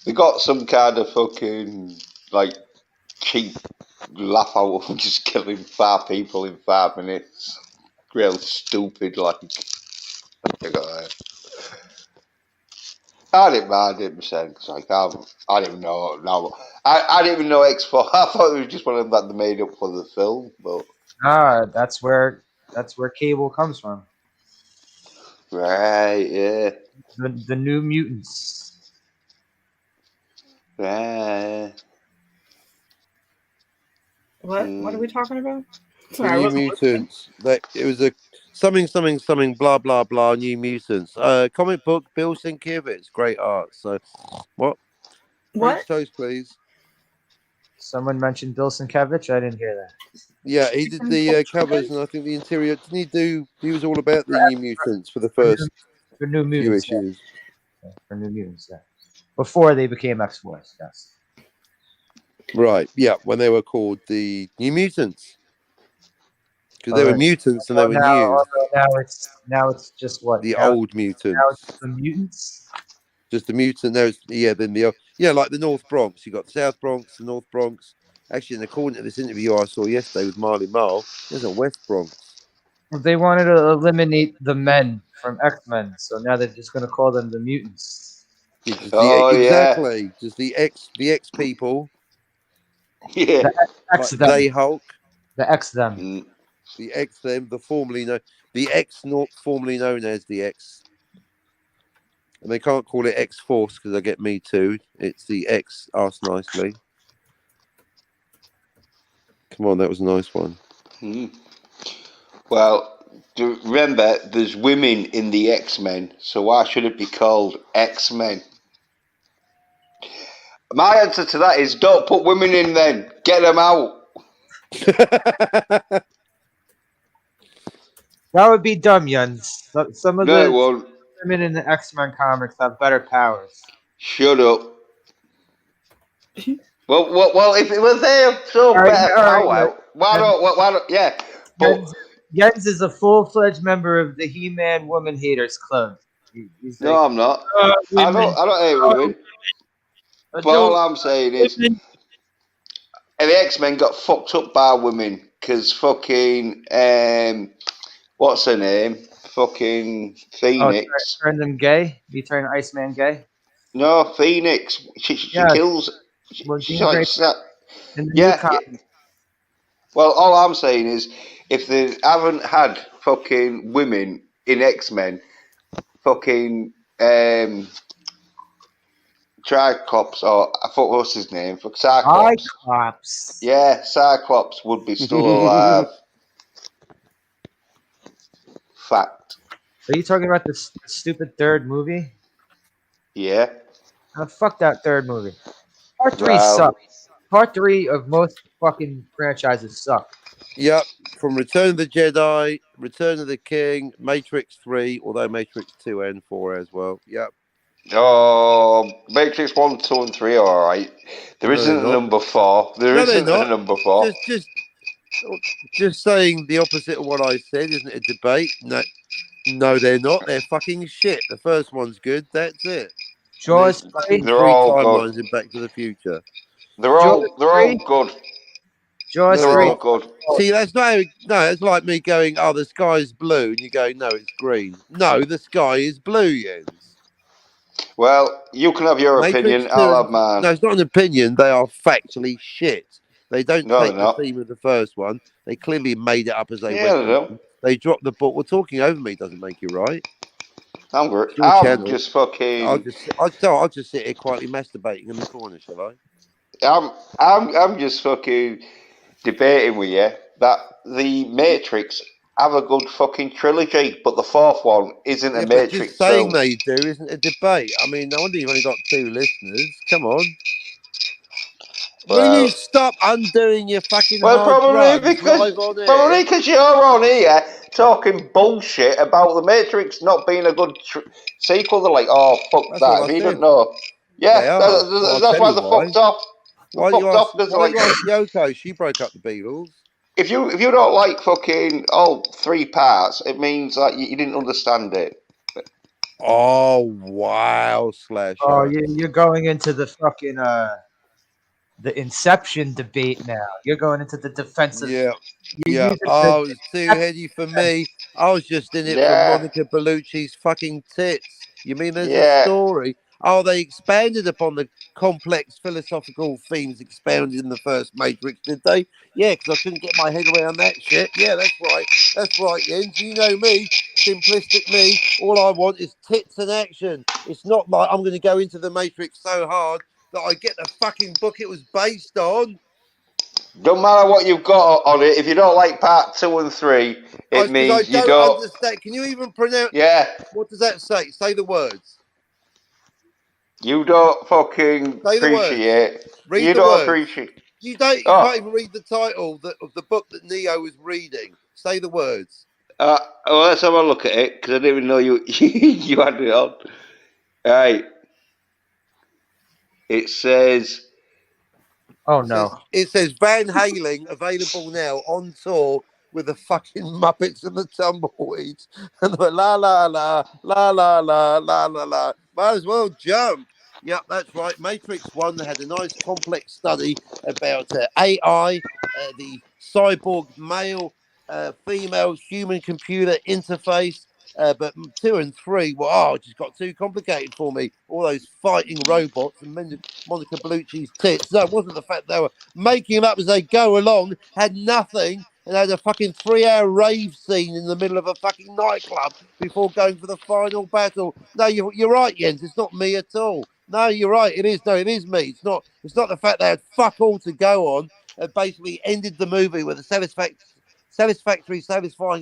they got some kind of fucking like cheap laugh out of just killing 5 people in 5 minutes. Real stupid, like. I didn't mind it myself because like I didn't even know. No, I didn't even know X4. I thought it was just one of them that they made up for the film. But That's where Cable comes from. right, yeah, The New Mutants. right. What are we talking about? The Sorry, I New wasn't listening. Mutants. It was a something blah blah blah New Mutants. Comic book Bill Sienkiewicz, great art. So what? French What? toast, please. Someone mentioned Bill Sienkiewicz. I didn't hear that. Yeah, he did the covers and I think the interior. Didn't he do? He was all about the New Mutants for the first For New few Mutants. issues. Yeah. For New Mutants, yeah. Before they became X-Force, yes. Right. Yeah, when they were called the New Mutants. Because they were Alright. mutants and they were new. Now it's just what? The Now old it's mutants. the mutants. Just the mutant. There's then like the North Bronx. You got the South Bronx, the North Bronx. Actually, according to this interview I saw yesterday with Marley Marl, there's a West Bronx. They wanted to eliminate the men from X-Men, so now they're just going to call them the mutants. Just yeah, just the X people, yeah. The X like them, they Hulk, the X them. Mm. the X them, the X not formerly known as the X. And they can't call it X Force because I get me too. It's the X asked nicely. Come on, that was a nice one. Mm. Well, remember, there's women in the X-Men, so why should it be called X-Men? My answer to that is don't put women in then. Get them out. That would be dumb, Jens. Some of No, it the won't. women in the X-Men comics have better powers. Shut up. Well, if it was there, so All right, better all right, power. Why don't, yeah. But Jens is a full-fledged member of the He-Man Woman Haters Club. He's no, like, I'm not. Women. I don't hate women. But all adult I'm saying is, women. the X-Men got fucked up by women because fucking what's her name? Fucking Oh, Phoenix. turn them gay? You turn Iceman gay? No, Phoenix. She Yeah. kills. Well, She's Jean like, Grey in the new yeah, yeah. comic. Well, all I'm saying is, if they haven't had fucking women in X-Men, fucking Tricops, or I thought what's his name? Cyclops. Cyclops. Yeah, Cyclops would be still alive. Fact. Are you talking about the stupid third movie? Yeah. Fuck that third movie. Part 3 Well, sucks. Part 3 of most fucking franchises suck. Yep. From Return of the Jedi, Return of the King, Matrix 3, although Matrix 2 and 4 as well. Yep. oh, Matrix 1, 2, and 3 are alright. There No, they're isn't a not. number 4. There No, they're isn't a not. number 4. Just saying the opposite of what I said isn't a debate. No, they're not. They're fucking shit. The first one's good. That's it. And there's Jaws 3. fucking They're 3 all good. timelines in Back to the Future. Jaws They're 3. all good. Jaws No, They're they're 3. all not. good. See, that's it's like me going, oh, the sky's blue, and you go, no, it's green. No, the sky is blue, Jens. Well, you can have your Matrix opinion. 2 I'll have and mine. no, it's not an opinion. They are factually shit. They don't No, they're take the not. theme of the first one. They clearly made it up as they Yeah, went they do. along. They dropped the book. Well, talking over me doesn't make you right. It's your I'm channel. just fucking. I'll just sit here quietly masturbating in the corner, shall I? I'm just fucking debating with you that the Matrix have a good fucking trilogy, but the fourth one isn't a Yeah, but just Matrix saying film. they do isn't a debate. I mean, no wonder you've only got 2 listeners. Come on. Will you Well, stop undoing your fucking well, hard probably drugs because live on air? you're on here talking bullshit about the Matrix not being a good sequel. They're like, oh fuck That's that. all I If you don't said. know, yeah, They are. Well, I'll that's tell why you they're why. fucked off. They're Why don't you fucked ask? off because Why don't you ask Yoko? She broke up the Beatles. if you don't like fucking all 3 parts, it means that you didn't understand it. Oh wow, Slash. Oh, you're going into the fucking the Inception debate now. You're going into the defensive. Yeah, You're yeah. using the Oh, it was too heady for me. I was just in it for Yeah, Monica Bellucci's fucking tits. You mean there's a yeah. story? Oh, they expanded upon the complex philosophical themes expounded in the first Matrix, did they? Yeah, because I couldn't get my head around that shit. Yeah, that's right. That's right, Jens. You know me, simplistic me. All I want is tits and action. It's not like I'm going to go into the Matrix so hard that I get the fucking book it was based on. Don't matter what you've got on it. If you don't like part 2 and 3, Oh, it it's because I means you don't don't. understand. Can you even pronounce? Yeah, What does that say? Say the words. you don't fucking Say the words. appreciate. Read You the don't words. appreciate. You don't. You can't Oh, even read the title of the book that Neo was reading. Say the words. well, let's have a look at it because I didn't even know you you had it on. Right. It says. Oh no. It says Van Halen available now on tour with the fucking Muppets and the Tumbleweeds, and they were la la la la la la la la la. Might as well jump. Yep, that's right. Matrix 1 had a nice complex study about AI, the cyborg male, female human computer interface. But 2 and 3, well, it just got too complicated for me. All those fighting robots and Monica Bellucci's tits. No, it wasn't the fact they were making them up as they go along, had nothing, and had a fucking 3-hour rave scene in the middle of a fucking nightclub before going for the final battle. No, you're right, Jens. It's not me at all. No, you're right. It is. No, it is me. It's not the fact they had fuck all to go on. Basically ended the movie with a satisfying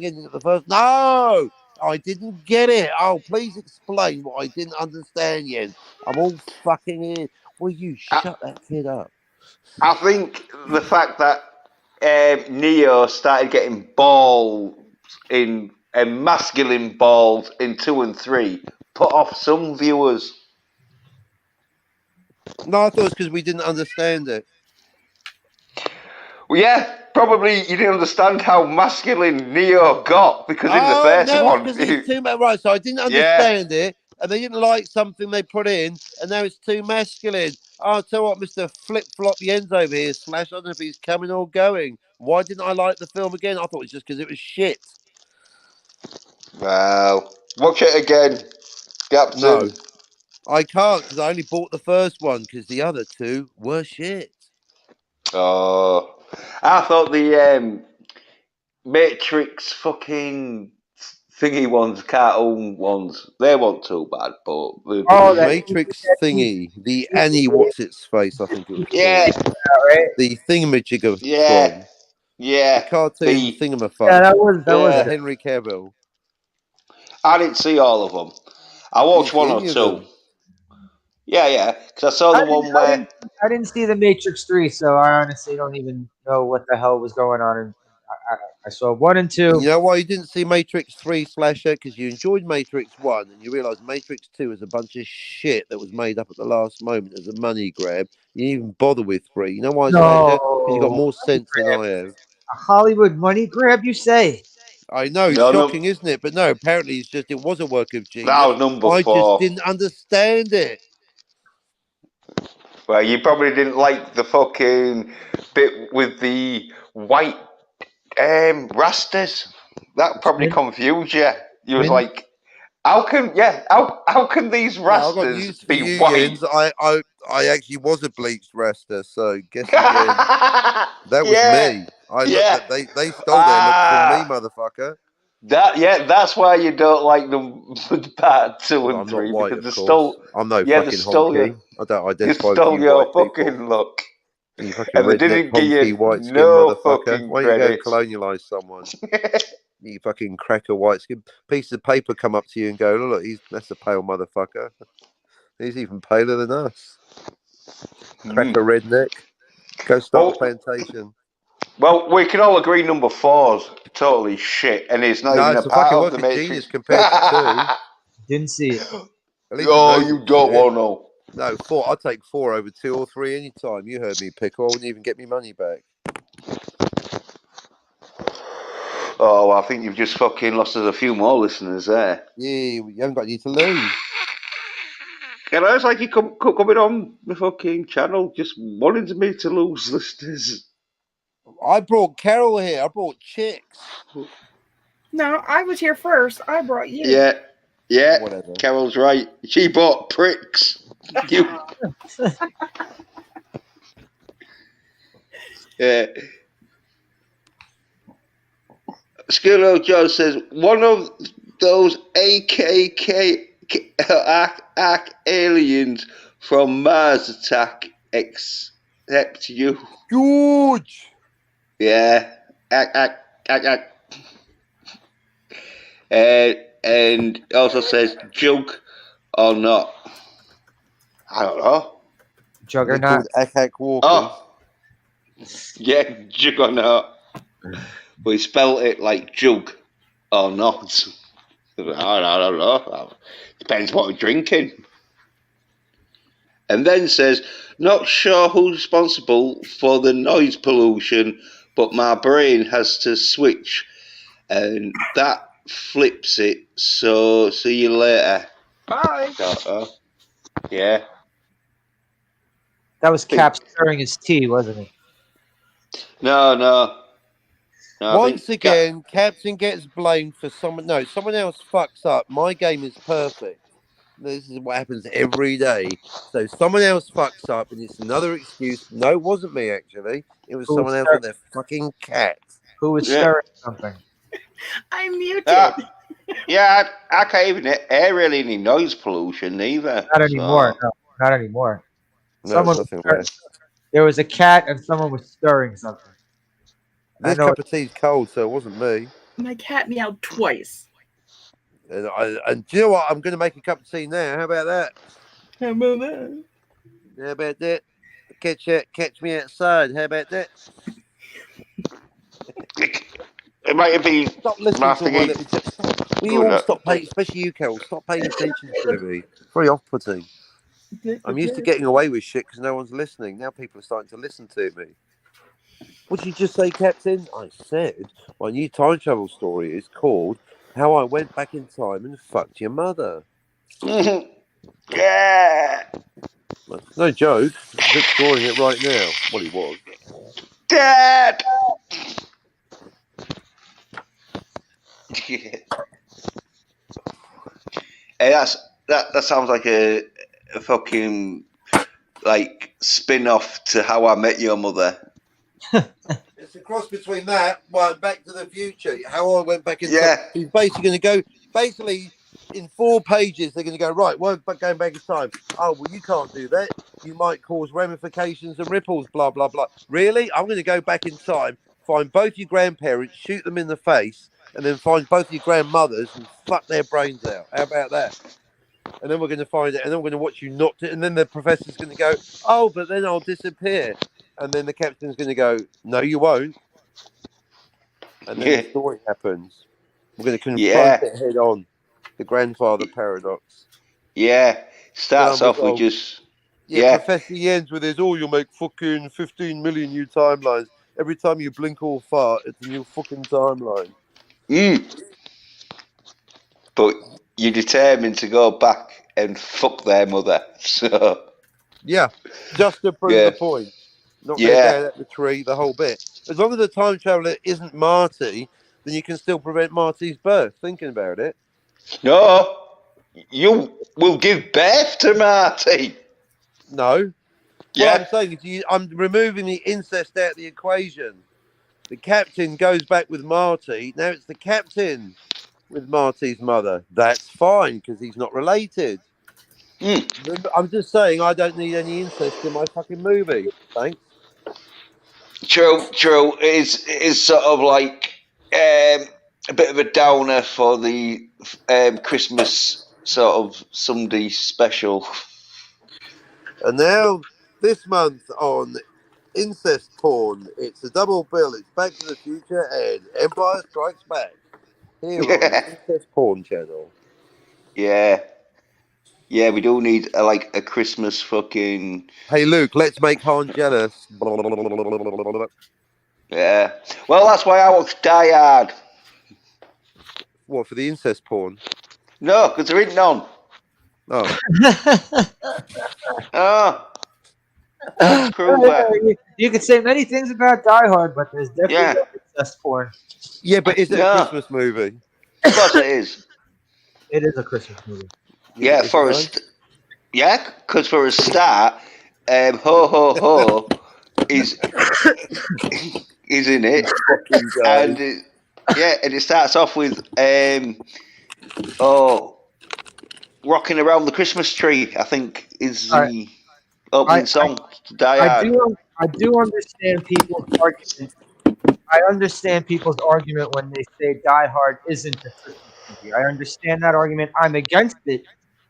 ending at the first. No, I didn't get it. Oh, please explain what I didn't understand, Jens. I'm all fucking in. Will you shut that kid up? I think the fact that Neo started getting balls in masculine balls in 2 and 3 put off some viewers. No, I thought it was because we didn't understand it. Well, yeah, probably you didn't understand how masculine Neo got because in the first one, because it's too much. Right, so I didn't understand it, and they didn't like something they put in, and now it's too masculine. I'll tell you what, Mr. Flip Flop Jens over here, Slash. I don't know if he's coming or going. Why didn't I like the film again? I thought it was just because it was shit. Well, watch it again, Captain. No, I can't because I only bought the first one because the other two were shit. Oh, I thought the Matrix fucking thingy ones, cartoon ones, they weren't too bad, but the Matrix thingy, the Annie what's its face, I think it was called. Right? The thingamajigger. Yeah. The cartoon thingamafuck. Yeah, that was Henry Cavill. I didn't see all of them. I watched one or two. Yeah, because I saw the one where I didn't see the Matrix 3, so I honestly don't even know what the hell was going on. And I saw 1 and 2. You know why you didn't see Matrix 3 Slasher? Because you enjoyed Matrix 1 and you realised Matrix 2 is a bunch of shit that was made up at the last moment as a money grab. You didn't even bother with 3. You know why, Slasher? Because you got more sense than I have. A Hollywood money grab, you say? I know, shocking, isn't it? But no, apparently it was a work of genius. That was number 4. I just didn't understand it. Well, you probably didn't like the fucking bit with the white rastas. That probably confused you. You was like, how can these rastas be white? I actually was a bleached rasta, so guess again. That was me. They stole their look from me, motherfucker. That's why you don't like them part 2 and 3. I'm not white, because of course. I'm no fucking honky. I don't identify with you your white fucking people. look. You fucking And they redneck, didn't give honky, you white skin no motherfucker. fucking Why don't you go and credits. colonialise someone? You fucking cracker white skin. Piece of paper come up to you and go, look, that's a pale motherfucker. He's even paler than us. Cracker redneck. Go start a plantation. Well, we can all agree number 4's totally shit, and it's not even a part of the Matrix. Genius compared to 2. Didn't see it. You don't want to know. No, 4. I'd take 4 over 2 or 3 any time. You heard me, Pickle. I wouldn't even get me money back. Oh, I think you've just fucking lost us a few more listeners there. Yeah, you haven't got any to lose. You know, it's like you coming on the fucking channel just wanting me to lose listeners. I brought Carol here. I brought chicks. No, I was here first. I brought you. Yeah. Whatever. Carol's right. She bought pricks. You. Yeah. Skillo Joe says one of those AKK aliens from Mars attack except you. George. Yeah. And also says jug or not. I don't know. Juggernaut. Walkers. Oh. Yeah, jug or not. But he spelled it like jug or not. I don't know. Depends what we're drinking. And then says, not sure who's responsible for the noise pollution, but my brain has to switch, and that flips it. So see you later. Bye. Yeah. That was Cap stirring his tea, wasn't it? No. I Once think Cap. again, Captain gets blamed for someone. No, someone else fucks up. My game is perfect. This is what happens every day. So someone else fucks up, and it's another excuse. No, it wasn't me actually. It was Who was someone else stir- with their fucking cat. Who was Yeah. stirring something? I'm muted. Yeah, I can't even hear really any noise pollution either. Not anymore. No, not anymore. No, Someone nothing was left. there was a cat and someone was stirring something. I This know. cup of tea's cold, so it wasn't me. My cat meowed twice. And do you know what? I'm going to make a cup of tea now. How about that? How about that? How about that? Catch me outside. How about that? It might have been Stop listening my to all my thingy. little tips. We Good, all stop paying, especially you, Carol. Stop paying attention to me. Very off-putting. I'm used to getting away with shit because no one's listening. Now people are starting to listen to me. What did you just say, Captain? I said my new time travel story is called How I Went Back in Time and Fucked Your Mother. Yeah. No joke. Vic's drawing it right now. Well, he was. Dad. Hey, that sounds like a fucking like spin-off to How I Met Your Mother. It's a cross between that, well, Back to the Future. How I went back in time. Yeah. He's basically going to go. Basically, in 4 pages, they're going to go right. Well, going back in time. Oh, well, you can't do that. You might cause ramifications and ripples. Blah blah blah. Really? I'm going to go back in time, find both your grandparents, shoot them in the face, and then find both your grandmothers and fuck their brains out. How about that? And then we're going to find it, and then we're going to watch you not to, and then the professor's going to go, oh, but then I'll disappear. And then the captain's going to go, no, you won't. And then the story happens. We're going to confront it head on. The grandfather paradox. Yeah. Starts off with just... Yeah, Professor Jens with his, you'll make fucking 15 million new timelines. Every time you blink or fart, it's a new fucking timeline. But you're determined to go back and fuck their mother. So... Yeah, just to prove the point. Not go down at the tree, the whole bit. As long as the time traveler isn't Marty, then you can still prevent Marty's birth. Thinking about it. No, you will give birth to Marty. No. Yeah. What I'm saying is I'm removing the incest out of the equation. The captain goes back with Marty. Now it's the captain with Marty's mother. That's fine because he's not related. I'm just saying I don't need any incest in my fucking movie. Thanks. True. It's sort of like a bit of a downer for the Christmas sort of Sunday special. And now this month on incest porn, it's a double bill. It's Back to the Future and Empire Strikes Back here on the incest porn channel. Yeah, we do need a Christmas fucking. Hey Luke, let's make Han jealous. Yeah, well that's why I watch Die Hard. What, for the incest porn? No, because there ain't none. Oh. You could say many things about Die Hard, but there's definitely no incest porn. Yeah, but is it a Christmas movie? Of course it is. It is a Christmas movie. Yeah, because for a start, Ho Ho Ho is in it, and it starts off with Rocking Around the Christmas Tree, I think is the opening song to Die Hard. I do understand people's argument. I understand people's argument when they say Die Hard isn't a Christmas movie. I understand that argument. I'm against it,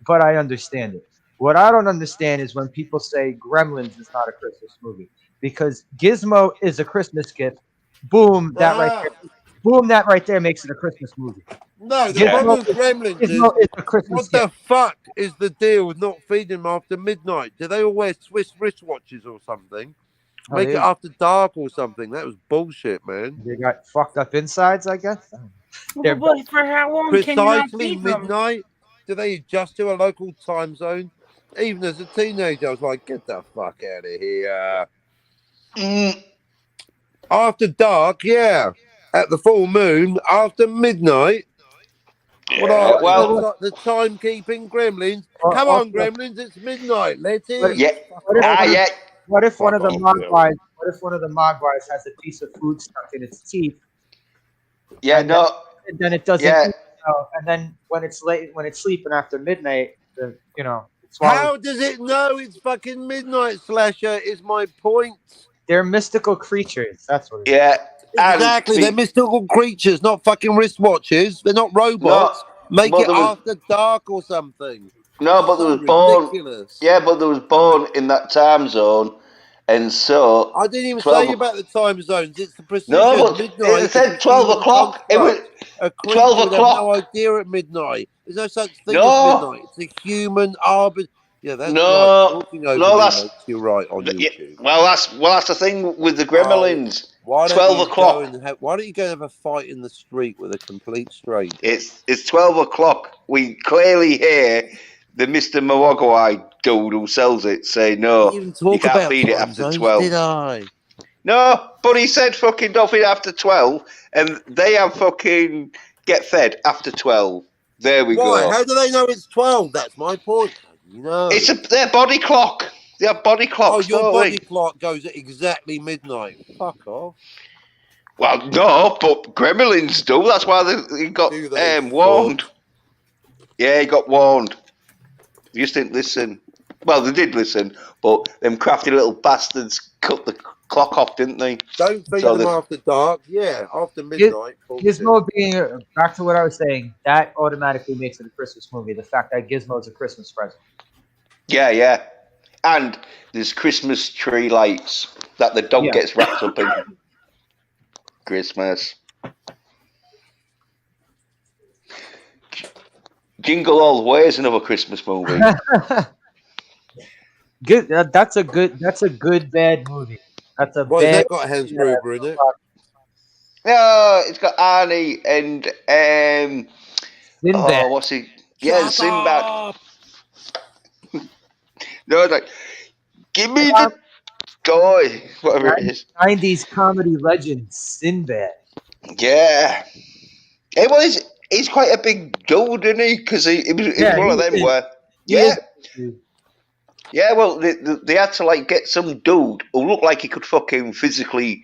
but I understand it. What I don't understand is when people say Gremlins is not a Christmas movie, because Gizmo is a Christmas gift. Boom, that right there makes it a Christmas movie. No, the problem with Gremlins is a Christmas what the fuck is the deal with not feeding them after midnight? Do they all wear Swiss wristwatches or something? Oh, Make it after dark or something. That was bullshit, man. they got fucked up insides, I guess. They're But for how long can you not Precisely keep them? midnight. Do they adjust to a local time zone? Even as a teenager, I was like, get the fuck out of here. Mm, After dark, yeah. At the full moon, after midnight. What yeah, are they? well, The timekeeping gremlins? Come on, also, gremlins, it's midnight. Let's what, eat. yeah, Fuck what if off. one of, yeah. what if one Fuck of the off, Bill. mogwais has a piece of food stuck in its teeth, Yeah, and then, no, and then it doesn't yeah. eat, and then when it's late, when it's sleeping after midnight, it swallows. How does it know it's fucking midnight, Slasher? Is my point. They're mystical creatures. That's what it is. Yeah, and Exactly. They're mystical creatures, not fucking wristwatches. They're not no, robots. Make but it there was after dark or something. no, It's but there so was born. ridiculous. Yeah, but there was born in that time zone, and so I didn't even 12. say about the time zones. It's the No, precision. but it Midnight is a said 12 human o'clock. It was construct. A 12 creature would have no o'clock. idea at midnight. There's no such thing as No, midnight. It's a human arbit. Yeah, that's right. no, Talking over no. me That's makes you right on yeah, YouTube. that's the thing with the Oh, Gremlins. why don't 12 you go o'clock. and why don't you go and have a fight in the street with a complete stranger? It's 12 o'clock. We clearly hear the Mr. Mawagwai dude who sells it say, I no, didn't even you talk can't about feed it time after zones, 12. did I? No, but he said fucking don't feed it after 12, and they have fucking get fed after 12. There we Why? go. How do they know it's 12? That's my point. You know. It's their body clock. They have body Oh, clocks, your don't body they? clock goes at exactly midnight. Fuck off. Well, no, but Gremlins do. That's why he got Do they warned. fuck? Yeah, he got warned. They just didn't listen. Well, they did listen, but them crafty little bastards cut the clock off, didn't they? Don't feed So them the after dark. Yeah, after Giz- midnight. Bullshit. Gizmo being back to what I was saying, that automatically makes it a Christmas movie. The fact that Gizmo is a Christmas present. yeah, and there's Christmas tree lights that the dog Yeah. gets wrapped up in. Christmas. Jingle All the Way is another Christmas movie. Good. That's a good bad movie. That's a Why has bad. that got Hans Gruber in it? No, it's got Arnie and Sinbad. what's he? Yeah, Shut Sinbad. up! No, it's like, give me the toy, whatever it is. 90s comedy legend Sinbad. Yeah, it was. He's quite a big dude, isn't he? Because he was one of them is. where. He Yeah, is. yeah. Well, they had to like get some dude who looked like he could fucking physically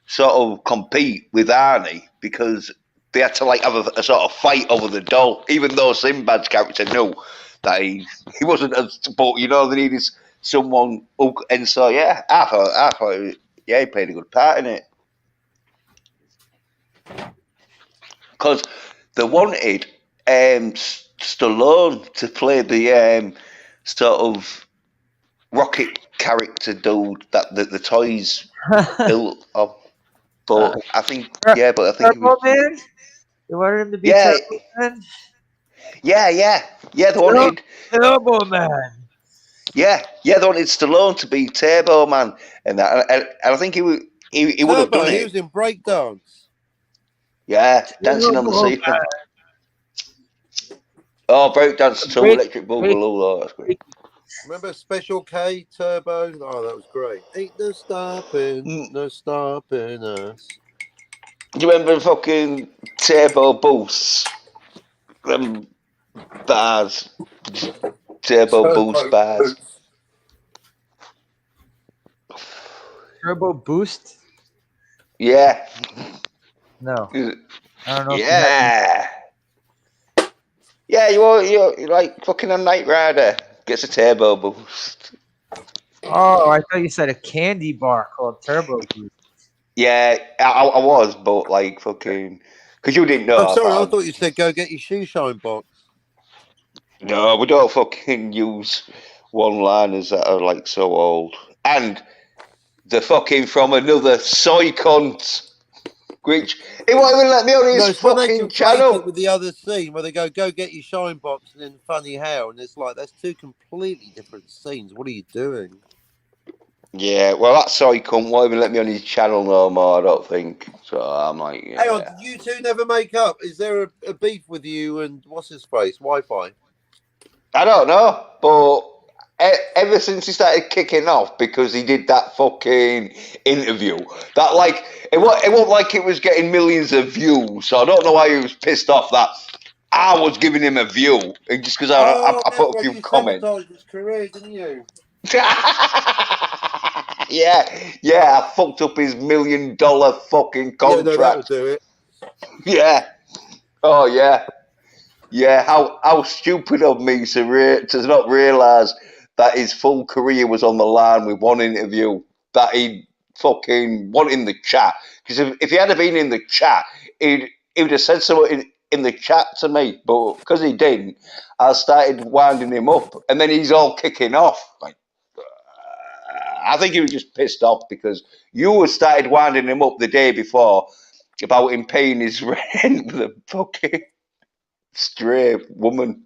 sort of compete with Arnie because they had to like have a sort of fight over the doll. Even though Sinbad's character knew that he wasn't as, but they needed someone who, and so yeah, I thought yeah, he played a good part in it because they wanted Stallone to play the sort of rocket character dude that the toys built of. But I think, yeah, but I think Turbo Man? You wanted him to be Yeah. Turbo Man? yeah. They wanted, Turbo Man. they wanted Stallone to be Turbo Man, and that, and I think he would have Turbo, done he it. was in breakdance. Yeah, dancing on the Turbo ceiling. Man. Oh, breakdance too, Great- Electric Boogaloo. Oh, that's great. Remember Special K, Turbo? Oh, that was great. Ain't no stopping us. Do you remember fucking Turbo Boosts? Them bars, Turbo Boost bars. Turbo Boost? Yeah, No. I don't know. yeah. Yeah, you like fucking a Knight Rider gets a turbo boost. Oh, I thought you said a candy bar called Turbo Boost. Yeah, I was, but like fucking, because you didn't know. I'm sorry, I thought you said go get your shoe shine box. No, we don't fucking use one-liners that are like so old. And the fucking from another soy cunt. Which he won't even let me on his No, it's when they fucking conflate channel. it with the other scene where they go get your shine box and then funny how, and it's like that's two completely different scenes. What are you doing? Yeah, well, that's so he won't even let me on his channel no more, I don't think. So I'm like, Hang on, yeah. did you two never make up? Is there a beef with you and what's his face? Wi-Fi. I don't know, but ever since he started kicking off because he did that fucking interview, that like it wasn't like it was getting millions of views. So I don't know why he was pissed off that I was giving him a view, and just because Oh, I that's put a why few you comments. sabotaged his career, didn't you? Yeah, yeah, I fucked up his $1 million fucking Yeah, no, that'll contract. do it. Yeah. Oh yeah. Yeah, how stupid of me to not realise that his full career was on the line with one interview that he fucking want in the chat. Because if he had been in the chat, he would have said something in the chat to me, but because he didn't, I started winding him up, and then he's all kicking off. Like, I think he was just pissed off because you had started winding him up the day before about him paying his rent with a fucking stray woman.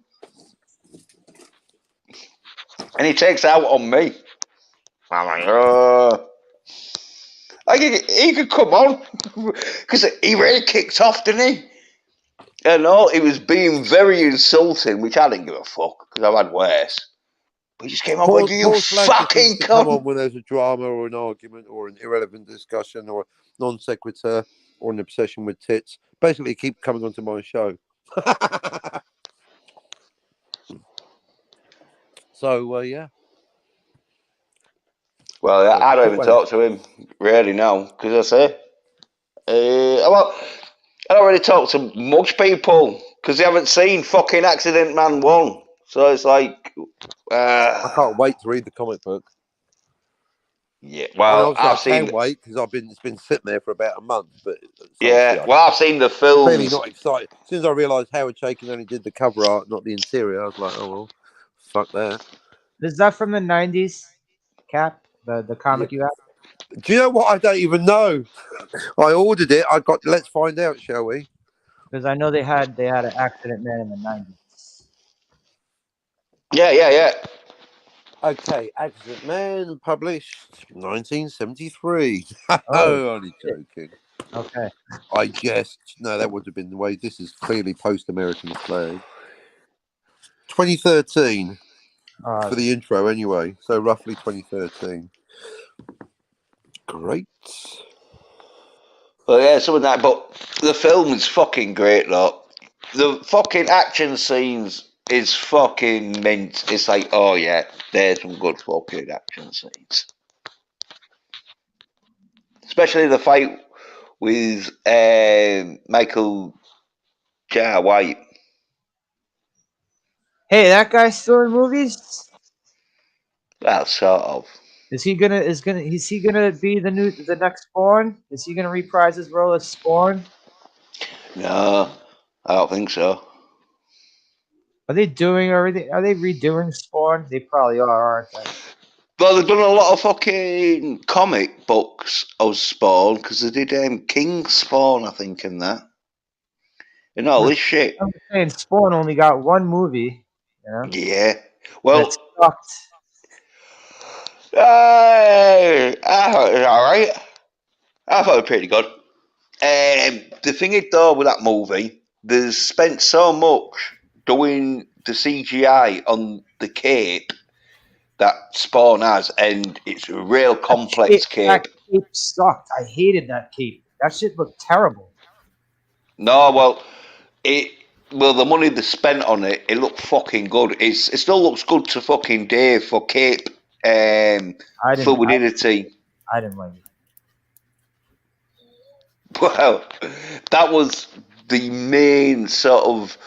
And he takes it out on me. I'm like, he could come on. Because he really kicked off, didn't he? And all, he was being very insulting, which I didn't give a fuck, because I've had worse. But he just came on going, you Paul Flash seems fucking to come on cunt. when there's a drama or an argument or an irrelevant discussion or non sequitur or an obsession with tits. Basically, keep coming onto my show. So, yeah. Well, So, I don't even well, talk to him, really, now, because I say, well, I don't really talk to much people, because they haven't seen fucking Accident Man 1. So it's like, I can't wait to read the comic book. yeah, I mean, well, obviously, I I've can seen, wait because it's been sitting there for about a month. But so obviously, yeah, I'm well, I've seen the clearly films. not excited. As soon as I realised Howard Chaykin only did the cover art, not the interior, I was like, oh well, fuck that. Is that from the '90s? Cap, the Yeah. comic you have? Do you know what? I don't even know. I ordered it. I got. Let's find out, shall we? Because I know they had an Accident Man in the '90s. Yeah, yeah, yeah. Okay, Accident Man, published 1973. Oh, Oh, only shit. joking. Okay. I jest. No, that would have been the way. This is clearly post-American flag. 2013 for the intro, anyway. So roughly 2013. Great. Well, yeah, some of that, but the film is fucking great, though. The fucking action scenes is fucking mint. It's like, oh yeah, there's some good fucking action scenes. Especially the fight with Michael Jar White. Hey, that guy's still in movies. Well, sort of. Is he gonna be the next Spawn? Is he gonna reprise his role as Spawn? No, I don't think so. Are they doing everything? Are they redoing Spawn? They probably are, aren't they? Well, they've done a lot of fucking comic books of Spawn because they did King Spawn, I think, in that. And all this shit. I'm saying Spawn only got one movie. You know, Yeah. that Well, sucked. I thought it was alright. I thought it was pretty good. The thing is, though, with that movie, they spent so much doing the CGI on the cape that Spawn has, and it's a real complex That cape. cape sucked. I hated that cape. That shit looked terrible. No, well, the money they spent on it, it looked fucking good. It still looks good to fucking Dave for cape fluidity. I didn't like it. Well, that was the main sort of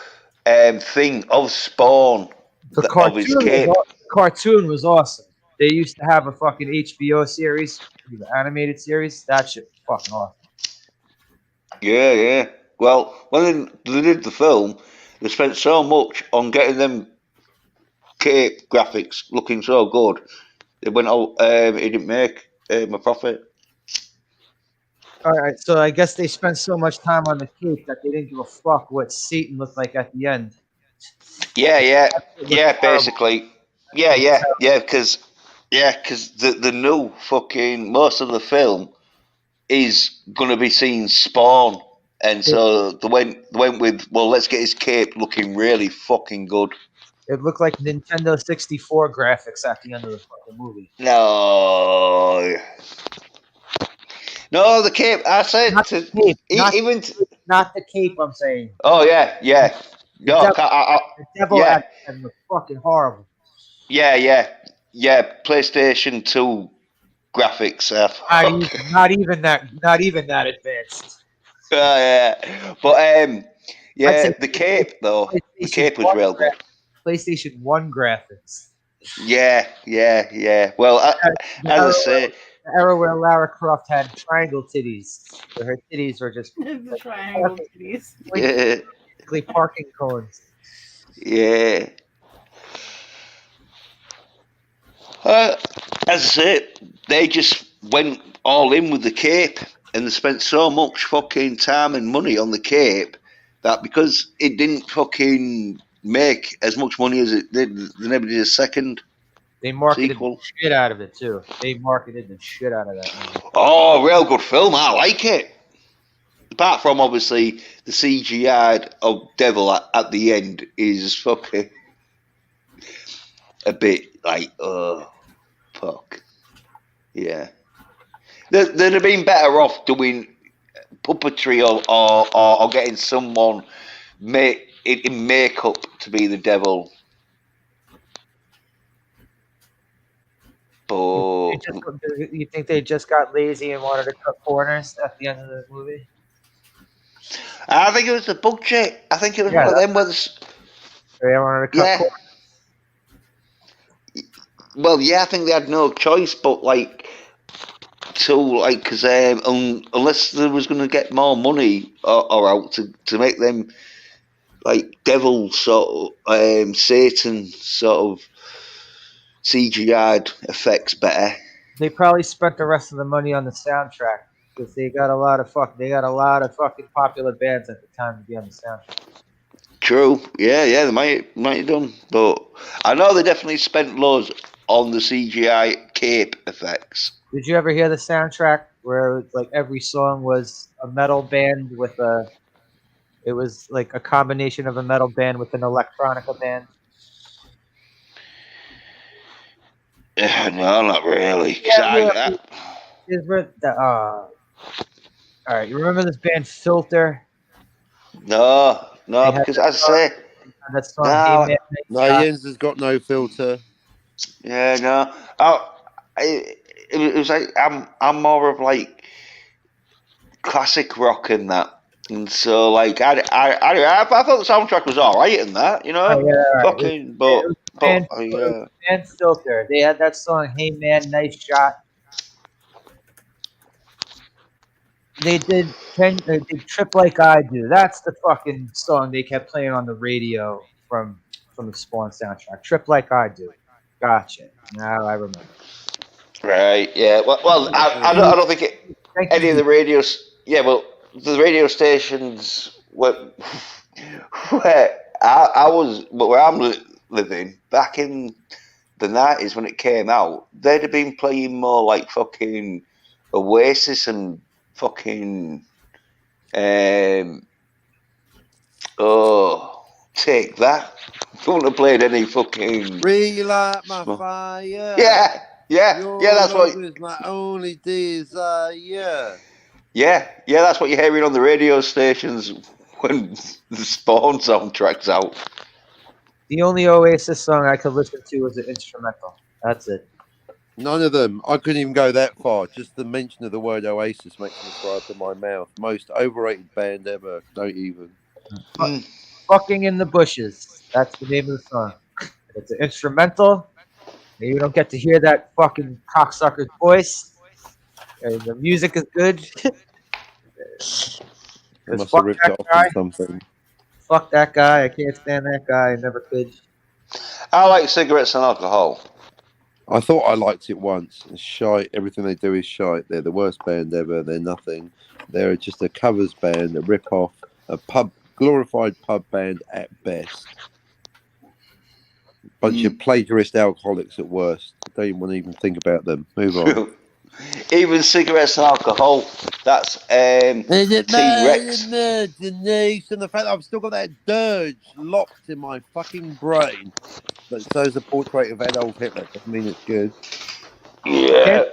thing of Spawn of his cape. The cartoon was awesome. They used to have a fucking HBO series, the animated series. That shit was fucking awesome. Yeah, yeah. Well, when they did the film, they spent so much on getting them cape graphics looking so good. It went out. It didn't make a profit. All right, so I guess they spent so much time on the cape that they didn't give a fuck what Satan looked like at the end. Yeah, yeah, It looked yeah. terrible. Basically, yeah, yeah, yeah. Because Yeah, because the new fucking most of the film is gonna be seeing Spawn, and so they went with, well, let's get his cape looking really fucking good. It looked like Nintendo 64 graphics at the end of the fucking movie. No, no, the cape. I said Not to the cape, even. not the cape. I'm saying Oh yeah, yeah. the No, devil. The devil yeah, at the end looked fucking horrible. yeah. PlayStation 2 graphics. Not even that advanced. Yeah, but I'd say yeah, the cape though. The PlayStation cape was One real good. PlayStation One graphics. Yeah. Well, The as I era, say, the era where Lara Croft had triangle titties, where her titties were just The like triangle titties. basically parking cones. yeah. Uh, as I say, they just went all in with the cape, and they spent so much fucking time and money on the cape that because it didn't fucking make as much money as it did, they never did a second They marketed the sequel. shit out of it too. They marketed the shit out of that movie. Oh, real good film. I like it. Apart from obviously the CGI of Devil at the end is fucking a bit like, oh, fuck. Yeah. They'd have been better off doing puppetry or getting someone in makeup to be the devil. But You think they just got lazy and wanted to cut corners at the end of the movie? I think it was the budget. I think it was Yeah, one of them where They wanted to cut yeah. corners. Well, yeah, I think they had no choice, but like, so like, because unless there was going to get more money or out to make them like devil sort of Satan sort of CGI'd effects better. They probably spent the rest of the money on the soundtrack because they got a lot of fucking popular bands at the time to be on the soundtrack. True. Yeah, they might have done, but I know they definitely spent loads on the CGI cape effects. Did you ever hear the soundtrack where like every song was a metal band with a? It was like a combination of a metal band with an electronica band. No, not really. 'Cause Yeah, all right, you remember this band Filter? no, They had because as I say, that song "Hey no, Man." No, Jens has got no filter. yeah, no. It was like I'm more of like classic rock and that. And so, like, I thought the soundtrack was all right in that, you know, Oh, yeah, all right. fucking, It was band, yeah. band Filter. They had that song "Hey Man, Nice Shot." They did "Trip Like I Do." That's the fucking song they kept playing on the radio from the Spawn soundtrack. "Trip Like I Do." Gotcha. Now I remember. Right, yeah. Well, I don't think any of the radios. Yeah, well, the radio stations where I was, where I'm living back in the 90s when it came out, they'd have been playing more like fucking Oasis and fucking oh, take that. Wouldn't have played any fucking. Relight my fire. Yeah. Your That's love what. is my only desire. Yeah, that's what you're hearing on the radio stations when the Spawn soundtrack's out. The only Oasis song I could listen to was an instrumental. That's it. None of them. I couldn't even go that far. Just the mention of the word Oasis makes me cry up in my mouth. Most overrated band ever. Don't even. Fucking in the Bushes. That's the name of the song. It's an instrumental. And you don't get to hear that fucking cocksucker's voice. And the music is good. I must have ripped it off on something. Fuck that guy. I can't stand that guy. I never could. I like cigarettes and alcohol. I thought I liked it once. It's shite. Everything they do is shite. They're the worst band ever. They're nothing. They're just a covers band, a rip-off, a glorified pub band at best. Bunch of plagiarist alcoholics at worst. Don't even want to even think about them. Move on. Even cigarettes and alcohol. That's Is it T-Rex. Denise, and the fact that I've still got that dirge locked in my fucking brain that shows a portrait of Adolf Hitler. Doesn't mean it's good. Yeah.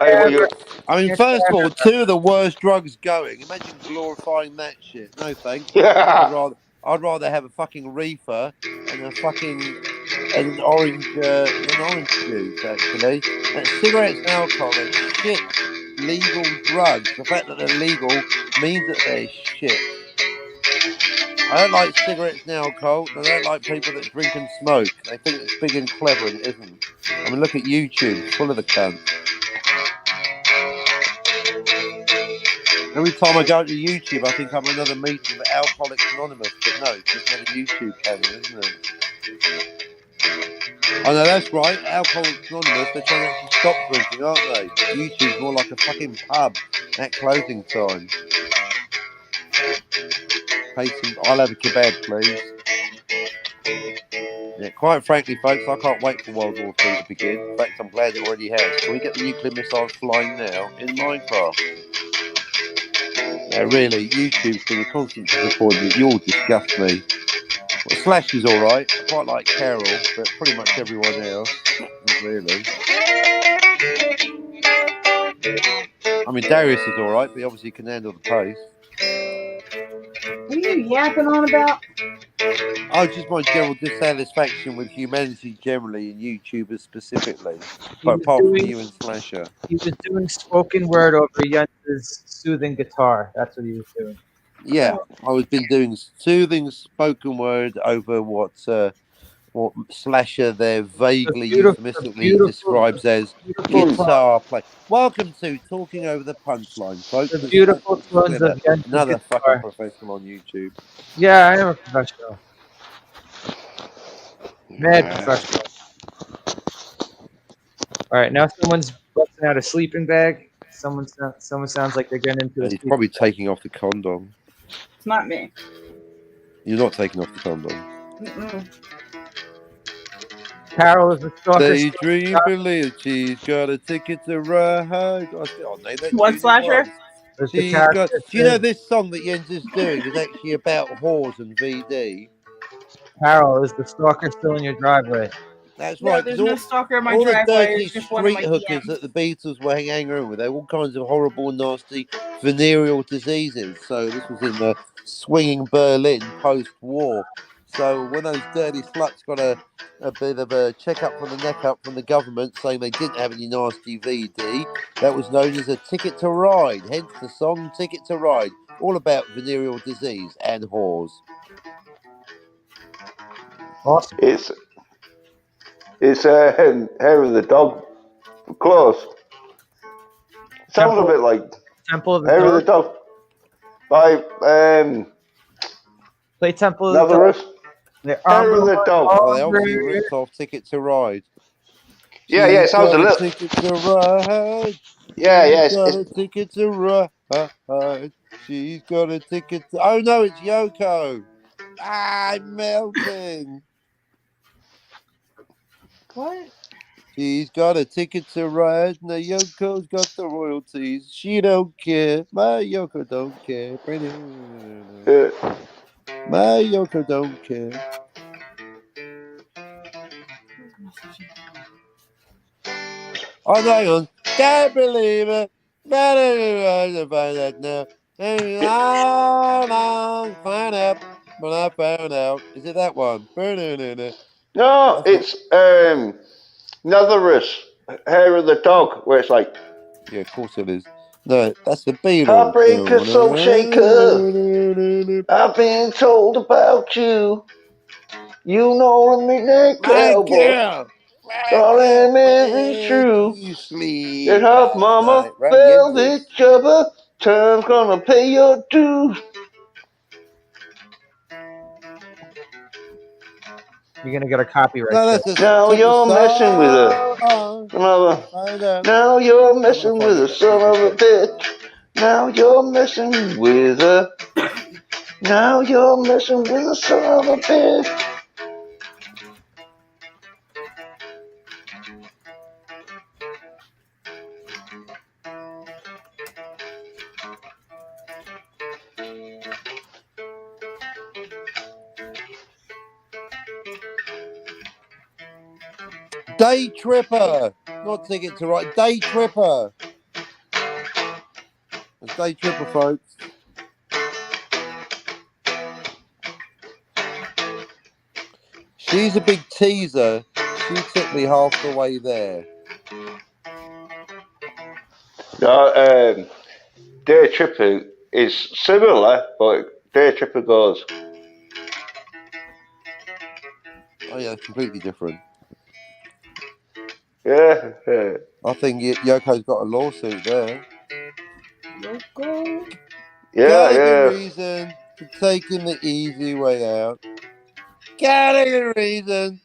I mean, first of all, 2 of the worst drugs going. Imagine glorifying that shit. No thanks. I'd rather have a fucking reefer and an orange juice. Actually, cigarettes and alcohol are shit. Legal drugs. The fact that they're legal means that they're shit. I don't like cigarettes and alcohol. I don't like people that drink and smoke. They think it's big and clever and it isn't. I mean, look at YouTube. It's full of the cunts. Every time I go to YouTube, I think I'm another meeting of Alcoholics Anonymous, but no, it's just another YouTube channel, isn't it? Oh no, that's right. Alcoholics Anonymous, they're trying to actually stop drinking, aren't they? YouTube's more like a fucking pub at closing time. I'll have a kebab, please. Yeah, quite frankly, folks, I can't wait for World War III to begin. In fact, I'm glad it already has. Can we get the nuclear missiles flying now in Minecraft? Really, YouTube's been a constant disappointment. You all disgust me. Well, Slash is alright. I quite like Carol, but pretty much everyone else. Not really. I mean, Darius is alright, but he obviously can handle the pace. What are you yapping on about? Oh, just my general dissatisfaction with humanity generally and YouTubers specifically. But apart from you and Slasher. He was doing spoken word over Jens's soothing guitar. That's what he was doing. Yeah, I've been doing soothing spoken word over what Slasher there vaguely euphemistically describes as guitar play. Welcome to Talking Over the Punchline, folks. The beautiful tones of Jens's another guitar. fucking professional on YouTube. Yeah, I am a professional. Mad professional. All right, now someone's busting out a sleeping bag. Someone sounds like they're getting into And he's probably taking off the condom. It's not me. You're not taking off the condom. Mm-mm. Carol is the stalker. Daydream believe she's got a ticket to ride. What, Slasher? Do you know this song that Jens is doing is actually about whores and VD? Carol, is the stalker still in your driveway? That's No, right. there's no stalker in my all driveway. the dirty It's just one of street my hookers DMs. that the Beatles were hanging around with, they were all kinds of horrible, nasty venereal diseases. So this was in the swinging Berlin post-war. So when those dirty sluts got a bit of a check-up from the neck up from the government saying they didn't have any nasty VD, that was known as a ticket to ride. Hence the song Ticket to Ride, all about venereal disease and whores. Awesome. It's Hair of the Dog. Close. Sounds a bit like Temple of the Hair Dog. of the Dog by Play Temple of the Nazareth. Dog. Hair of the Dog. Oh, they obviously ripped off Ticket to Ride. Yeah, it sounds a little. Ticket to ride. Yeah. She's got a ticket to ride. She's got a ticket to... Oh no, it's Yoko. I'm melting. What? She's got a ticket to ride. Now Yoko's got the royalties. She don't care. My Yoko don't care. My Yoko don't care. Oh, hang on. Can't believe it. Better find out now. Find out. When I found out. Is it that one? No, it's Nazareth. Hair of the Dog, where it's like. Yeah, of course it is. No, that's the Beatles. Heartbreaker, soul shaker. I've been told about you. You know the midnight cowboy. Darling, it's true. That half mama velvet jubber. Time's gonna pay your dues. You're gonna get a copyright. Now you're messing with her. Now you're messing with a son of a bitch. Now you're messing with her. Now you're messing with a son of a bitch. Day Tripper. Not Ticket to Ride. Day Tripper. It's Day Tripper, folks. She's a big teaser. She took me half the way there. No, Day Tripper is similar, but Day Tripper goes. Oh yeah, completely different. Yeah. I think Yoko's got a lawsuit there. Yoko. Yeah, Got a good yeah. reason for taking the easy way out. Got a good reason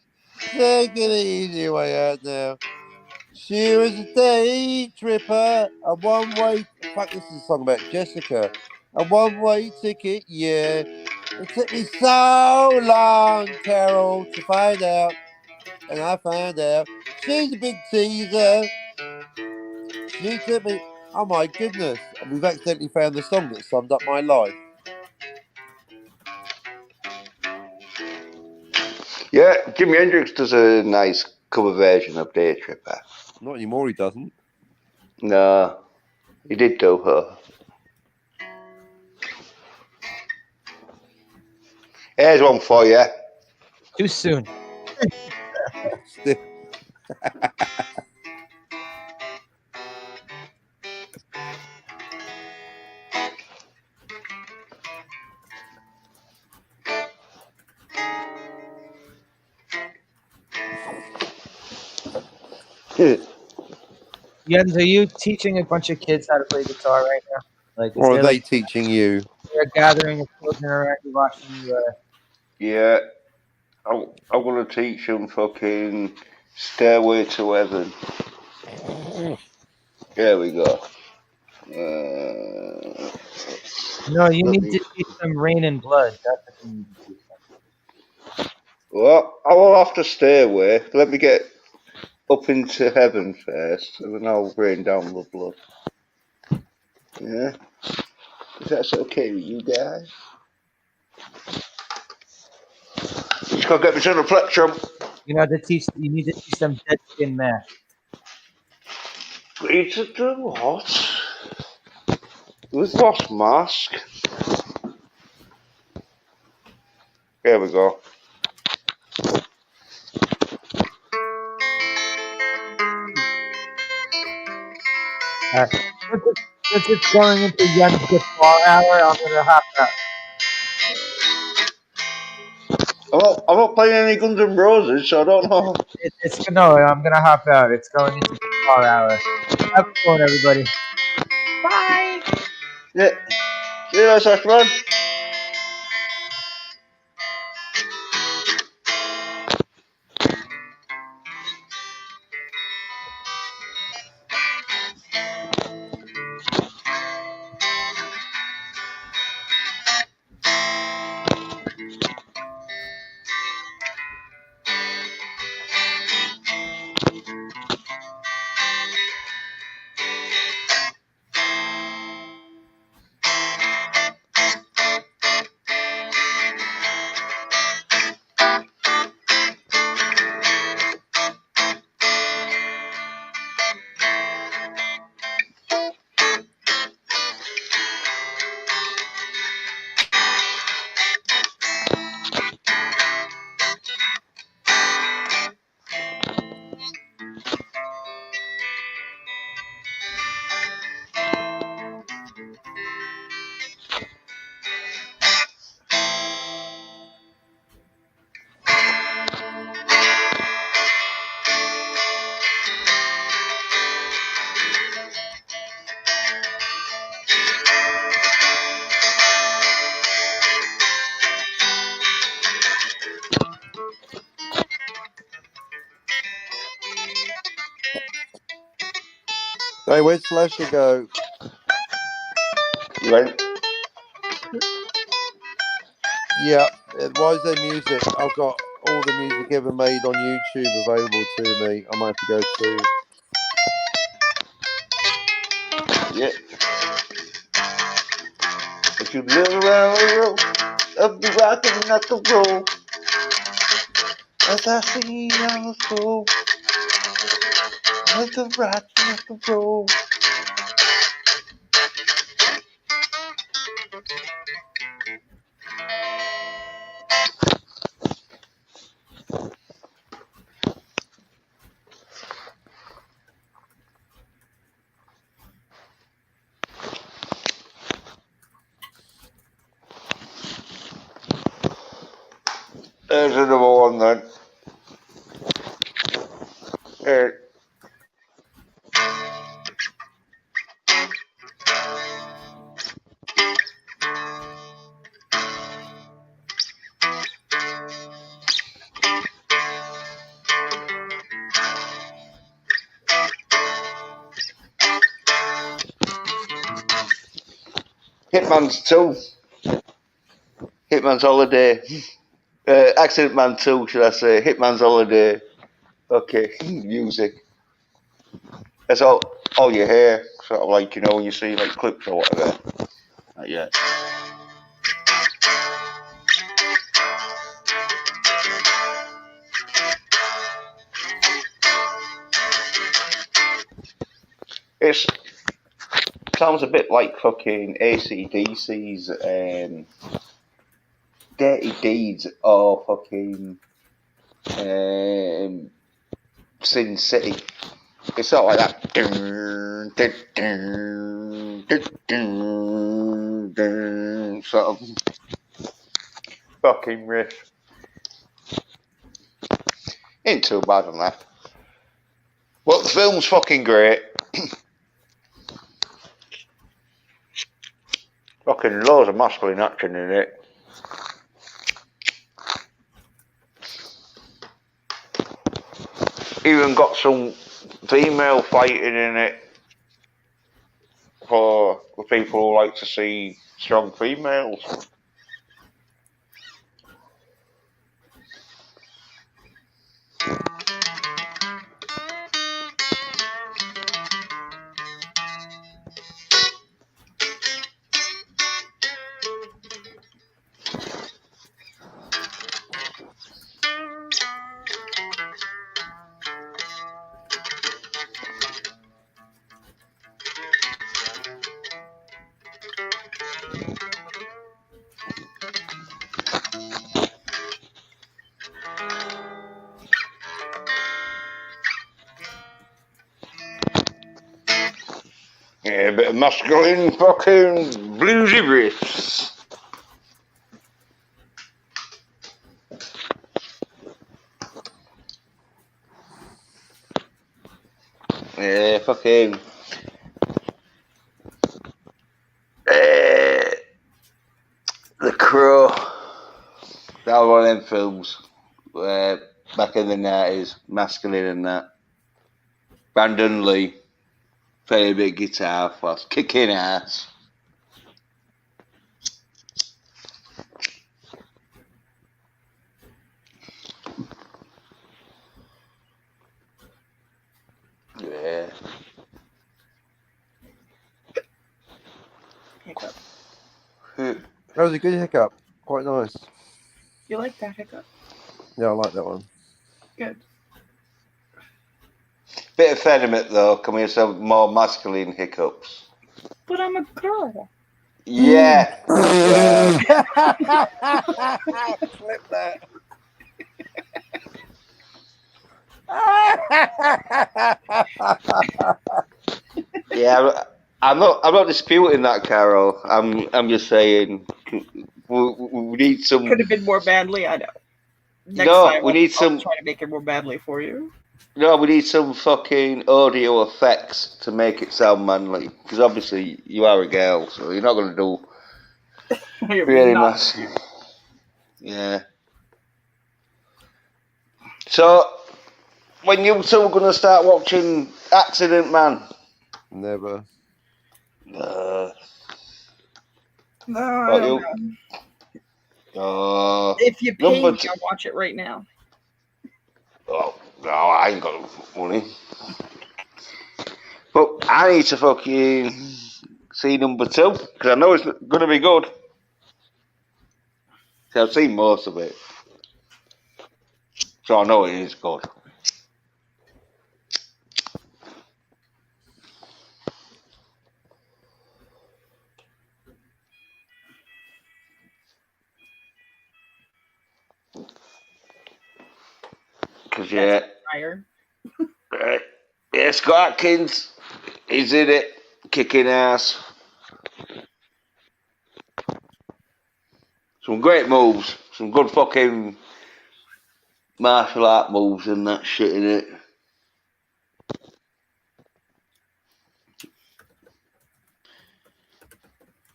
taking the easy way out now. She was a day tripper, a one-way. Fuck, this is a song about Jessica. A one-way ticket, yeah. It took me so long, Carol, to find out. And I found out she's a big teaser. She took me. Oh my goodness. We've accidentally found the song that summed up my life. Yeah, Jimi Hendrix does a nice cover version of Day Tripper. Not anymore, he doesn't. No, he did do her. Here's one for you. Too soon. Jens, are you teaching a bunch of kids how to play guitar right now? Like, Or are there, they like, teaching you? a gathering of children around you watching you? Yeah, I'm gonna teach him fucking Stairway to Heaven. There we go. No, you let need me- to teach them Rain and Blood. That's what you need to teach them. Well, I will have to stay away. Let me get up into heaven first, and then I'll rain down the blood. Yeah? If that's okay with you guys. Just gotta get me to the plectrum. You need to teach them Dead Skin Mash. Need to do what? With what mask? There we go. Since it's going into Jens guitar hour, I'm gonna hop out. I'm not playing any Guns N' Roses, so I don't know. No, I'm gonna hop out. It's going into guitar hour. Have fun, everybody. Bye. Yeah. See you later, man. Hey, where'd Slasher go? You went? Yeah, why is there music? I've got all the music ever made on YouTube available to me. I might have to go to. Yeah. If you live around the road, I'll be rocking at the roll. As I see on the floor, Let the rock and roll. There's another one then. Hitman's 2. Hitman's Holiday. Accident Man 2, should I say. Hitman's Holiday. Okay, music. That's all you hear. Sort of like, you know, when you see like clips or whatever. Yeah. It sounds a bit like fucking AC/DC's Dirty Deeds or fucking Sin City. It's sort of like that. Sort of fucking riff. Ain't too bad on that. But the film's fucking great. Fucking loads of masculine action in it. Even got some female fighting in it for the people who like to see strong females. Yeah, a bit of masculine fucking bluesy riffs. Yeah, fucking. The Crow. That was one of them films back in the 90s, masculine and that. Brandon Lee. Playing a bit of guitar for us, kicking ass. Yeah. Hiccup. That was a good hiccup. Quite nice. You like that hiccup? Yeah, I like that one. Good. Bit of sentiment though, can we have some more masculine hiccups? But I'm a girl. Yeah. Clip that. Yeah, I'm not disputing that, Carol. I'm just saying we need some. Could have been more badly, I know. Next No, time we need I'll some. try to make it more badly for you. No, we need some fucking audio effects to make it sound manly. Because obviously you are a girl, so you're not going to do You're really not- masculine. Yeah. So, when you two are going to start watching Accident Man? Never. No, What I don't you- know. If you pay number me, two. I'll watch it right now. Oh, no, I ain't got money. But I need to fucking see number 2, because I know it's going to be good. So I've seen most of it. So I know it is good. Because yeah, Fire. right. Yeah, Scott Atkins, he's in it, kicking ass. Some great moves, some good fucking martial art moves and that shit in it.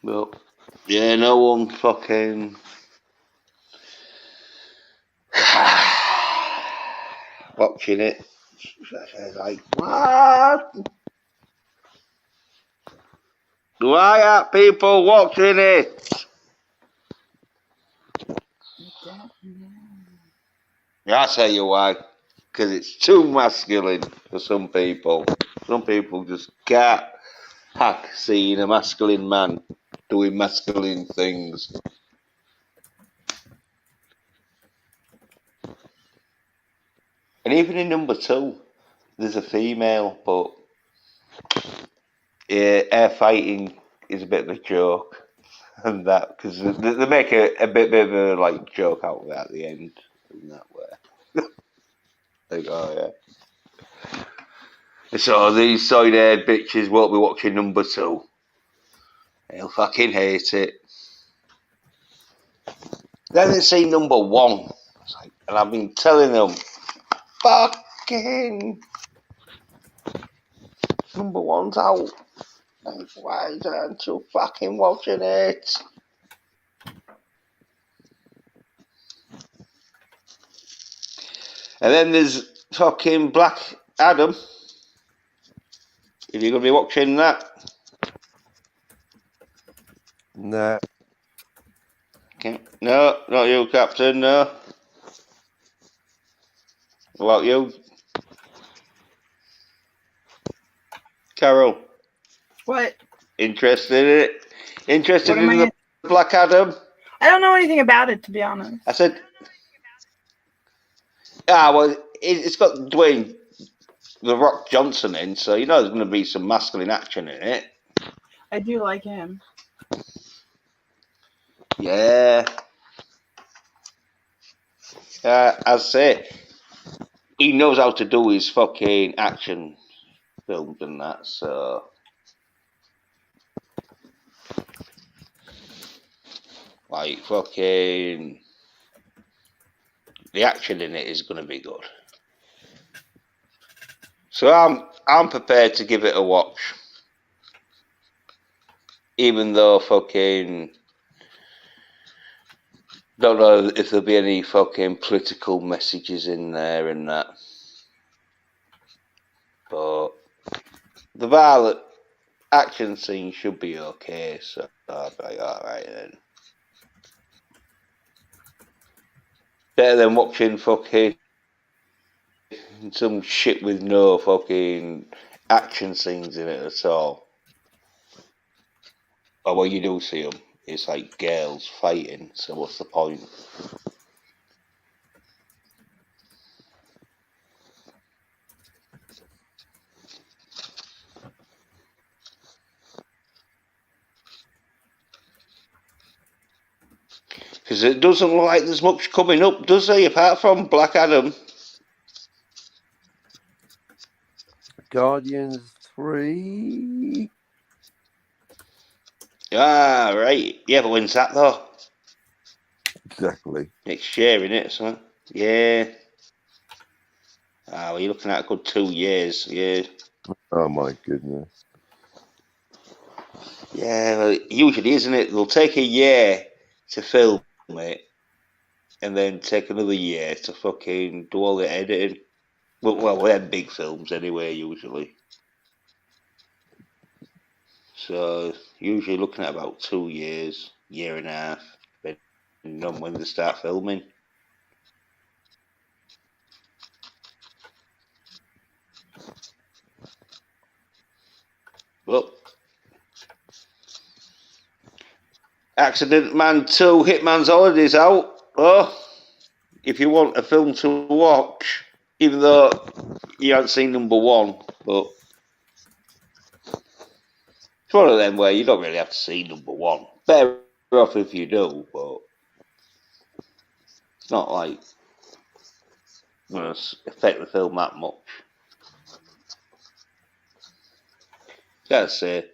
But yeah, no one fucking watching it. Like, what? Why aren't people watching it? Yeah, I'll tell you why. Because it's too masculine for some people. Some people just can't hack seeing a masculine man doing masculine things. And even in number 2, there's a female, but yeah, air fighting is a bit of a joke. And that, because they make a bit of a like joke out of it at the end in that way. Like, oh yeah. So these soy-haired bitches won't be watching number 2. They'll fucking hate it. They haven't seen number 1. Like, and I've been telling them, fucking number 1's out. Like, why aren't you fucking watching it? And then there's fucking Black Adam. If you're going to be watching that. Nah. Okay. No, not you, Captain, no. What about you? Carol? What? Interested in it? Interested What am in I? the Black Adam? I don't know anything about it, to be honest. I said, well, it's got Dwayne The Rock Johnson in, so you know there's going to be some masculine action in it. I do like him. Yeah. I say, he knows how to do his fucking action films and that, so. Like, fucking. The action in it is going to be good. So I'm prepared to give it a watch. Even though fucking don't know if there'll be any fucking political messages in there and that. But the violent action scene should be okay, so I'll be like, alright then. Better than watching fucking some shit with no fucking action scenes in it at all. Or well, you do see them. It's like girls fighting, so what's the point? Because it doesn't look like there's much coming up, does it? Apart from Black Adam. Guardians 3. Ah, right. Yeah, but when's that though? Exactly. Next year, innit? So, yeah. Well, you're looking at a good 2 years, yeah. Oh my goodness. Yeah, well, usually, isn't it? They'll take a year to film it, and then take another year to fucking do all the editing. Well, they're big films anyway, usually. So, usually looking at about 2 years, year and a half, depending on when they start filming. Well, Accident Man 2 Hitman's Holiday's out. Oh, if you want a film to watch, even though you haven't seen number 1, but it's one of them where you don't really have to see number 1. Better off if you do, but it's not like going to affect the film that much. Gotta say,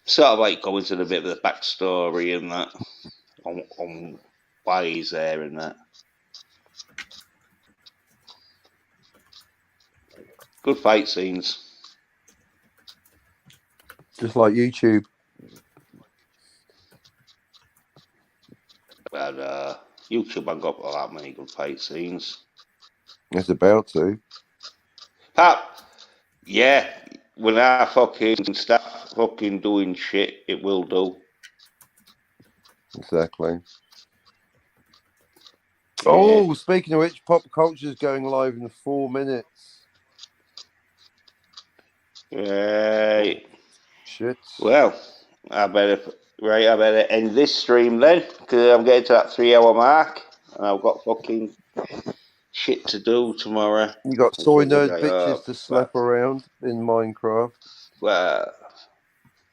sort of like going to a bit of the backstory and that on why he's there and that. Good fight scenes. Just like YouTube. But YouTube ain't got that many good fight scenes. It's about to. Yeah, when I fucking start fucking doing shit, it will do. Exactly. Yeah. Oh, speaking of which, Pop Culture's going live in 4 minutes. Right. Shit. Well, I better end this stream then, because I'm getting to that 3-hour mark, and I've got fucking shit to do tomorrow. You got That's soy what nerd I bitches have. to slap around in Minecraft. Well,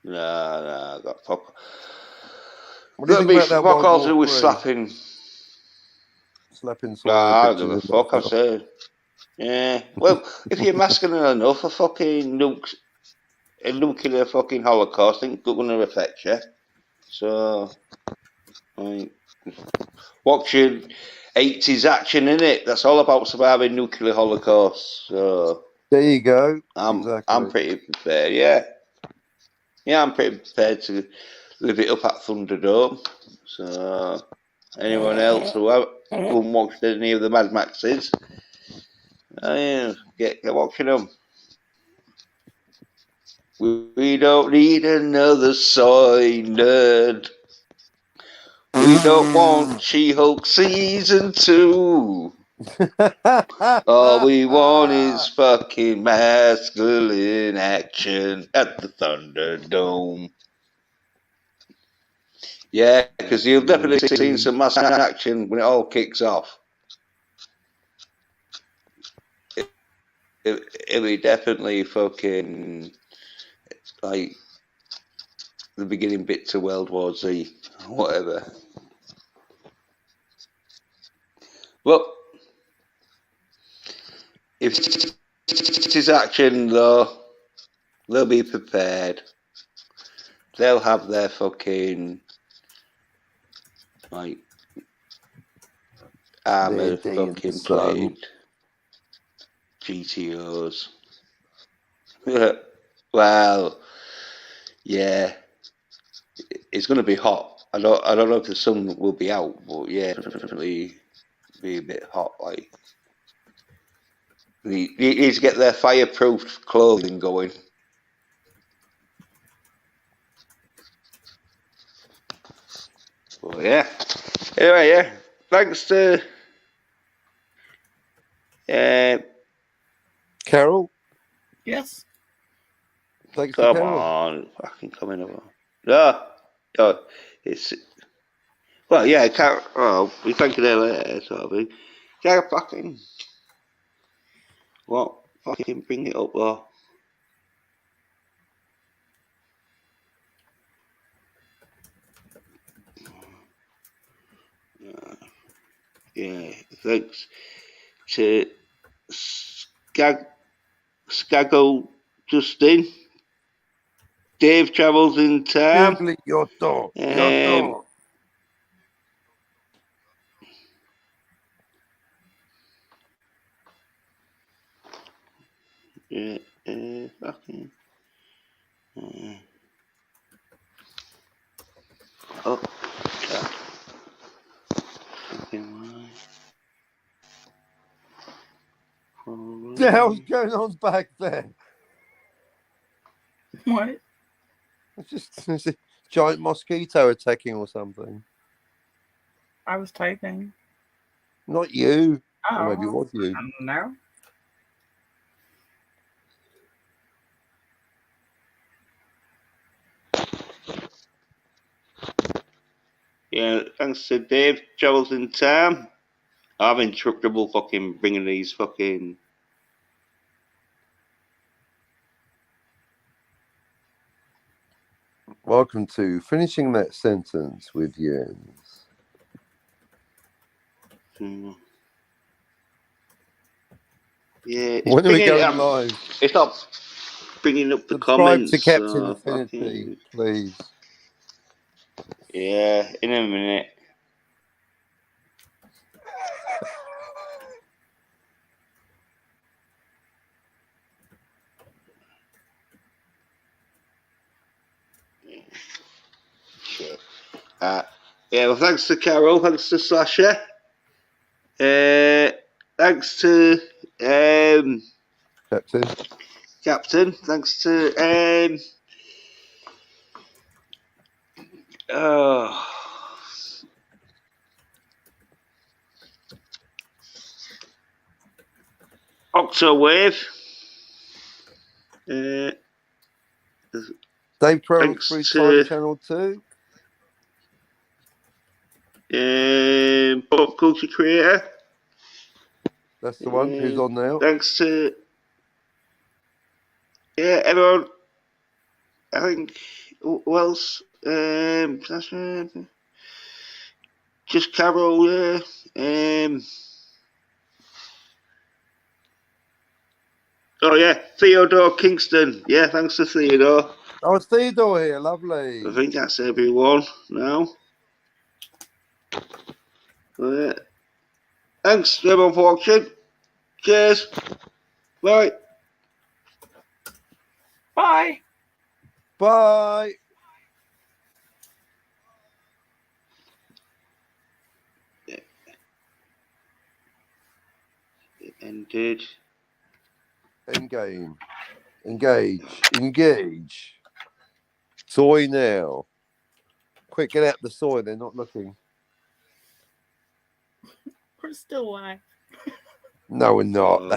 no, I got fuck. What do you think about that Fuck World all War to do with III? slapping. Slapping soy nerd I don't give a bitches in fuck, I Minecraft. say. Yeah. Well, if you're masculine enough, a fucking nuclear fucking holocaust ain't going to affect you. So, like, watching 80s action in it. That's all about surviving nuclear holocaust. So There you go. I'm Exactly. pretty prepared. Yeah, I'm pretty prepared to live it up at Thunderdome. So anyone else who haven't watched any of the Mad Maxes, get watching them. We don't need another soy nerd. We don't want She-Hulk season 2. All we want is fucking masculine action at the Thunderdome. Yeah, because you'll definitely see some masculine action when it all kicks off. It'll be definitely fucking like the beginning bits of World War Z, whatever. Well, if it is action though, they'll be prepared. They'll have their fucking like armor fucking plated GTOs. Well, yeah, it's going to be hot. I don't know if the sun will be out, but yeah, definitely be a bit hot. Like, you need to get their fireproof clothing going. But yeah. Anyway, yeah. Thanks to Carol? Yes. Thanks to come Carol. on, fucking coming over. No, it's well, yeah. Can't. Oh, we thank you there later, sort of thing. Yeah, fucking. What? Fucking bring it up, though. Yeah, thanks to Skaggle Justin. Dave travels in time. Googly your dog. Your dog. Yeah, fucking. Oh, God. Fucking What the hell's going on back there? What? It's a giant mosquito attacking or something. I was typing. Not you. Oh, Or maybe it was you. I don't know. Yeah, thanks to Dave travels in time. I'm having trouble fucking bringing these fucking. Welcome to Finishing That Sentence with Jens. Yeah, When are we going live? it's not bringing up the Subscribe comments. to Captain So Infinity, please. yeah, in a minute. Sure. Yeah, well, thanks to Carol, thanks to Sasha, thanks to Captain. thanks to oh, Octowave. Dave Trevor, Thanks 3-time to Channel 2. Pop Culture Creator. That's the one. Who's on now? Thanks to everyone. I think who else? Just Carol. Oh yeah, Theodore Kingston. Yeah, thanks to Theodore. Oh, it's Theodore here. Lovely. I think that's everyone now. Thanks everyone for watching. Cheers. Bye. Bye. Bye. It ended. Endgame. Engage. Soy now. Quick, get out the soy. They're not looking. We're still live. No, we're not.